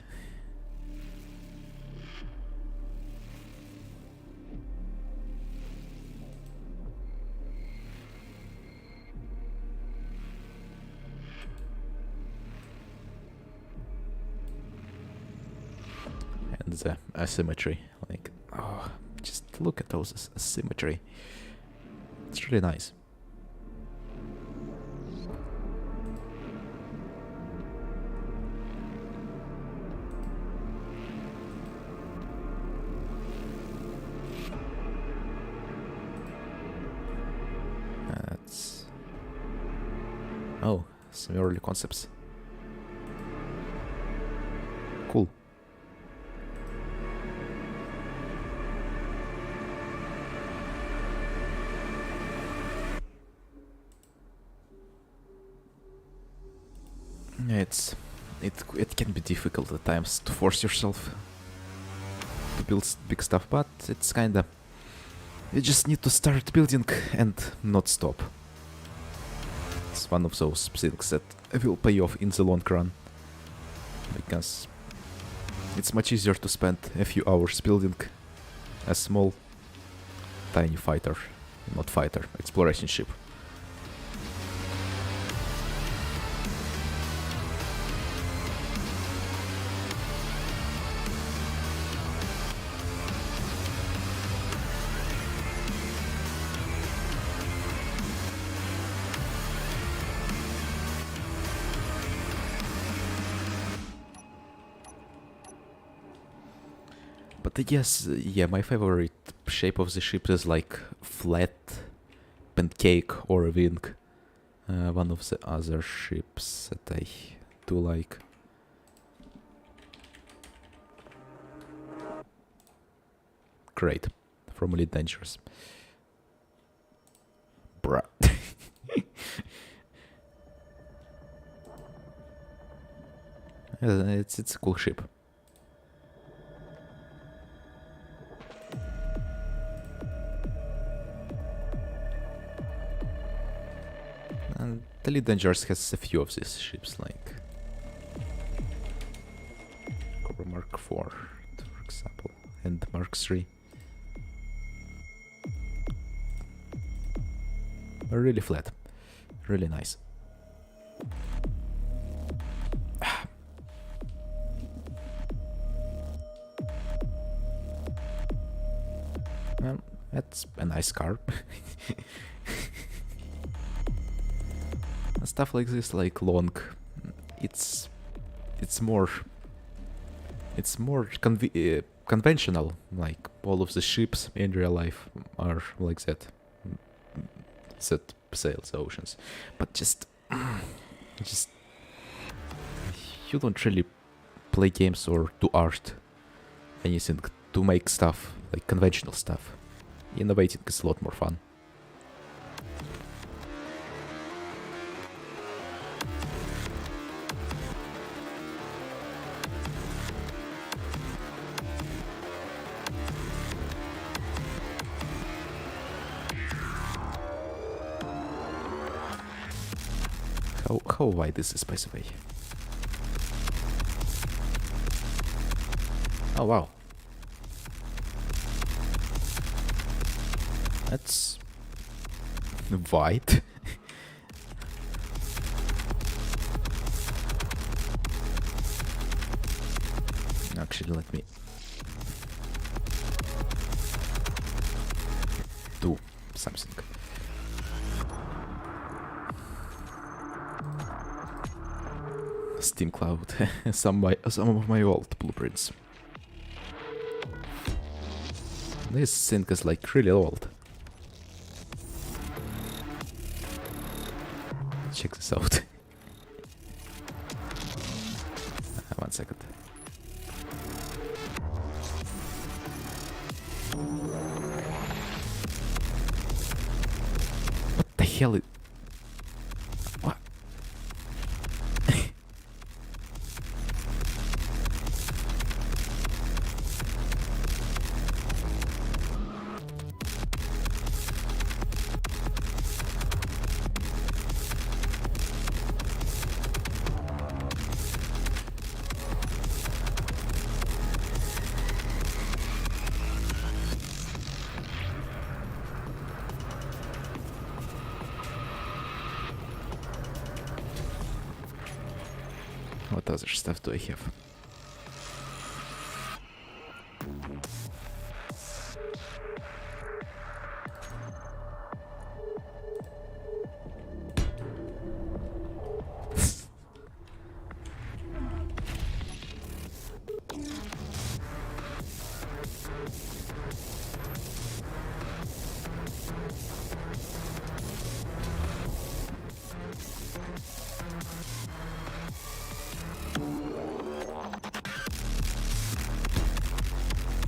And the asymmetry, like, oh, just look at those asymmetry. It's really nice. That's... oh, some early concepts. Cool. It can be difficult at times to force yourself to build big stuff, but it's kinda... you just need to start building and not stop. It's one of those things that will pay off in the long run, because it's much easier to spend a few hours building a small, tiny fighter, not fighter, exploration ship. But I guess, yeah, my favorite shape of the ship is like flat pancake or a wing. One of the other ships that I do like. Great. From Elite Dangerous. Bruh. It's a cool ship. And the Elite Dangerous has a few of these ships, like Cobra Mark IV, for example, and Mark III. Really flat, really nice. Well, that's a nice car. Stuff like this, like long, it's more conventional. Like all of the ships in real life are like that. That sail the oceans, but just you don't really play games or do art, anything to make stuff like conventional stuff. Innovating is a lot more fun. How wide is this, by the way? Oh wow. That's wide. Actually, let me do something. Steam Cloud, some of my old blueprints. This thing is like really old. Check this out. 1 second. What the hell? What? What other stuff do I have?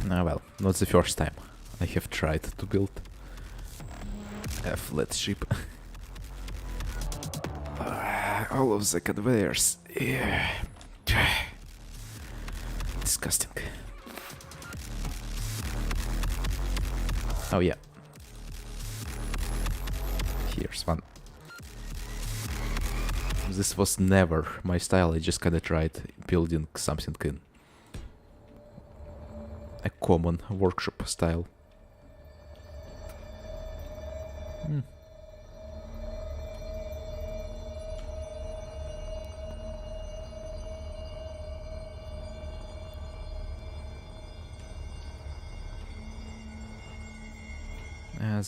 Well, not the first time I have tried to build a flat ship. All of the conveyors. Yeah. Disgusting. Oh yeah. Here's one. This was never my style, I just kinda tried building something in a common workshop style.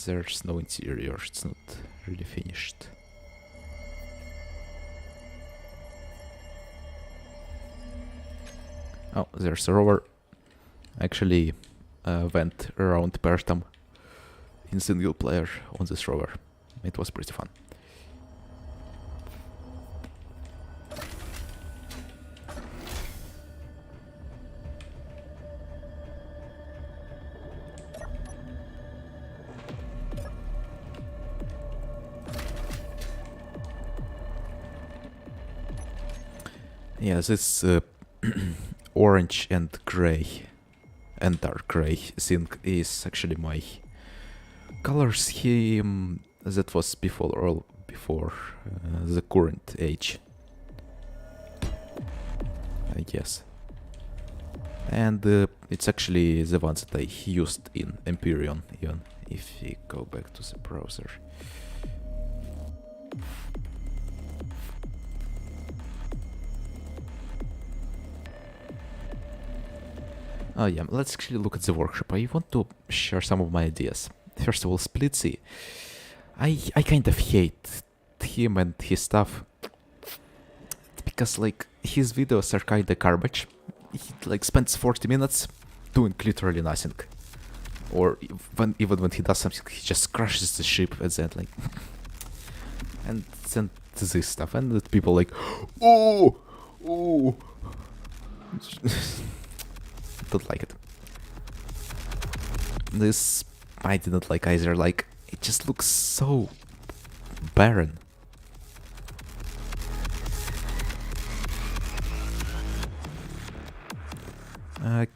There's no interior, it's not really finished. Oh, there's a rover. Actually went around Bertam in single player on this rover. It was pretty fun. Yeah, this orange and grey and dark grey thing is actually my color scheme that was before the current age, I guess. And it's actually the ones that I used in Empyrean, even if we go back to the browser. Oh yeah, let's actually look at the workshop. I want to share some of my ideas. First of all, Splitzy. I kind of hate him and his stuff. Because like his videos are kinda garbage. He like spends 40 minutes doing literally nothing. Or even when he does something, he just crashes the ship at the end, like and then this stuff, and that people like, oh. Don't like it. This I didn't like either. Like it just looks so barren.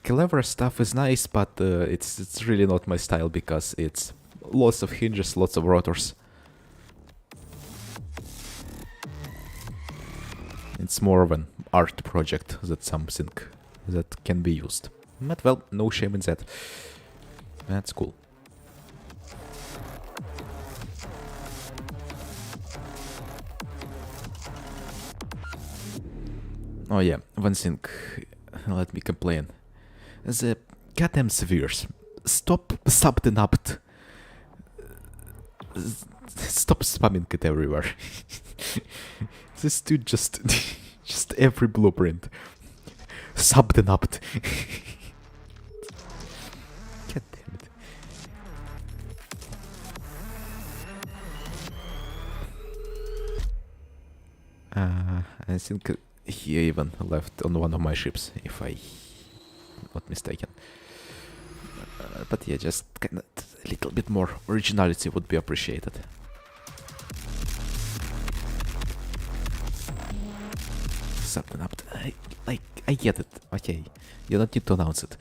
Clever stuff is nice, but it's really not my style because it's lots of hinges, lots of rotors. It's more of an art project than something that can be used. But well, no shame in that. That's cool. Oh yeah, one thing, let me complain. The goddamn spheres. Stop subbing up. Stop spamming it everywhere. This dude just every blueprint. Subbed and upped. God damn it. I think he even left on one of my ships, if I'm not mistaken. But yeah, just kinda a little bit more originality would be appreciated. Something up. I get it. Okay, you don't need to announce it.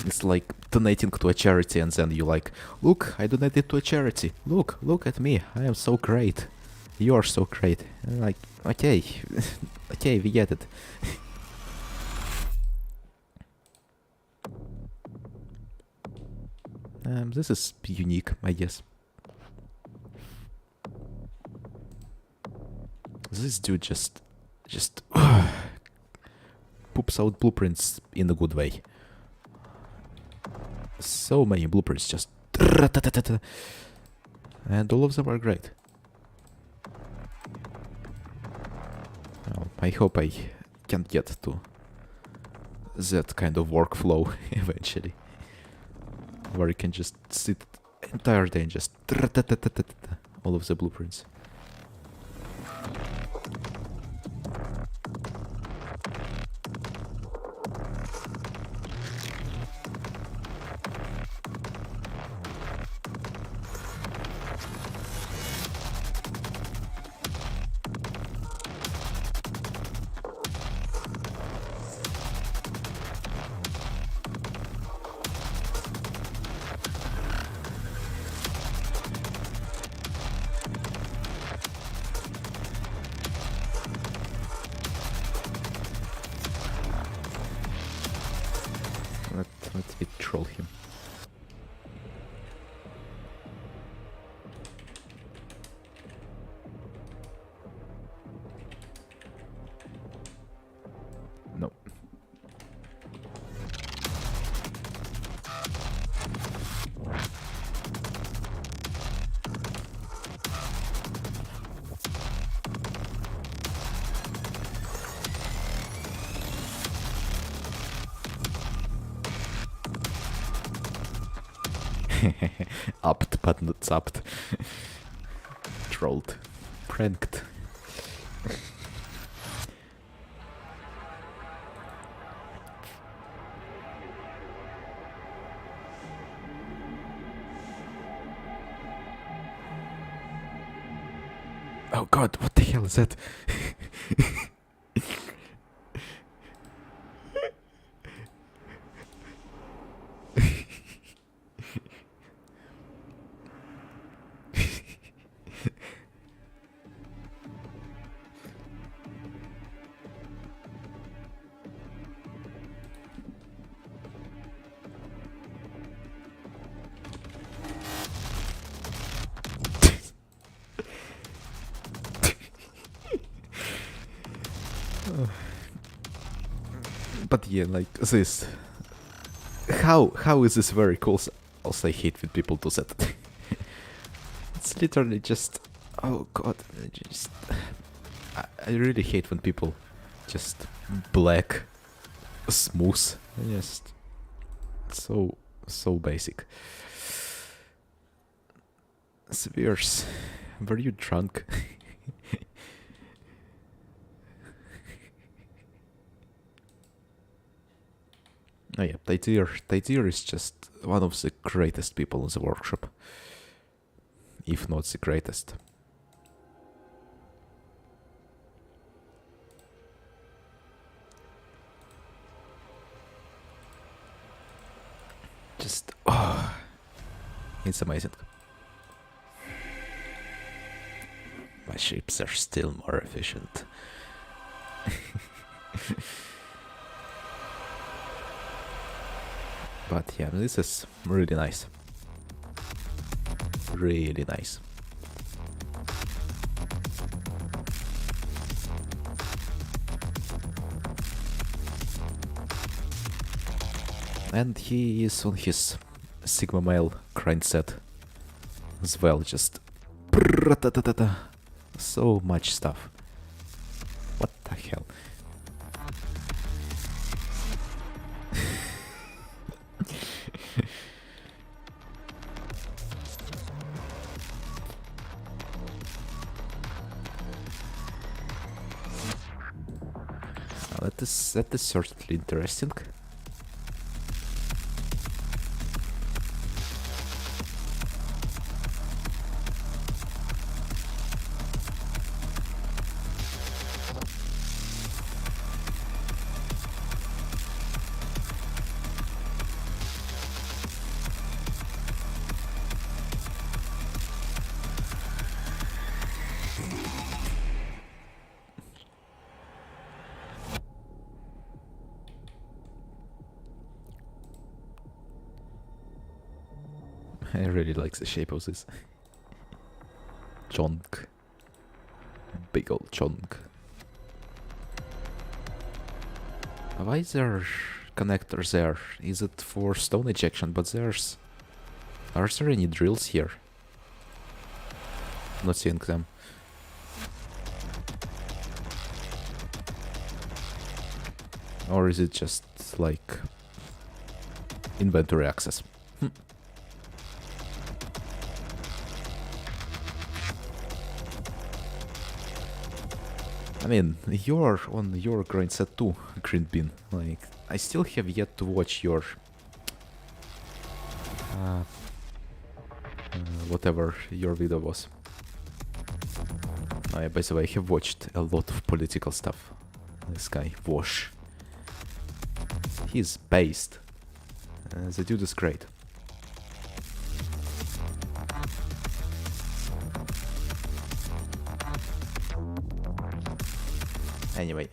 It's like donating to a charity and then you like, look, I donated to a charity. Look at me. I am so great. You are so great. And like, okay, okay, we get it. This is unique, I guess. This dude just poops out blueprints in a good way. So many blueprints, just and all of them are great. Well, I hope I can get to that kind of workflow eventually, where you can just sit entire day and just all of the blueprints. Let me troll him. No. Upped, but not zapped. Trolled. Pranked. Oh god, what the hell is that? But yeah, like this. How is this very cool? Also, I hate when people do that. It's literally just. Oh god, I really hate when people just black, smooth, just so basic. Spheres, were you drunk? Oh yeah, Taidir is just one of the greatest people in the workshop. If not the greatest. Just, oh, it's amazing. My ships are still more efficient. But yeah, this is really nice. Really nice. And he is on his Sigma Male grind set as well, just so much stuff. What the hell? That is certainly interesting. I really like the shape of this. Chunk. Big old chunk. Why is there connectors there? Is it for stone ejection? But there's... Are there any drills here? Not seeing them. Or is it just like inventory access? I mean, you're on your grind set too, Green Bean. Like, I still have yet to watch your... whatever your video was. By the way, I have watched a lot of political stuff. This guy, Wash. He's based. The dude is great. Anyway,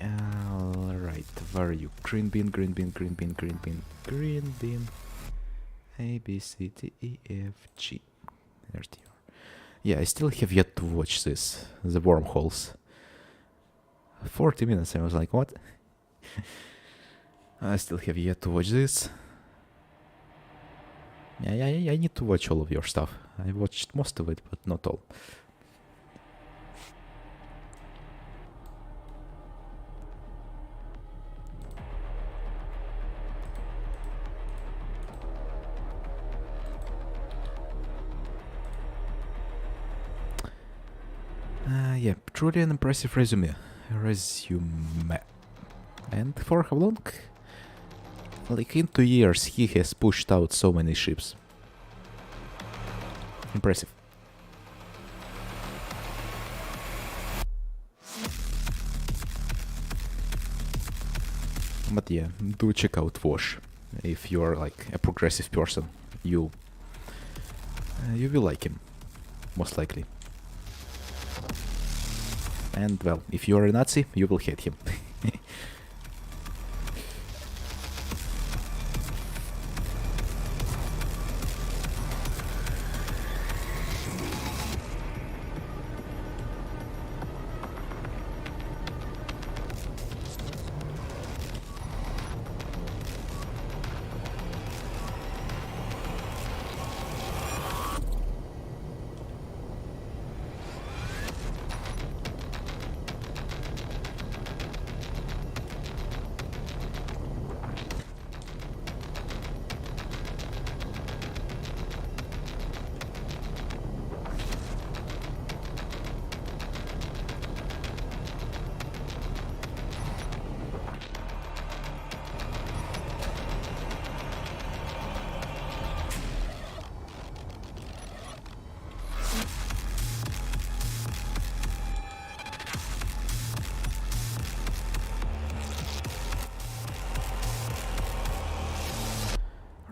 alright, where are you? Green bean, green bean, green bean, green bean, green bean. A, B, C, D, E, F, G. There you are. Yeah, I still have yet to watch this, the wormholes. 40 minutes, I was like, what? I still have yet to watch this. Yeah, I need to watch all of your stuff. I watched most of it, but not all. Yeah, truly an impressive resume. And for how long? Like in 2 years he has pushed out so many ships. Impressive. But yeah, do check out Wash. If you are like a progressive person, you will like him, most likely. And well, if you are a Nazi, you will hate him.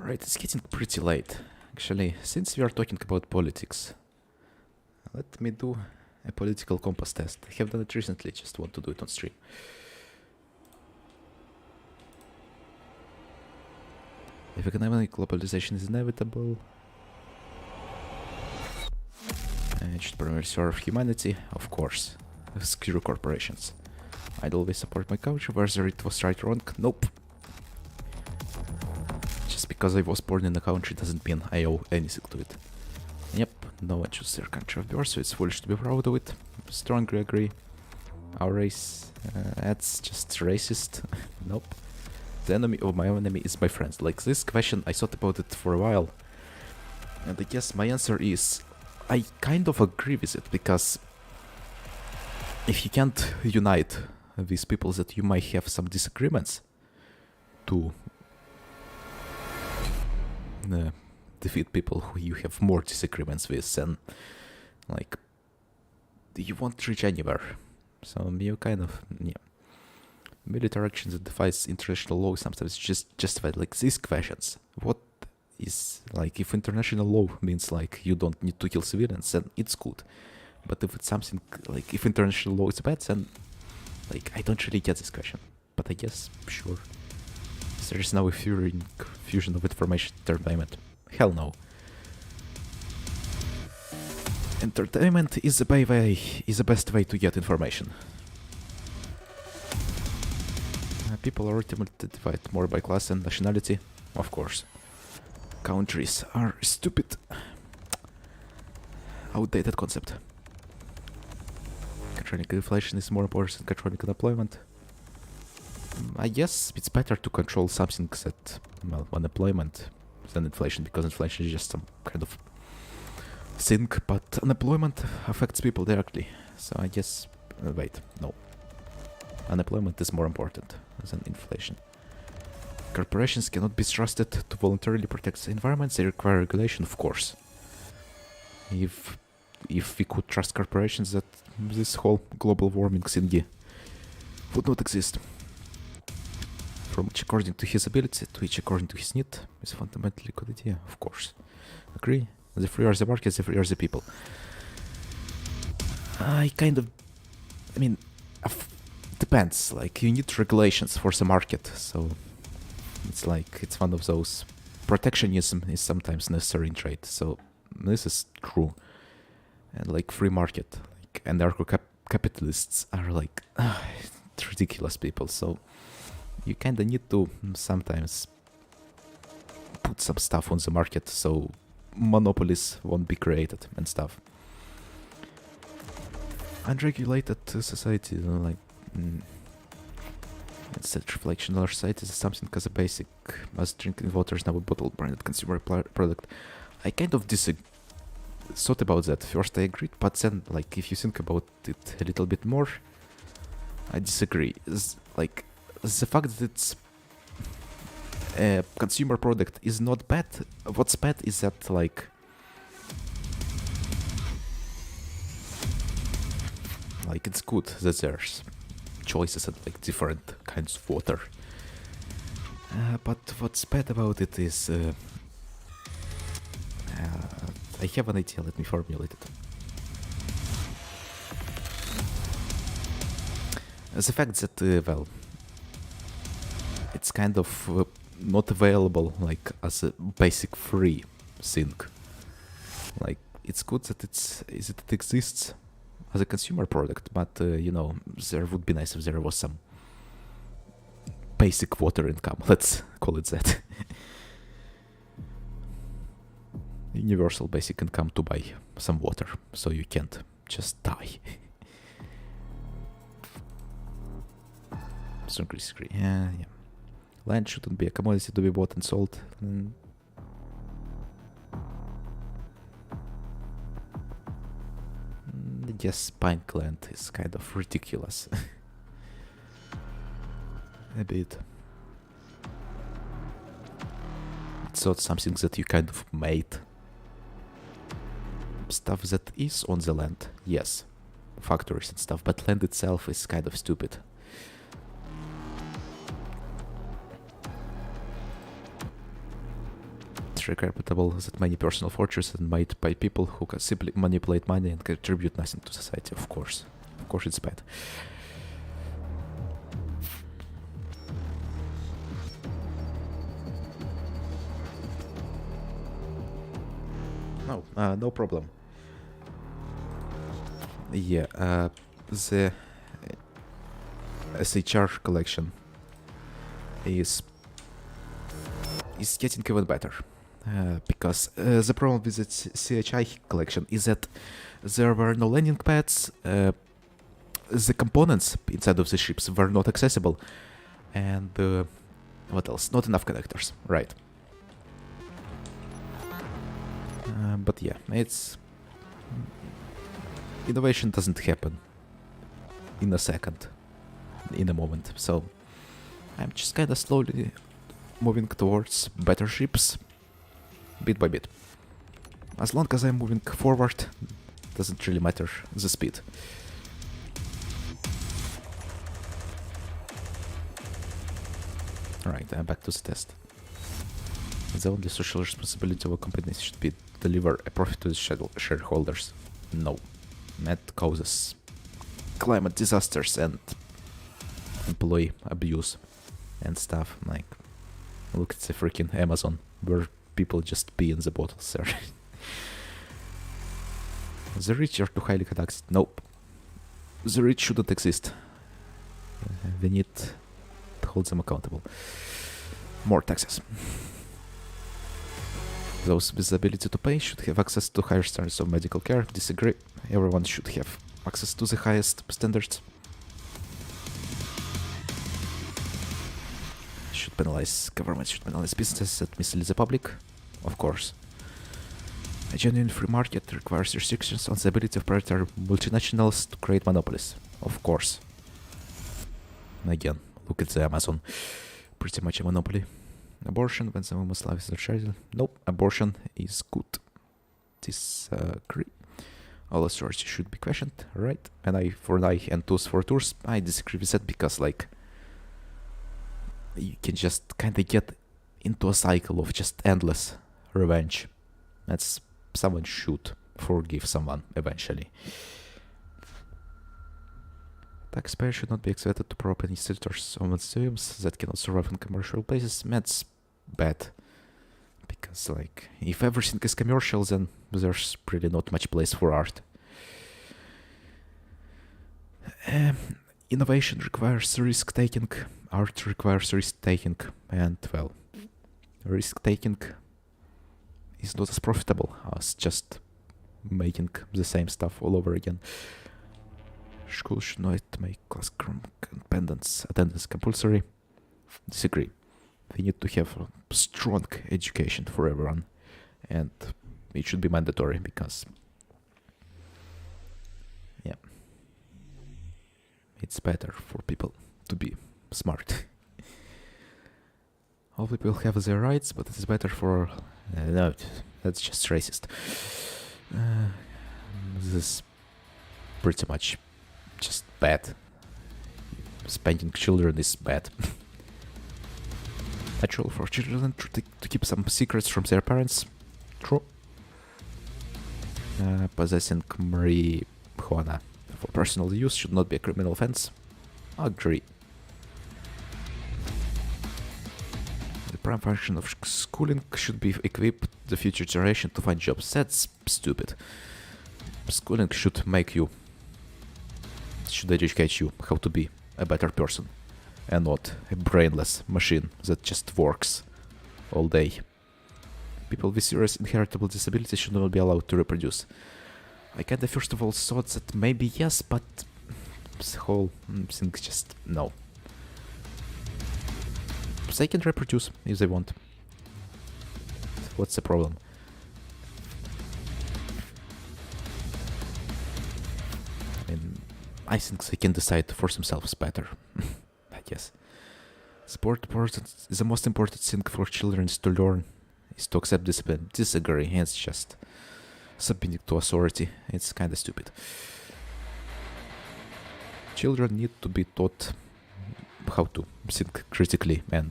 Right, it's getting pretty late. Actually, since we are talking about politics, let me do A political compass test. I have done it recently, just want to do it on stream. If economic globalization is inevitable, it should primarily serve humanity, of course. Screw corporations. I'd always support my country, whether it was right or wrong. Nope. Just because I was born in a country doesn't mean I owe anything to it. Yep, no one chooses their country of birth, so it's foolish to be proud of it. Strongly agree. Our race, that's just racist. Nope. The enemy of my enemy is my friend. Like this question, I thought about it for a while. And I guess my answer is, I kind of agree with it, because if you can't unite with people that you might have some disagreements to defeat people who you have more disagreements with, then like you won't reach anywhere. So you kind of, yeah. Military actions that defies international law sometimes just justified. Like these questions. What is, like, if international law means like you don't need to kill civilians, then it's good. But if it's something like, if international law is bad, then like I don't really get this question. But I guess, sure. There is now a fusion of information entertainment. Hell no. Entertainment is the best way to get information. People are ultimately divided more by class and nationality, of course. Countries are stupid. Outdated concept. Controlling inflation is more important than controlling unemployment. I guess it's better to control something that, well, unemployment than inflation, because inflation is just some kind of thing, but unemployment affects people directly. So I guess, wait, no. Unemployment is more important than inflation. Corporations cannot be trusted to voluntarily protect the environment. They require regulation, of course. If we could trust corporations, that this whole global warming thingy would not exist. From each according to his ability to each according to his need is a fundamentally good idea, of course. Agree? The freer the market, the freer the people. I mean, depends. Like, you need regulations for the market, so it's like, it's one of those. Protectionism is sometimes necessary in trade, so this is true. And like free market, like anarcho-capitalists are like ridiculous people, so you kinda need to sometimes put some stuff on the market so monopolies won't be created and stuff. Unregulated society, like, it's a reflection of our society is something as a basic as drinking water is now a bottle branded consumer product. I kind of thought about that. First I agreed, but then, like, if you think about it a little bit more, I disagree. Like, the fact that it's a consumer product is not bad. What's bad is that, like, it's good that there's choices and like different kinds of water. But what's bad about it is, I have an idea. Let me formulate it. The fact that, well, it's kind of not available like as a basic free thing. Like, it's good that it exists as a consumer product, but you know, there would be nice if there was some basic water income. Let's call it that. Universal basic income to buy some water, so you can't just die. Strongly disagree. Yeah. Land shouldn't be a commodity to be bought and sold. Yes, buying land is kind of ridiculous. A bit. It's not something that you kind of made. Stuff that is on the land, yes. Factories and stuff, but land itself is kind of stupid. it's regrettable that many personal fortunes are made by people who can simply manipulate money and contribute nothing to society. Of course. Of course it's bad. No, no problem. Yeah, the SHR collection is getting even better. Because the problem with the CHI collection is that there were no landing pads, the components inside of the ships were not accessible, and what else? Not enough connectors, right? But yeah, it's... Innovation doesn't happen in a second, in a moment, so I'm just kinda slowly moving towards better ships, bit by bit. As long as I'm moving forward, doesn't really matter the speed. Alright, I'm back to the test. The only social responsibility of a company should be deliver a profit to the shareholders. No. That causes climate disasters and employee abuse and stuff. Like, look at the freaking Amazon, where people just pee in the bottles there. The rich are too highly taxed. Nope. The rich shouldn't exist. We need to hold them accountable. More taxes. Those with the ability to pay should have access to higher standards of medical care. Disagree. Everyone should have access to the highest standards. Government should penalize businesses that mislead the public. Of course. A genuine free market requires restrictions on the ability of predatory multinationals to create monopolies. Of course. Again, look at the Amazon. Pretty much a monopoly. Abortion when the woman's life is a child. Nope, abortion is good. Disagree. All authority should be questioned, right? An eye for an eye and tooth for tooth. I disagree with that because, like, you can just kinda get into a cycle of just endless revenge. That's someone should forgive someone eventually. Taxpayers should not be expected to prop any institutors or museums that cannot survive in commercial places. That's bad. Because, like, if everything is commercial, then there's really not much place for art. Innovation requires risk-taking. Art requires risk-taking. And, well, risk-taking is not as profitable as just making the same stuff all over again. Schools should not make classroom attendance compulsory. Disagree. We need to have a strong education for everyone, and it should be mandatory because, yeah, it's better for people to be smart. All people have their rights, but it is better for... no, that's just racist. This is pretty much just bad. Spanking children is bad. Natural for children to keep some secrets from their parents. True. Possessing marijuana for personal use should not be a criminal offense. Agree. The prime function of schooling should be equip the future generation to find jobs. That's stupid. Schooling should educate you how to be a better person and not a brainless machine that just works all day. People with serious inheritable disabilities should not be allowed to reproduce. I kinda first of all thought that maybe yes, but the whole thing just no. They can reproduce if they want. What's the problem? I think they can decide for themselves better. I guess. Sport is the most important thing for children to learn is to accept discipline. Disagree. It's just submitting to authority. It's kinda stupid. Children need to be taught how to think critically and,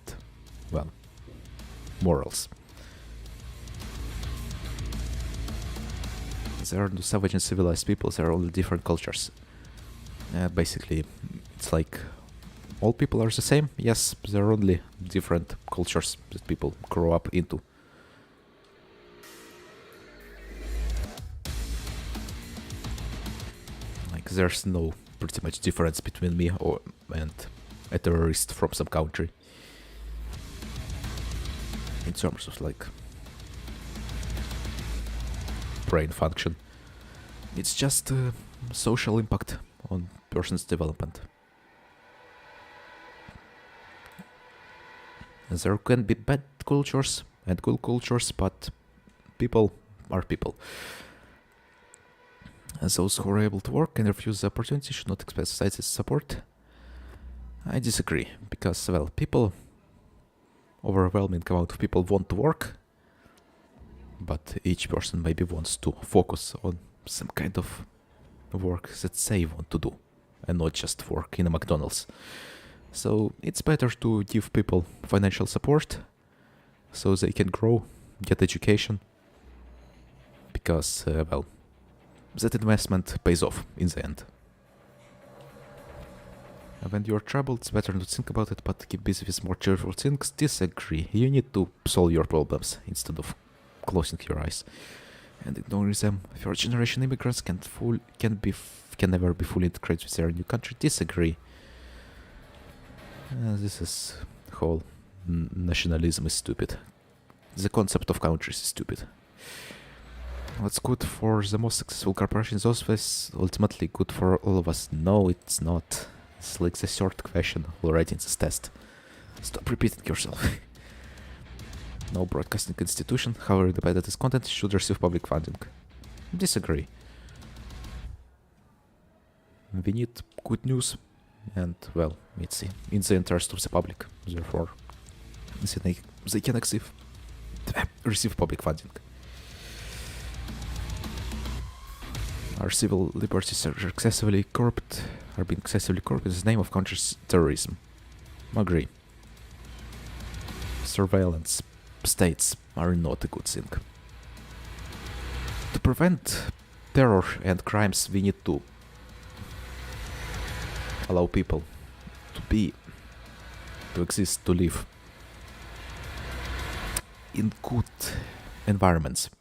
well, morals. there are no savage and civilized people, there are only different cultures. Basically, it's like all people are the same. Yes, there are only different cultures that people grow up into. Like there's no pretty much difference between me and a terrorist from some country in terms of like brain function. It's just social impact on person's development. And there can be bad cultures and good cultures, but people are people. And those who are able to work and refuse the opportunity should not expect society's support. I disagree, because, well, people, overwhelming amount of people want to work, but each person maybe wants to focus on some kind of work that they want to do, and not just work in a McDonald's. So it's better to give people financial support so they can grow, get education, because, well, that investment pays off in the end. When you're troubled, it's better not to think about it, but keep busy with more cheerful things. Disagree. You need to solve your problems instead of closing your eyes and ignoring them. First-generation immigrants can never be fully integrated with their new country. Disagree. This is whole nationalism is stupid. The concept of countries is stupid. What's good for the most successful corporations is ultimately good for all of us. No, it's not. It's like the third question already in this test. Stop repeating yourself. No broadcasting institution, however independent its content, should receive public funding. Disagree. We need good news, and, well, it's in the interest of the public. Therefore, they can receive public funding. Our civil liberties are being excessively corrupt in the name of counter-terrorism. Agree. Surveillance states are not a good thing. To prevent terror and crimes, we need to allow people to exist, to live in good environments.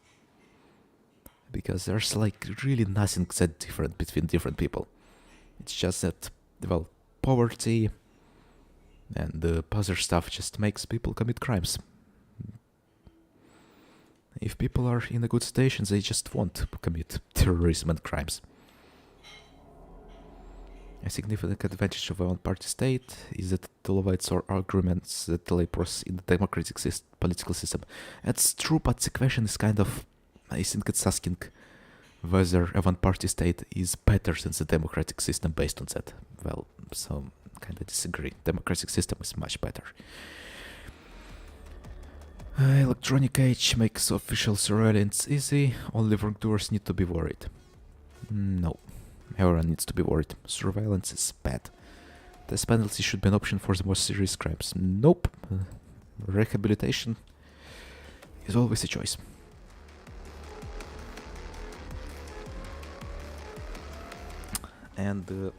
Because there's like really nothing that different between different people. It's just that, well, poverty and other stuff just makes people commit crimes. If people are in a good station, they just won't commit terrorism and crimes. A significant advantage of a one-party state is that it elevates our arguments that delay process in the democratic political system. That's true, but the question is kind of, I think it's asking whether a one-party state is better than the democratic system based on that. Well, so kind of disagree. Democratic system is much better. Electronic age makes official surveillance easy. Only wrongdoers need to be worried. No, everyone needs to be worried. Surveillance is bad. Death penalty should be an option for the most serious crimes. Nope. Rehabilitation is always a choice. And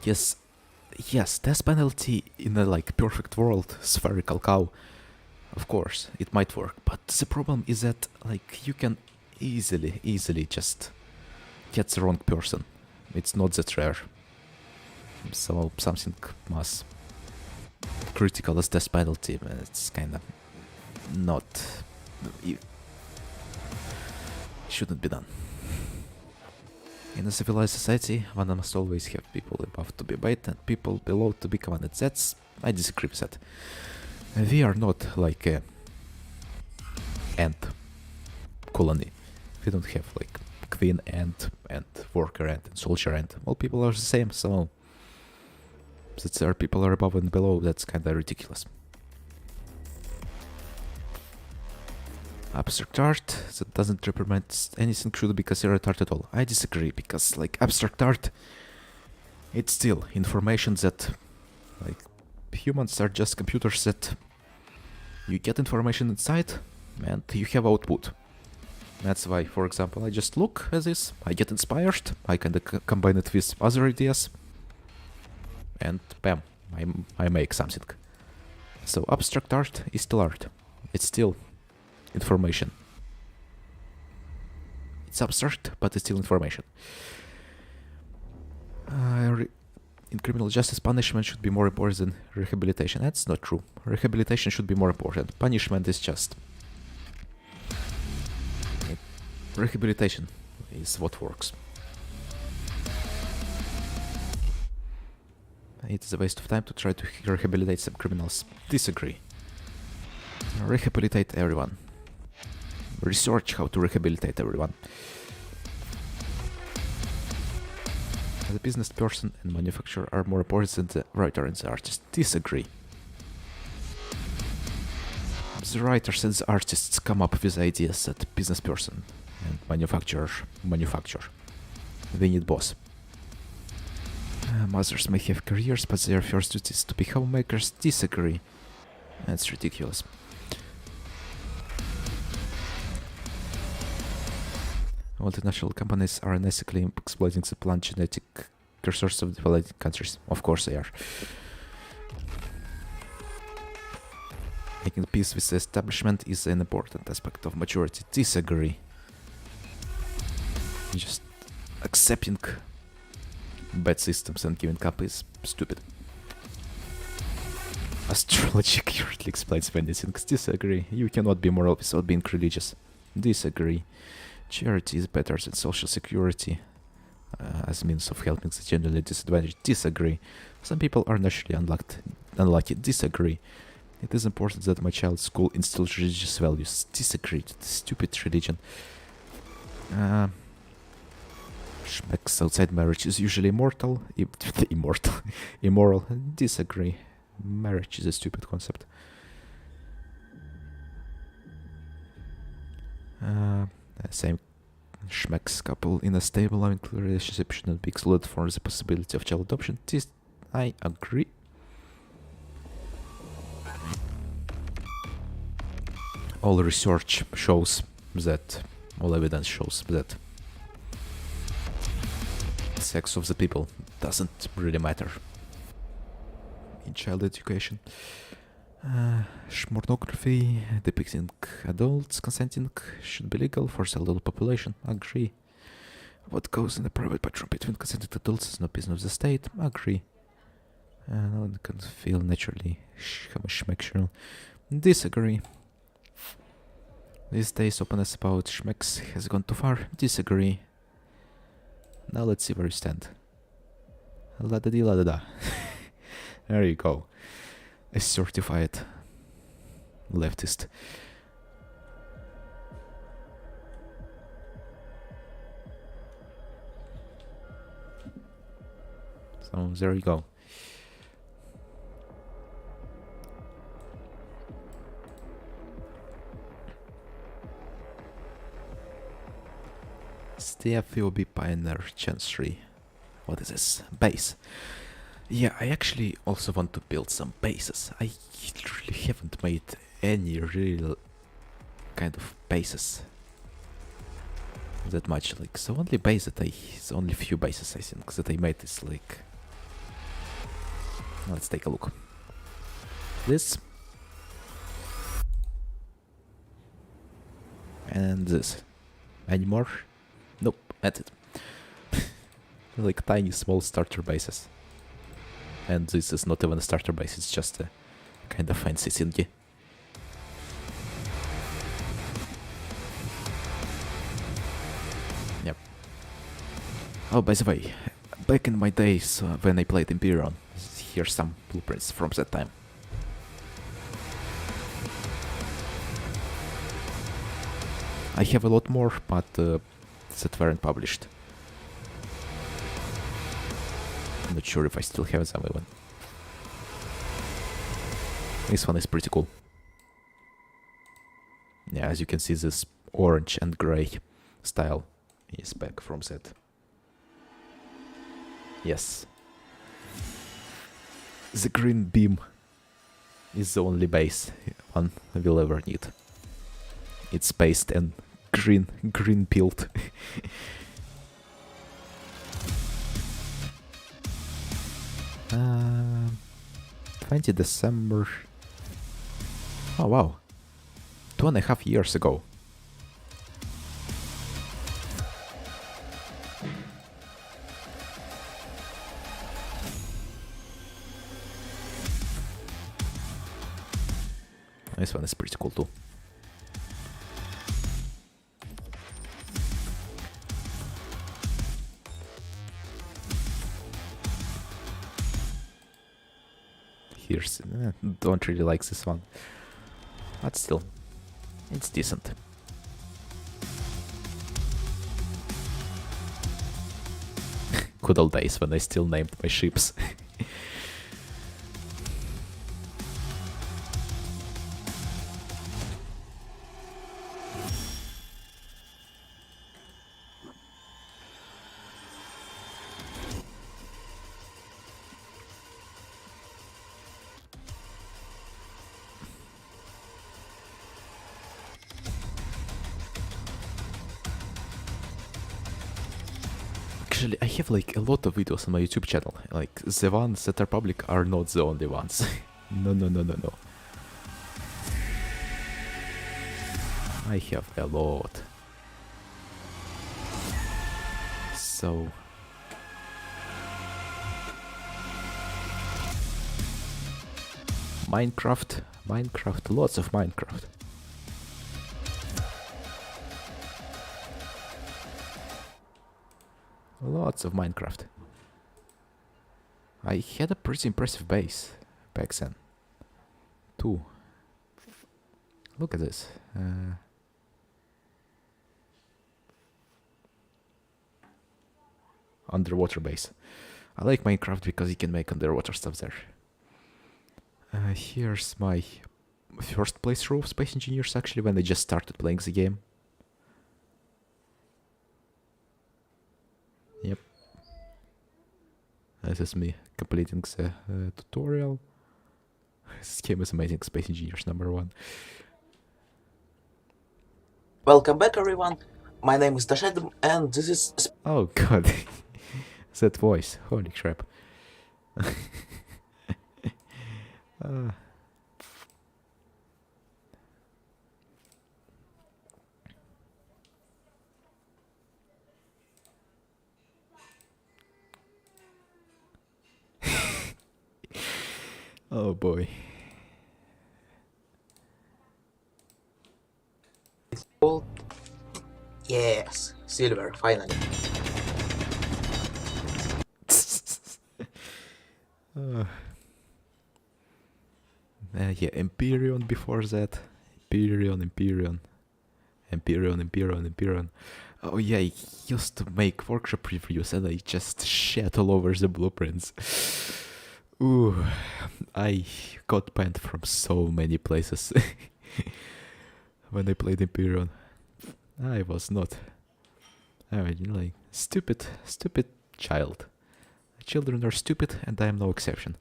yes, death penalty in a like perfect world, spherical cow, of course it might work, but the problem is that like you can easily just get the wrong person. It's not that rare. So something as critical as death penalty, it's kind of not, it shouldn't be done. In a civilized society, one must always have people above to be obeyed and people below to be commanded. I disagree with that. We are not like a ant colony. We don't have like queen ant and worker ant and soldier ant. All people are the same, so that there people are above and below, that's kinda ridiculous. Abstract art that doesn't represent anything should be considered art at all. I disagree, because like abstract art, it's still information that like humans are just computers that you get information inside and you have output. That's why, for example, I just look at this, I get inspired, I kind of combine it with other ideas, and bam, I make something. So abstract art is still art. It's still information. It's abstract, but it's still information. In criminal justice, punishment should be more important than rehabilitation. That's not true. Rehabilitation should be more important. Punishment is just... Rehabilitation is what works. It is a waste of time to try to rehabilitate some criminals. Disagree. Rehabilitate everyone. Research how to rehabilitate everyone. The business person and manufacturer are more important than the writer and the artist. Disagree. The writers and the artists come up with ideas that business person and manufacturer manufacture. They need boss. Mothers may have careers, but their first duty is to be homemakers. Disagree. That's ridiculous. Multinational companies are unethically exploiting the plant genetic resources of developing countries. Of course they are. Making peace with the establishment is an important aspect of maturity. Disagree. Just accepting bad systems and giving up is stupid. Astrology accurately explains many things. Disagree. You cannot be moral without being religious. Disagree. Charity is better than social security as a means of helping the generally disadvantaged. Disagree. Some people are naturally unlucky. Disagree. It is important that my child's school instills religious values. Disagree. Stupid religion. Schmecks outside marriage is usually immoral. Immoral. Disagree. Marriage is a stupid concept. Same schmecks couple in a stable, loving relationship should not be excluded from the possibility of child adoption. I agree. All research shows that, all evidence shows that sex of the people doesn't really matter in child education. Pornography depicting adults consenting should be legal for the adult population. Agree. What goes in a private bedroom between consenting adults is no business of the state. Agree. No one can feel naturally homosexual. Disagree. These days openness about schmecks has gone too far. Disagree. Now let's see where you stand. La-da-dee la-da-da. There you go. A certified leftist. So there you go. STFOB Pioneer Chancery. What is this? Base. Yeah, I actually also want to build some bases. I really haven't made any real kind of bases that much. Like, the only base that the only few bases I think that I made is like... Let's take a look. This. And this. Any more? Nope, that's it. Like tiny small starter bases. And this is not even a starter base, it's just a kind of fancy thingy. Yep. Oh, by the way, back in my days when I played Imperion, here's some blueprints from that time. I have a lot more, but that weren't published. I'm not sure if I still have them even. This one is pretty cool. Yeah, as you can see, this orange and grey style is back from that. Yes. The green beam is the only base one will ever need. It's based and green build. 20 December. Oh wow, 2.5 years ago. This one is pretty cool too. Here's don't really like this one, but still, it's decent. Good old days when I still named my ships. Actually, I have like a lot of videos on my YouTube channel. Like the ones that are public are not the only ones. No. I have a lot. So Minecraft, lots of Minecraft. Lots of Minecraft. I had a pretty impressive base back then, too. Look at this. Underwater base. I like Minecraft because you can make underwater stuff there. Here's my first playthrough of Space Engineers, actually, when I just started playing the game. Yep. This is me completing the tutorial. This game is amazing. Space Engineers #1. Welcome back, everyone. My name is Tashed, and this is... Oh god. That voice. Holy crap. Oh boy. Gold. Yes, silver, finally. Yeah, Empyrean before that. Empyrean. Oh yeah, I used to make workshop reviews and I just shat all over the blueprints. Ooh, I got banned from so many places when I played Empyrean. I was not. I mean, like, stupid child. Children are stupid and I am no exception.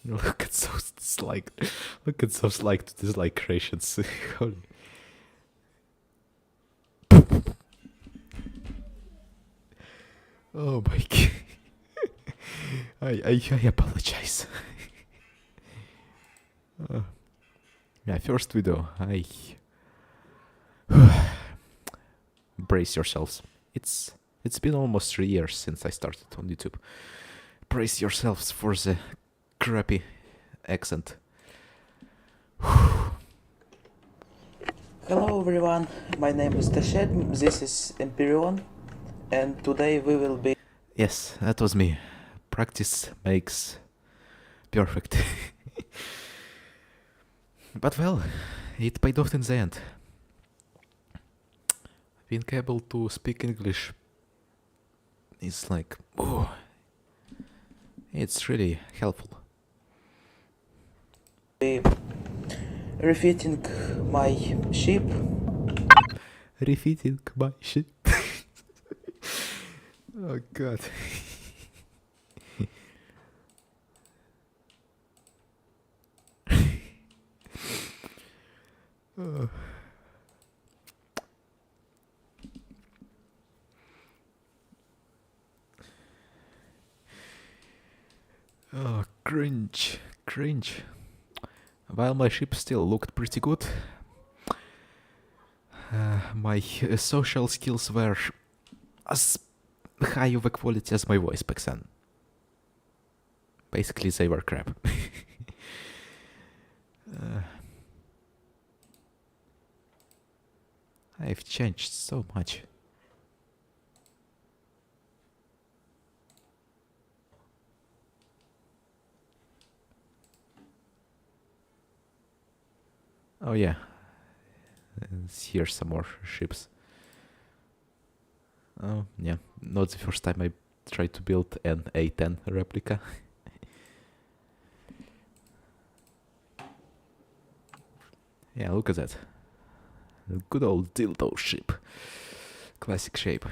Look at those like to dislike creations. Holy. Oh my god. I apologize. Yeah, first video. Brace yourselves. It's been almost 3 years since I started on YouTube. Brace yourselves for the crappy accent. Hello, everyone. My name is Tashed. This is Empyrean, and today we will be... Yes, that was me. Practice makes perfect. But well, it paid off in the end. Being able to speak English is like, oh, it's really helpful. refitting my ship. Refitting my ship. Oh god. Oh, cringe, cringe. While my ship still looked pretty good, my social skills were as high of a quality as my voice back then. Basically, they were crap. I've changed so much. Oh yeah, here's some more ships. Oh yeah, not the first time I tried to build an A10 replica. Yeah, look at that. Good old dildo ship. Classic shape.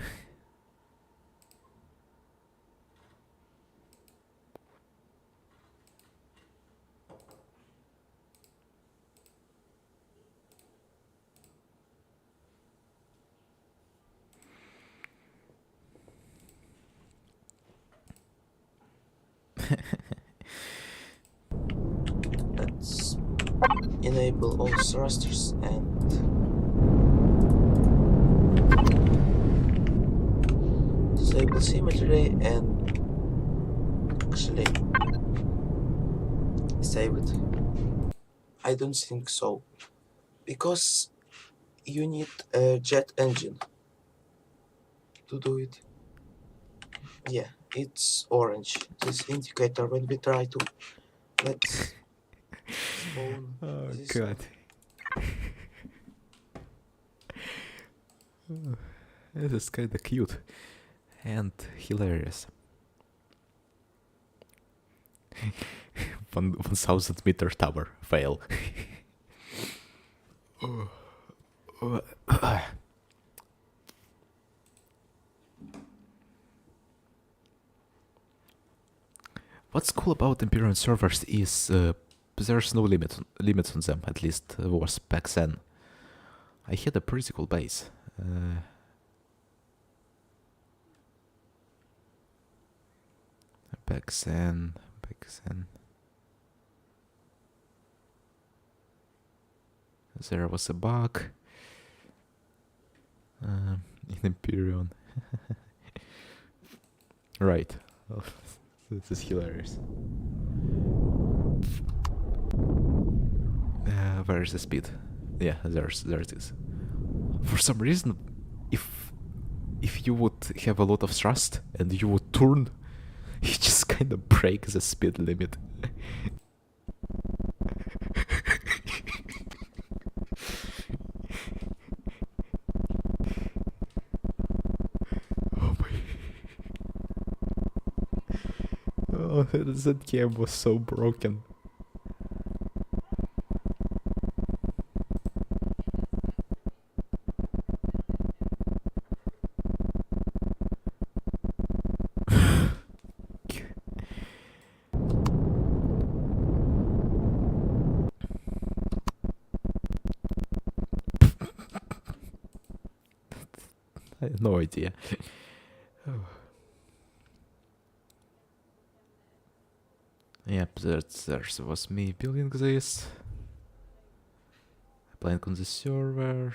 Let's enable all thrusters and disable symmetry and actually save it. I don't think so, because you need a jet engine to do it. Yeah, it's orange, this indicator when we try to let's spawn Oh this god. This is kinda cute and hilarious. 1,000-meter tower fail. What's cool about Imperial servers is there's no limits on them, at least was back then. I had a pretty cool base. Back then. There was a bug in Imperion. Right. Oh, this is hilarious. Where is the speed? Yeah, there it is. For some reason, if you would have a lot of thrust and you would turn, you just kind of break the speed limit. Oh my. Oh, that game was so broken. I had no idea. Yep, that was me building this. Playing on the server.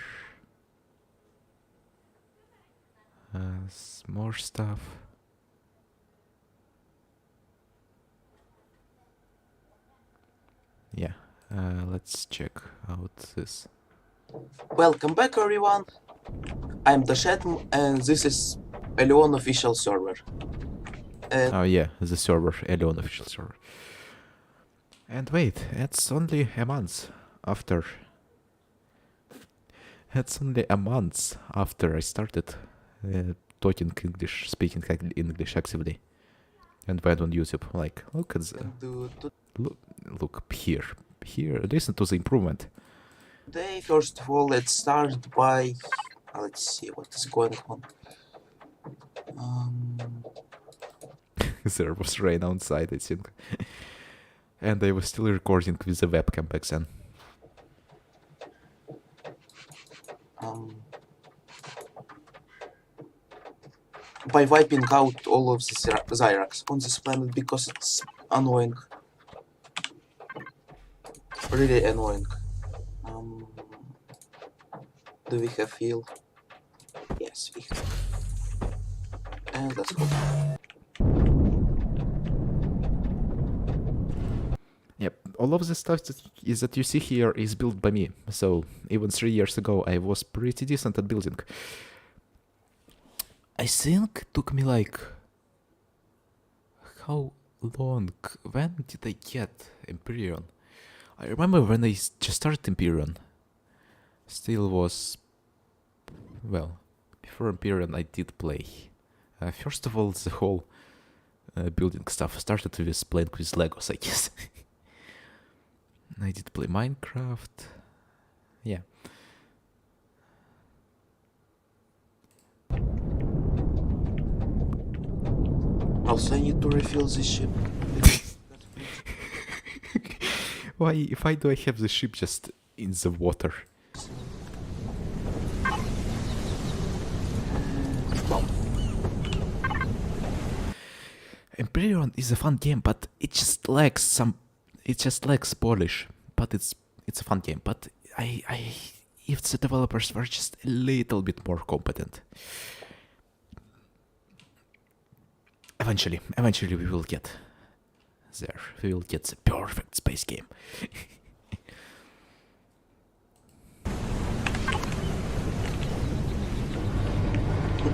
More stuff. Yeah, let's check out this. Welcome back, everyone. I'm Dashed, and this is Elion official server. And Oh yeah, the server, Elion official server. And wait, it's only a month after. It's only a month after I started talking English, speaking English actively, and went on YouTube. Like, look at the look here. Listen to the improvement. today, first of all, let's start by let's see what is going on. There was rain outside, I think. And I was still recording with the webcam back then. um, by wiping out all of the Zyrax on this planet because it's annoying. Really annoying. Um, do we have fuel? Yes, we have. And let's go. Yep, all of the stuff that you see here is built by me. So even 3 years ago, I was pretty decent at building. I think it took me like how long? When did I get Empyrean? I remember when I just started Empyrean. Still was, well, before Empyrean I did play. First of all, the whole building stuff started with playing with Legos, I guess. I did play Minecraft. Yeah. Also, I need to refill this ship. Why do I have the ship just in the water? Empyrean is a fun game, but it just lacks polish. But it's a fun game. But if the developers were just a little bit more competent, eventually we will get there. We will get the perfect space game.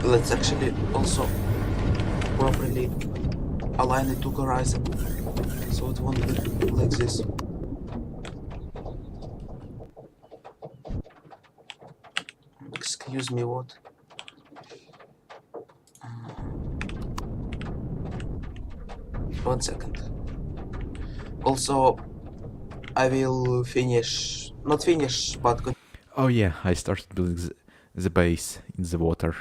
Let's actually also properly align it to horizon, so it won't look like this. Excuse me, what? One second. Also, I will not finish, but Oh yeah, I started building the base in the water.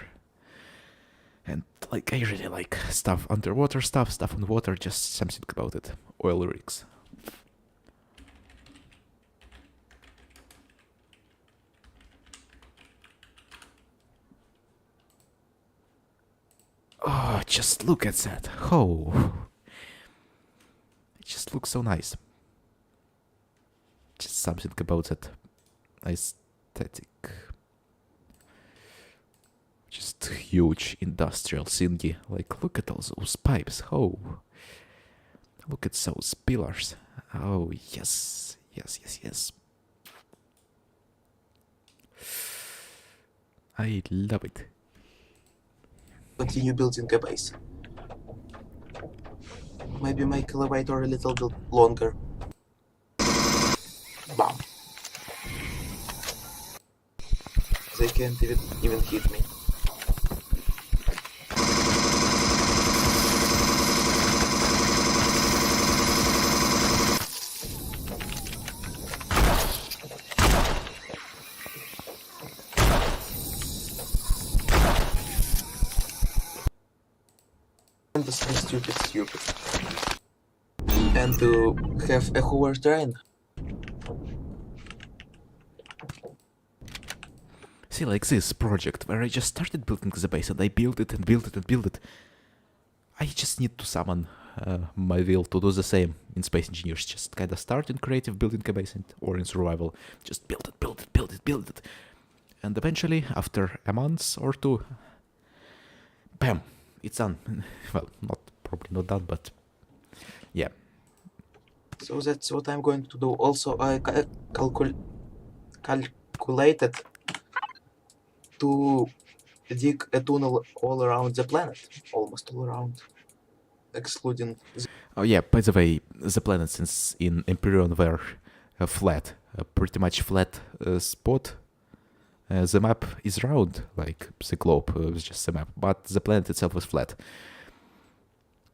And like I really like stuff underwater, stuff on water, just something about it. Oil rigs. Oh, just look at that. Oh. It just looks so nice. Just something about that aesthetic. Just huge industrial thingy. Like, look at all those pipes. Oh. Look at those pillars. Oh, yes. Yes. I love it. continue building a base. Maybe make elevator a little bit longer. Bam. They can't even hit me. Endlessly stupid. And to have a hover train. See, like this project where I just started building the base and I build it. I just need to summon my will to do the same in Space Engineers. Just kinda start in creative building a base or in survival. Just build it. And eventually, after a month or two, bam, it's done. Well, probably not done, but yeah. So that's what I'm going to do. Also, I calculated to dig a tunnel all around the planet, almost all around, excluding. Oh yeah, by the way, the planets in Empyrean were flat, a pretty much flat spot. The map is round, like the globe was just a map, but the planet itself was flat.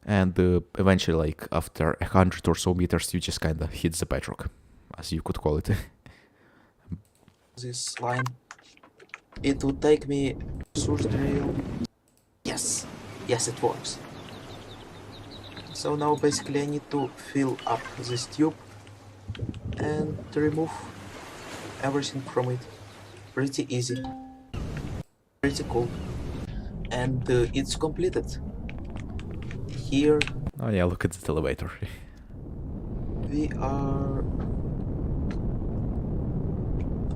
And eventually, like after 100 or so meters, you just kinda hit the bedrock, as you could call it. This line, it would take me source trail. Yes, it works. So now basically I need to fill up this tube and remove everything from it. pretty easy, pretty cool, and it's completed. Here Oh yeah, look at the elevator. we are.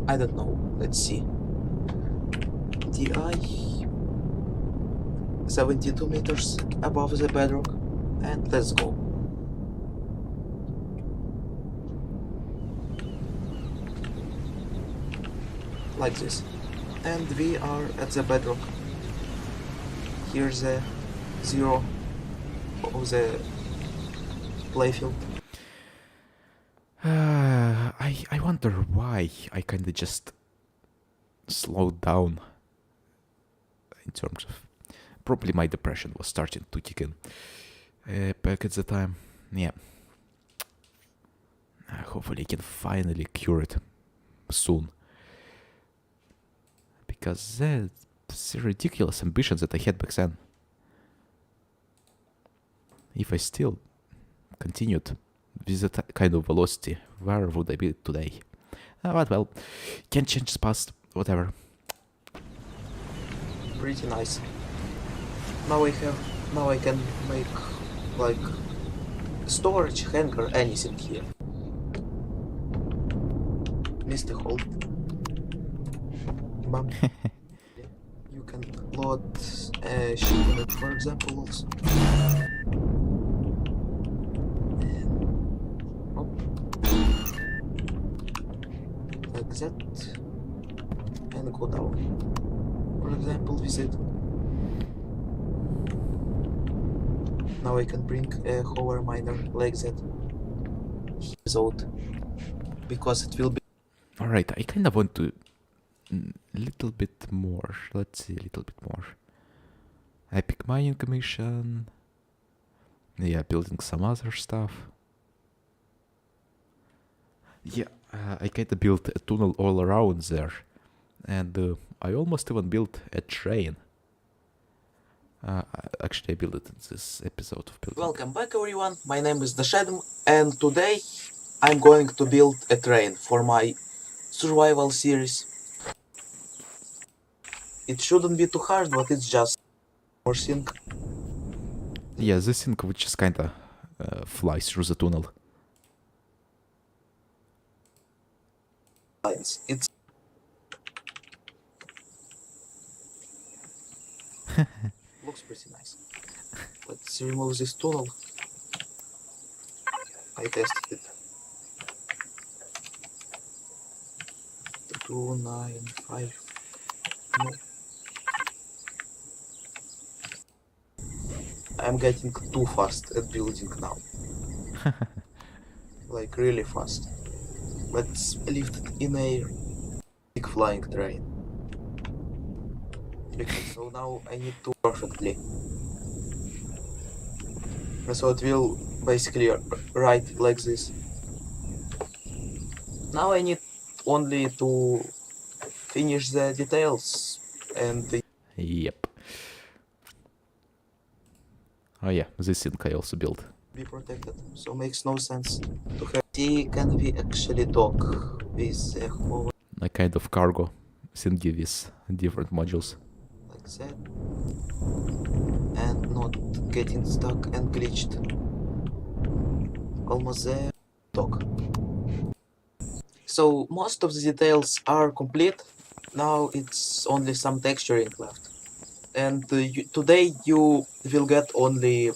I don't know. Let's see. DI 72 meters above the bedrock, and let's go. Like this. And we are at the bedrock. Here's the zero of the playfield. I wonder why I kinda just slowed down in terms of... Probably my depression was starting to kick in back at the time. Yeah. Hopefully I can finally cure it soon. Because that's the ridiculous ambitions that I had back then. If I still continued with that kind of velocity, where would I be today? But well, can't change the past, whatever. Pretty nice. Now I can make like storage, hangar, anything here. Mr. Holt. Bam. You can load a ship in it, for example, also. Oh. Like that. And go down. For example, visit. Now I can bring a hover miner like that. Here's out. Because it will be. Alright, I kind of want to... little bit more. Let's see, a little bit more. Epic mining mission. Yeah, building some other stuff. Yeah, I kinda built a tunnel all around there. And I almost even built a train. Actually, I built it in this episode of building. Welcome back, everyone. My name is Dashadam, and today I'm going to build a train for my survival series. It shouldn't be too hard, but it's just more thing. Yeah, this thing which just kinda flies through the tunnel. It's looks pretty nice. Let's remove this tunnel. I tested it. 295. No. I'm getting too fast at building now. Like really fast. Let's lift it in air. Big flying train. Because so now I need to perfectly. So it will basically ride like this. Now I need only to finish the details and Yep. Oh yeah, this thing I also built. be protected. So makes no sense to have. See, can we actually dock with the hover A kind of cargo thingy with different modules. like that and not getting stuck and glitched? Almost there. Dock. So most of the details are complete. Now it's only some texturing left. And today you will get only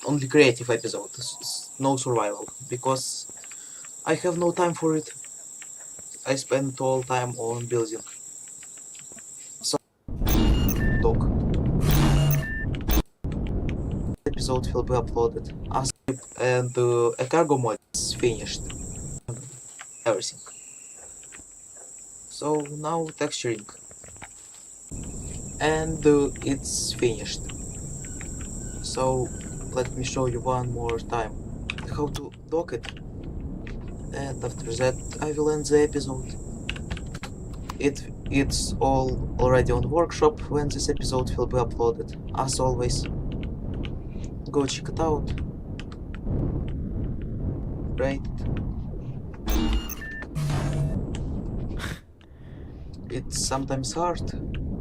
only creative episode, no survival, because I have no time for it. I spend all time on building. So, dog. Episode will be uploaded. And a cargo mod is finished. Everything. So now texturing. And it's finished. So let me show you one more time how to dock it. And after that I will end the episode. It's all already on workshop when this episode will be uploaded. As always, go check it out. Right. It's sometimes hard,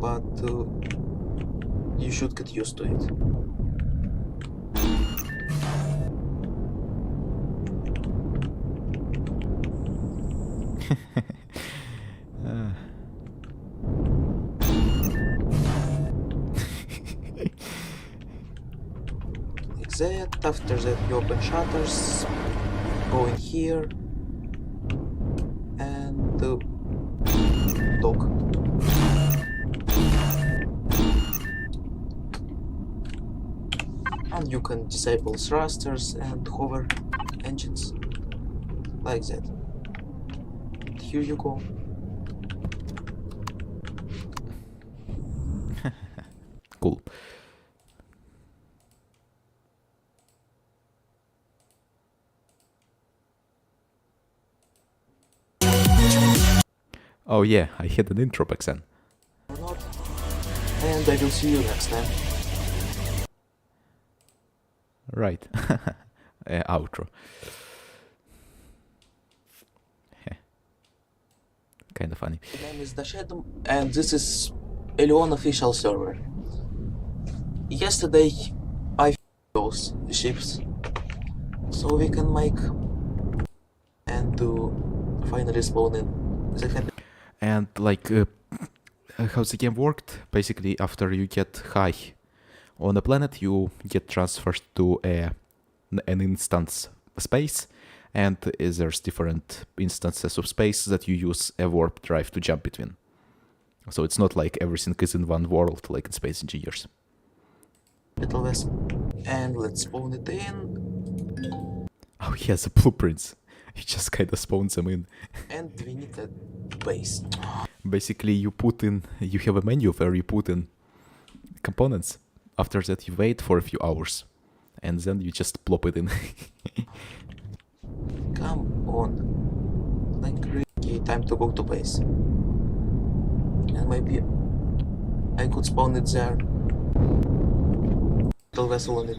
but you should get used to it. Like that. After that, you open shutters, go in here, and dock. And you can disable thrusters and hover engines, like that. Here you go. Cool. Oh yeah, I had an intro back then. Or not. And I will see you next time. Right. Outro. Kinda funny. My name is Dashedum, and this is Elion official server. Yesterday I those ships, so we can make and finally spawn in the happy. And like how the game worked, basically after you get high on a planet, you get transferred to an instance space, and there's different instances of space that you use a warp drive to jump between. So it's not like everything is in one world like in Space Engineers. Little vessel. And let's spawn it in. Oh yeah, the blueprints. You just kinda spawn them in. And we need a base. Basically you have a menu where you put in components. After that you wait for a few hours, and then you just plop it in. Come on. Like really time to go to base. And maybe I could spawn it there. Little vessel on it.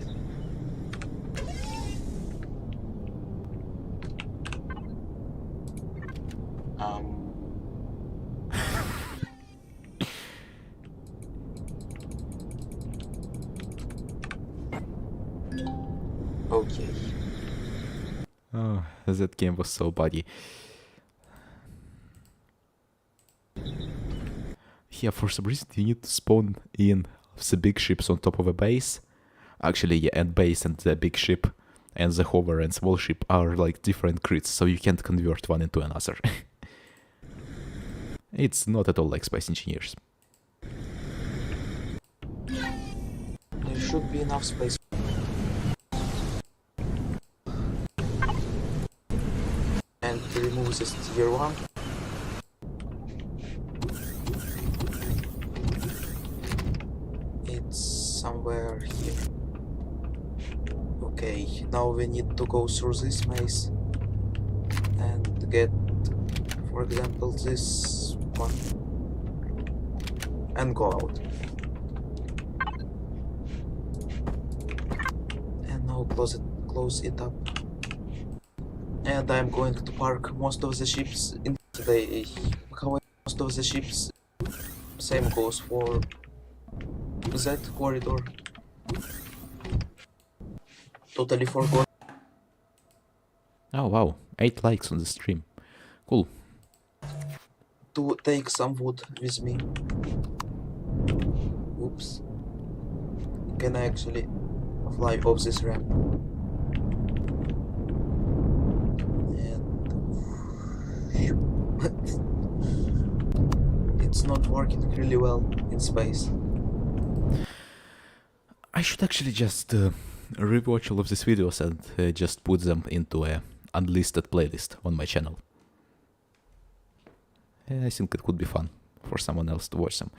Okay. Oh, that game was so buggy. Yeah, for some reason you need to spawn in the big ships on top of a base. Actually, yeah, and base and the big ship and the hover and small ship are like different crits, so you can't convert one into another. It's not at all like Space Engineers. There should be enough space. And to remove this tier 1. It's somewhere here. Okay, now we need to go through this maze and get, for example, this one and go out. And now close it up. And I'm going to park most of the ships in today. However, most of the ships, same goes for that corridor. Totally forgot. Oh wow, 8 likes on the stream. Cool. To take some wood with me. Oops. Can I actually fly off this ramp? And it's not working really well in space. I should actually just rewatch all of these videos and just put them into a unlisted playlist on my channel. I think it could be fun for someone else to watch them.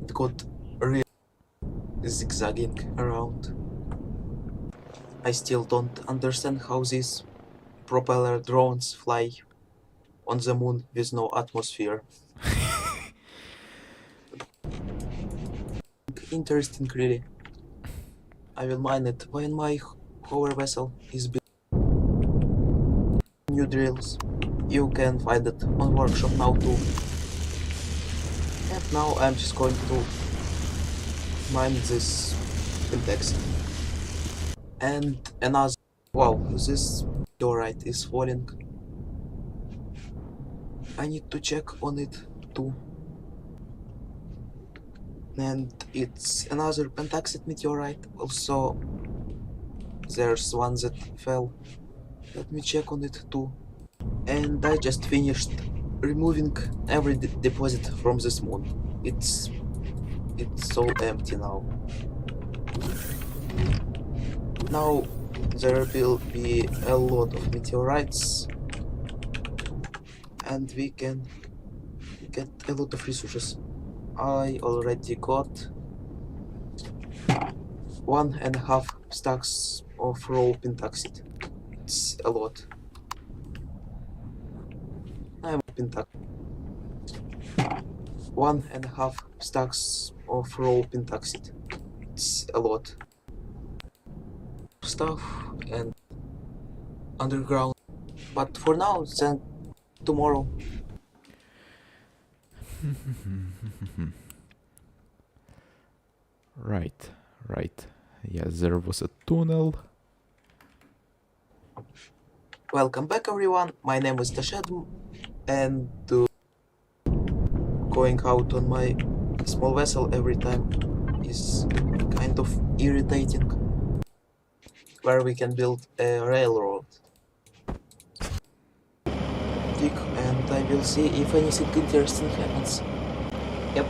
It got really zigzagging around. I still don't understand how these propeller drones fly on the moon with no atmosphere. Interesting, really. I will mine it when my hover vessel is built. new drills. You can find it on workshop now too. And now I'm just going to mine this Pentex. And another. Wow, this meteorite is falling. I need to check on it too. And it's another pentaxid meteorite. Also, there's one that fell. Let me check on it too. And I just finished removing every deposit from this moon. It's so empty now. Now there will be a lot of meteorites, and we can get a lot of resources. I already got 1.5 stacks of raw pentaxid. It's a lot. I'm pentaxid. 1.5 stacks of raw pentaxid. It's a lot. Stuff and underground. But for now, then tomorrow. Right. Yes, there was a tunnel. Welcome back, everyone. My name is Tashedm, and going out on my small vessel every time is kind of irritating. Where we can build a railroad. Dig, and I will see if anything interesting happens. Yep,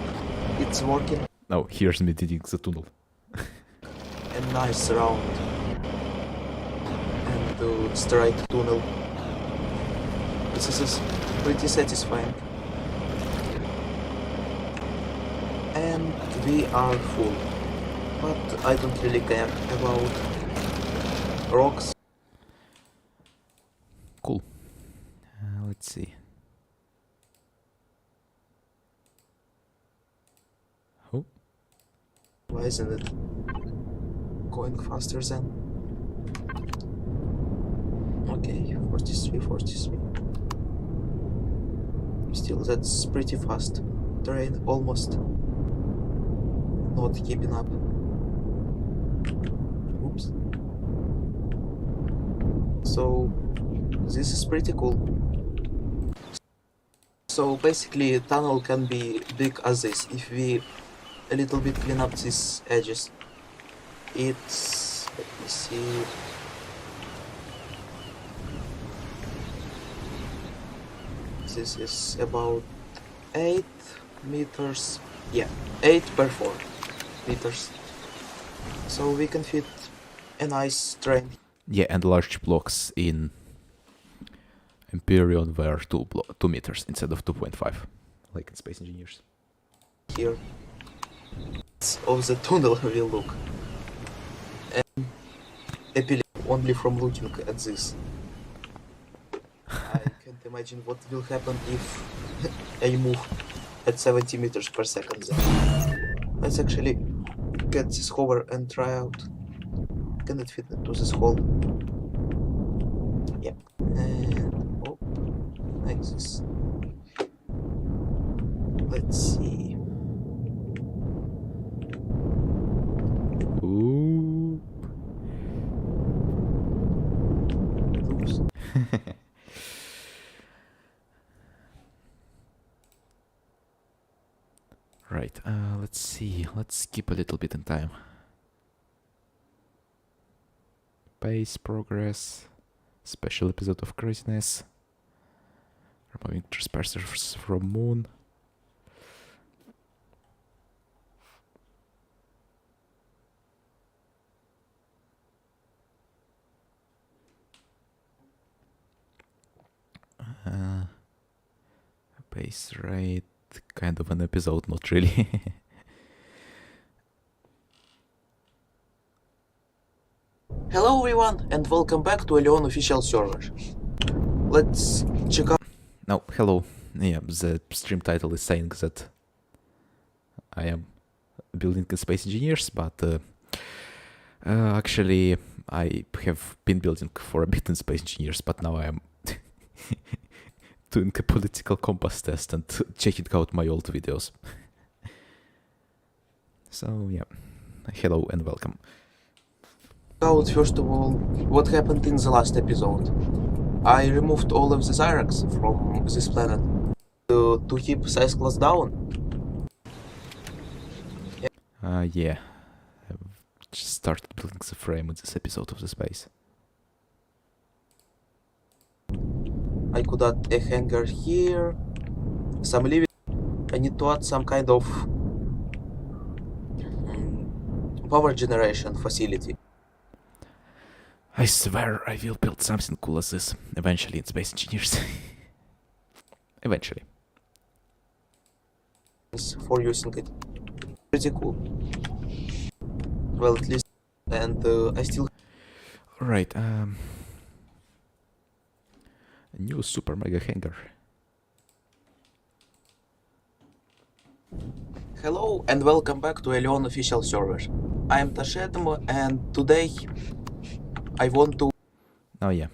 it's working. Now, here's me digging the tunnel. A nice round and straight tunnel. This is pretty satisfying. And we are full, but I don't really care about rocks. Cool. Let's see. Oh, Why isn't it going faster than? Okay, 43. Still, that's pretty fast. Train almost not keeping up. Oops. So, this is pretty cool. So basically, a tunnel can be big as this if we a little bit clean up these edges. It's, let me see, this is about 8 meters, yeah, 8 per 4 meters. So we can fit a nice train. yeah, and large blocks in Empyrean were 2 meters instead of 2.5, like in Space Engineers. Here of the tunnel will look, and epilepsy only from looking at this. I can't imagine what will happen if I move at 70 meters per second then. Let's actually get this hover and try out. Can it fit into this hole? Yep. And oh, like this. Let's see. Ooh. Oops. Right, let's see. Let's skip a little bit in time. Pace, progress, special episode of craziness, removing trespassers from moon. Pace rate, kind of an episode, not really. Hello everyone and welcome back to Alien official server. Let's check out. No, hello. Yeah, the stream title is saying that I am building in Space Engineers, but actually I have been building for a bit in Space Engineers, but now I am doing a political compass test and checking out my old videos. So yeah, hello and welcome. Out first of all, what happened in the last episode. I removed all of the Zyrax from this planet to keep size class down. Yeah, I've just started building the frame in this episode of the space. I could add a hangar here, some living. I need to add some kind of power generation facility. I swear I will build something cool as this eventually in Space Engineers. Eventually. For using it. Pretty cool. Well, at least. And I still. Alright, a new super mega hangar. Hello and welcome back to Elion official server. I am Tashetmo and today I want to. Oh yeah,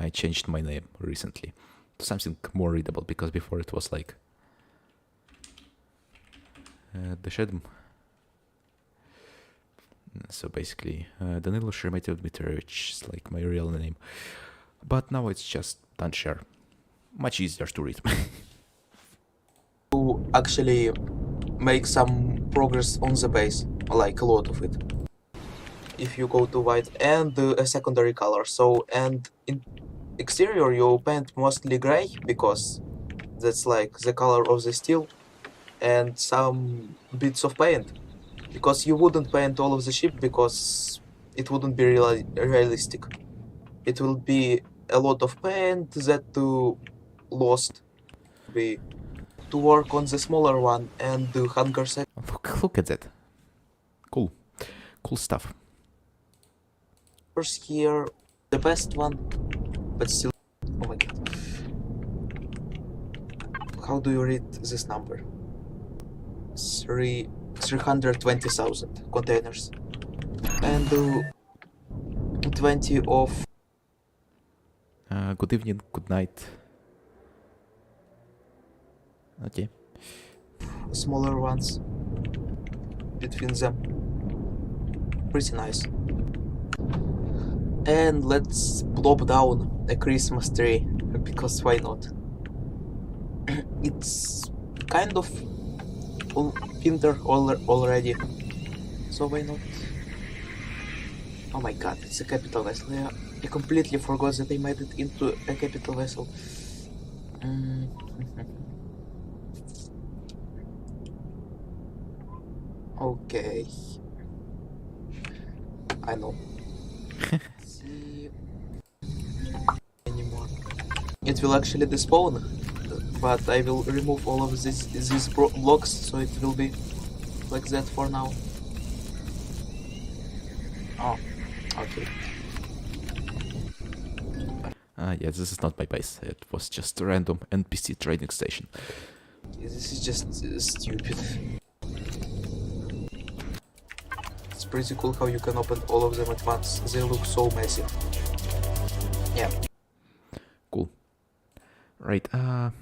I changed my name recently to something more readable because before it was like the Shedm. So basically, Danilo Sheremetyev Dmitrievich is like my real name, but now it's just Tanshare. Much easier to read. To actually make some progress on the base, like a lot of it. If you go to white and a secondary color, so and in exterior you paint mostly gray because that's like the color of the steel, and some bits of paint because you wouldn't paint all of the ship because it wouldn't be realistic. It will be a lot of paint that lost be to work on the smaller one and the hangar set. Look at that. Cool stuff. First here, the best one, but still. Oh my god. How do you read this number? 320,000 containers. And 20 of Good evening, good night. Okay. smaller ones between them. Pretty nice. And let's plop down a Christmas tree, because why not? It's kind of winter already, so why not? Oh my god, it's a capital vessel. Yeah, I completely forgot that I made it into a capital vessel. Okay. I know. See anymore. It will actually despawn, but I will remove all of these blocks, so it will be like that for now. Oh, okay. Yeah, this is not my base. It was just a random NPC trading station. This is just stupid. It's pretty cool how you can open all of them at once. They look so massive. Yeah. Cool. Right, there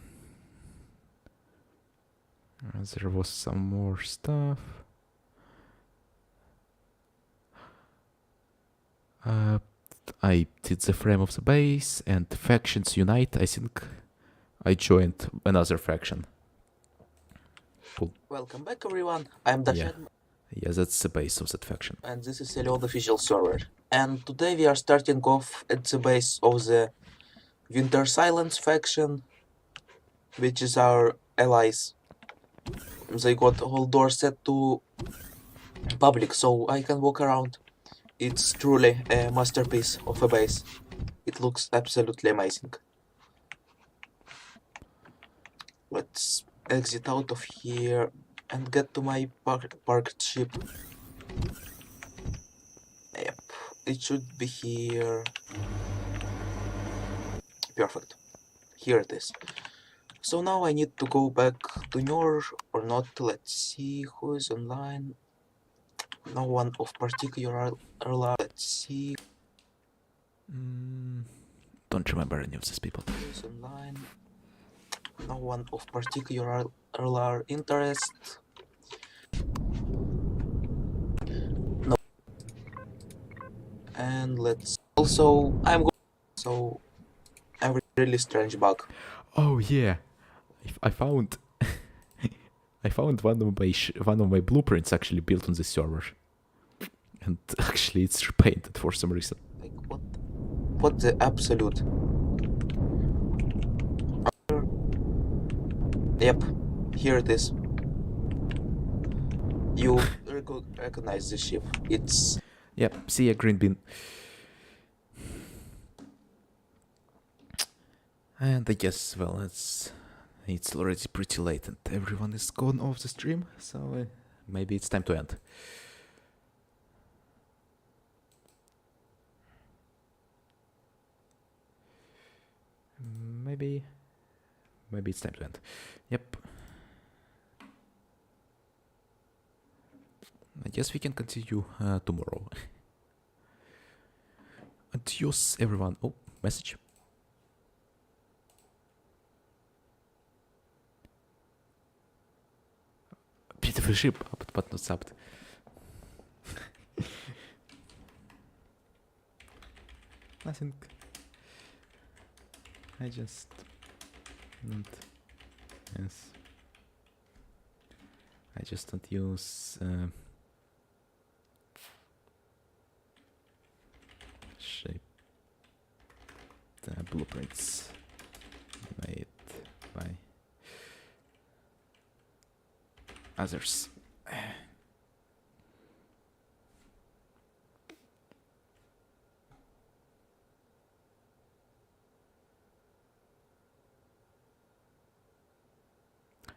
was some more stuff. I did the frame of the base and factions unite. I think I joined another faction. Cool. Welcome back, everyone. I'm Dashed, Yeah, that's the base of that faction. and this is Elion official server. And today we are starting off at the base of the Winter Silence faction, which is our allies. They got all doors set to public, so I can walk around. It's truly a masterpiece of a base. It looks absolutely amazing. Let's exit out of here and get to my parked ship. Yep, it should be here. Perfect. Here it is. So now I need to go back to Nyor or not. Let's see who is online. No one of particular allowed. Let's see. don't remember any of these people. News online. No one of particular interest. No. And let's also so I'm really strange bug. Oh yeah, I found I found one of my blueprints actually built on this server, and actually it's repainted for some reason. Like what the absolute? Yep, here it is. You recognize the ship. It's Yep, see a green bean. And I guess, well, it's already pretty late and everyone is gone off the stream, so maybe it's time to end. Maybe it's time to end. Yep. I guess we can continue tomorrow. Adios, everyone. Oh, message. Beautiful ship, but not subbed. Nothing. I just don't. Yes. I just don't use shape blueprints made by others.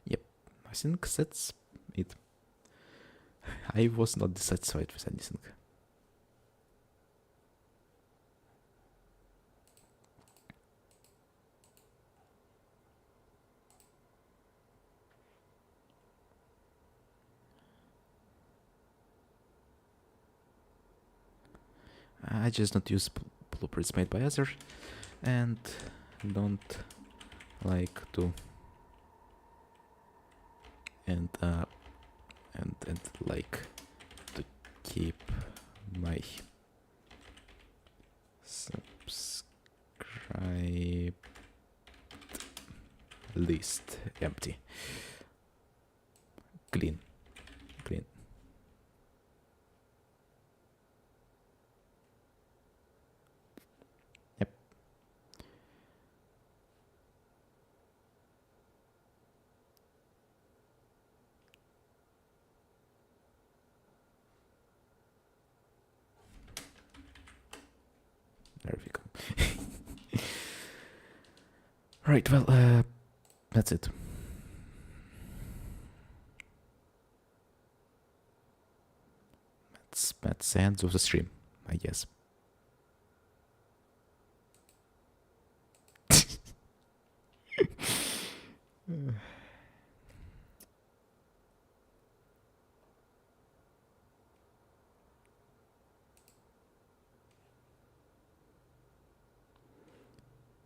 Yep, I think that's it. I was not dissatisfied with anything. I just don't use blueprints made by others, and don't like to and like to keep my subscribe list empty. Clean. Yep. There we go. Right, well, that's it. That's the end of the stream, I guess.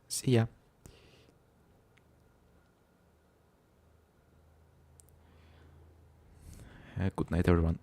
See ya. Good night, everyone.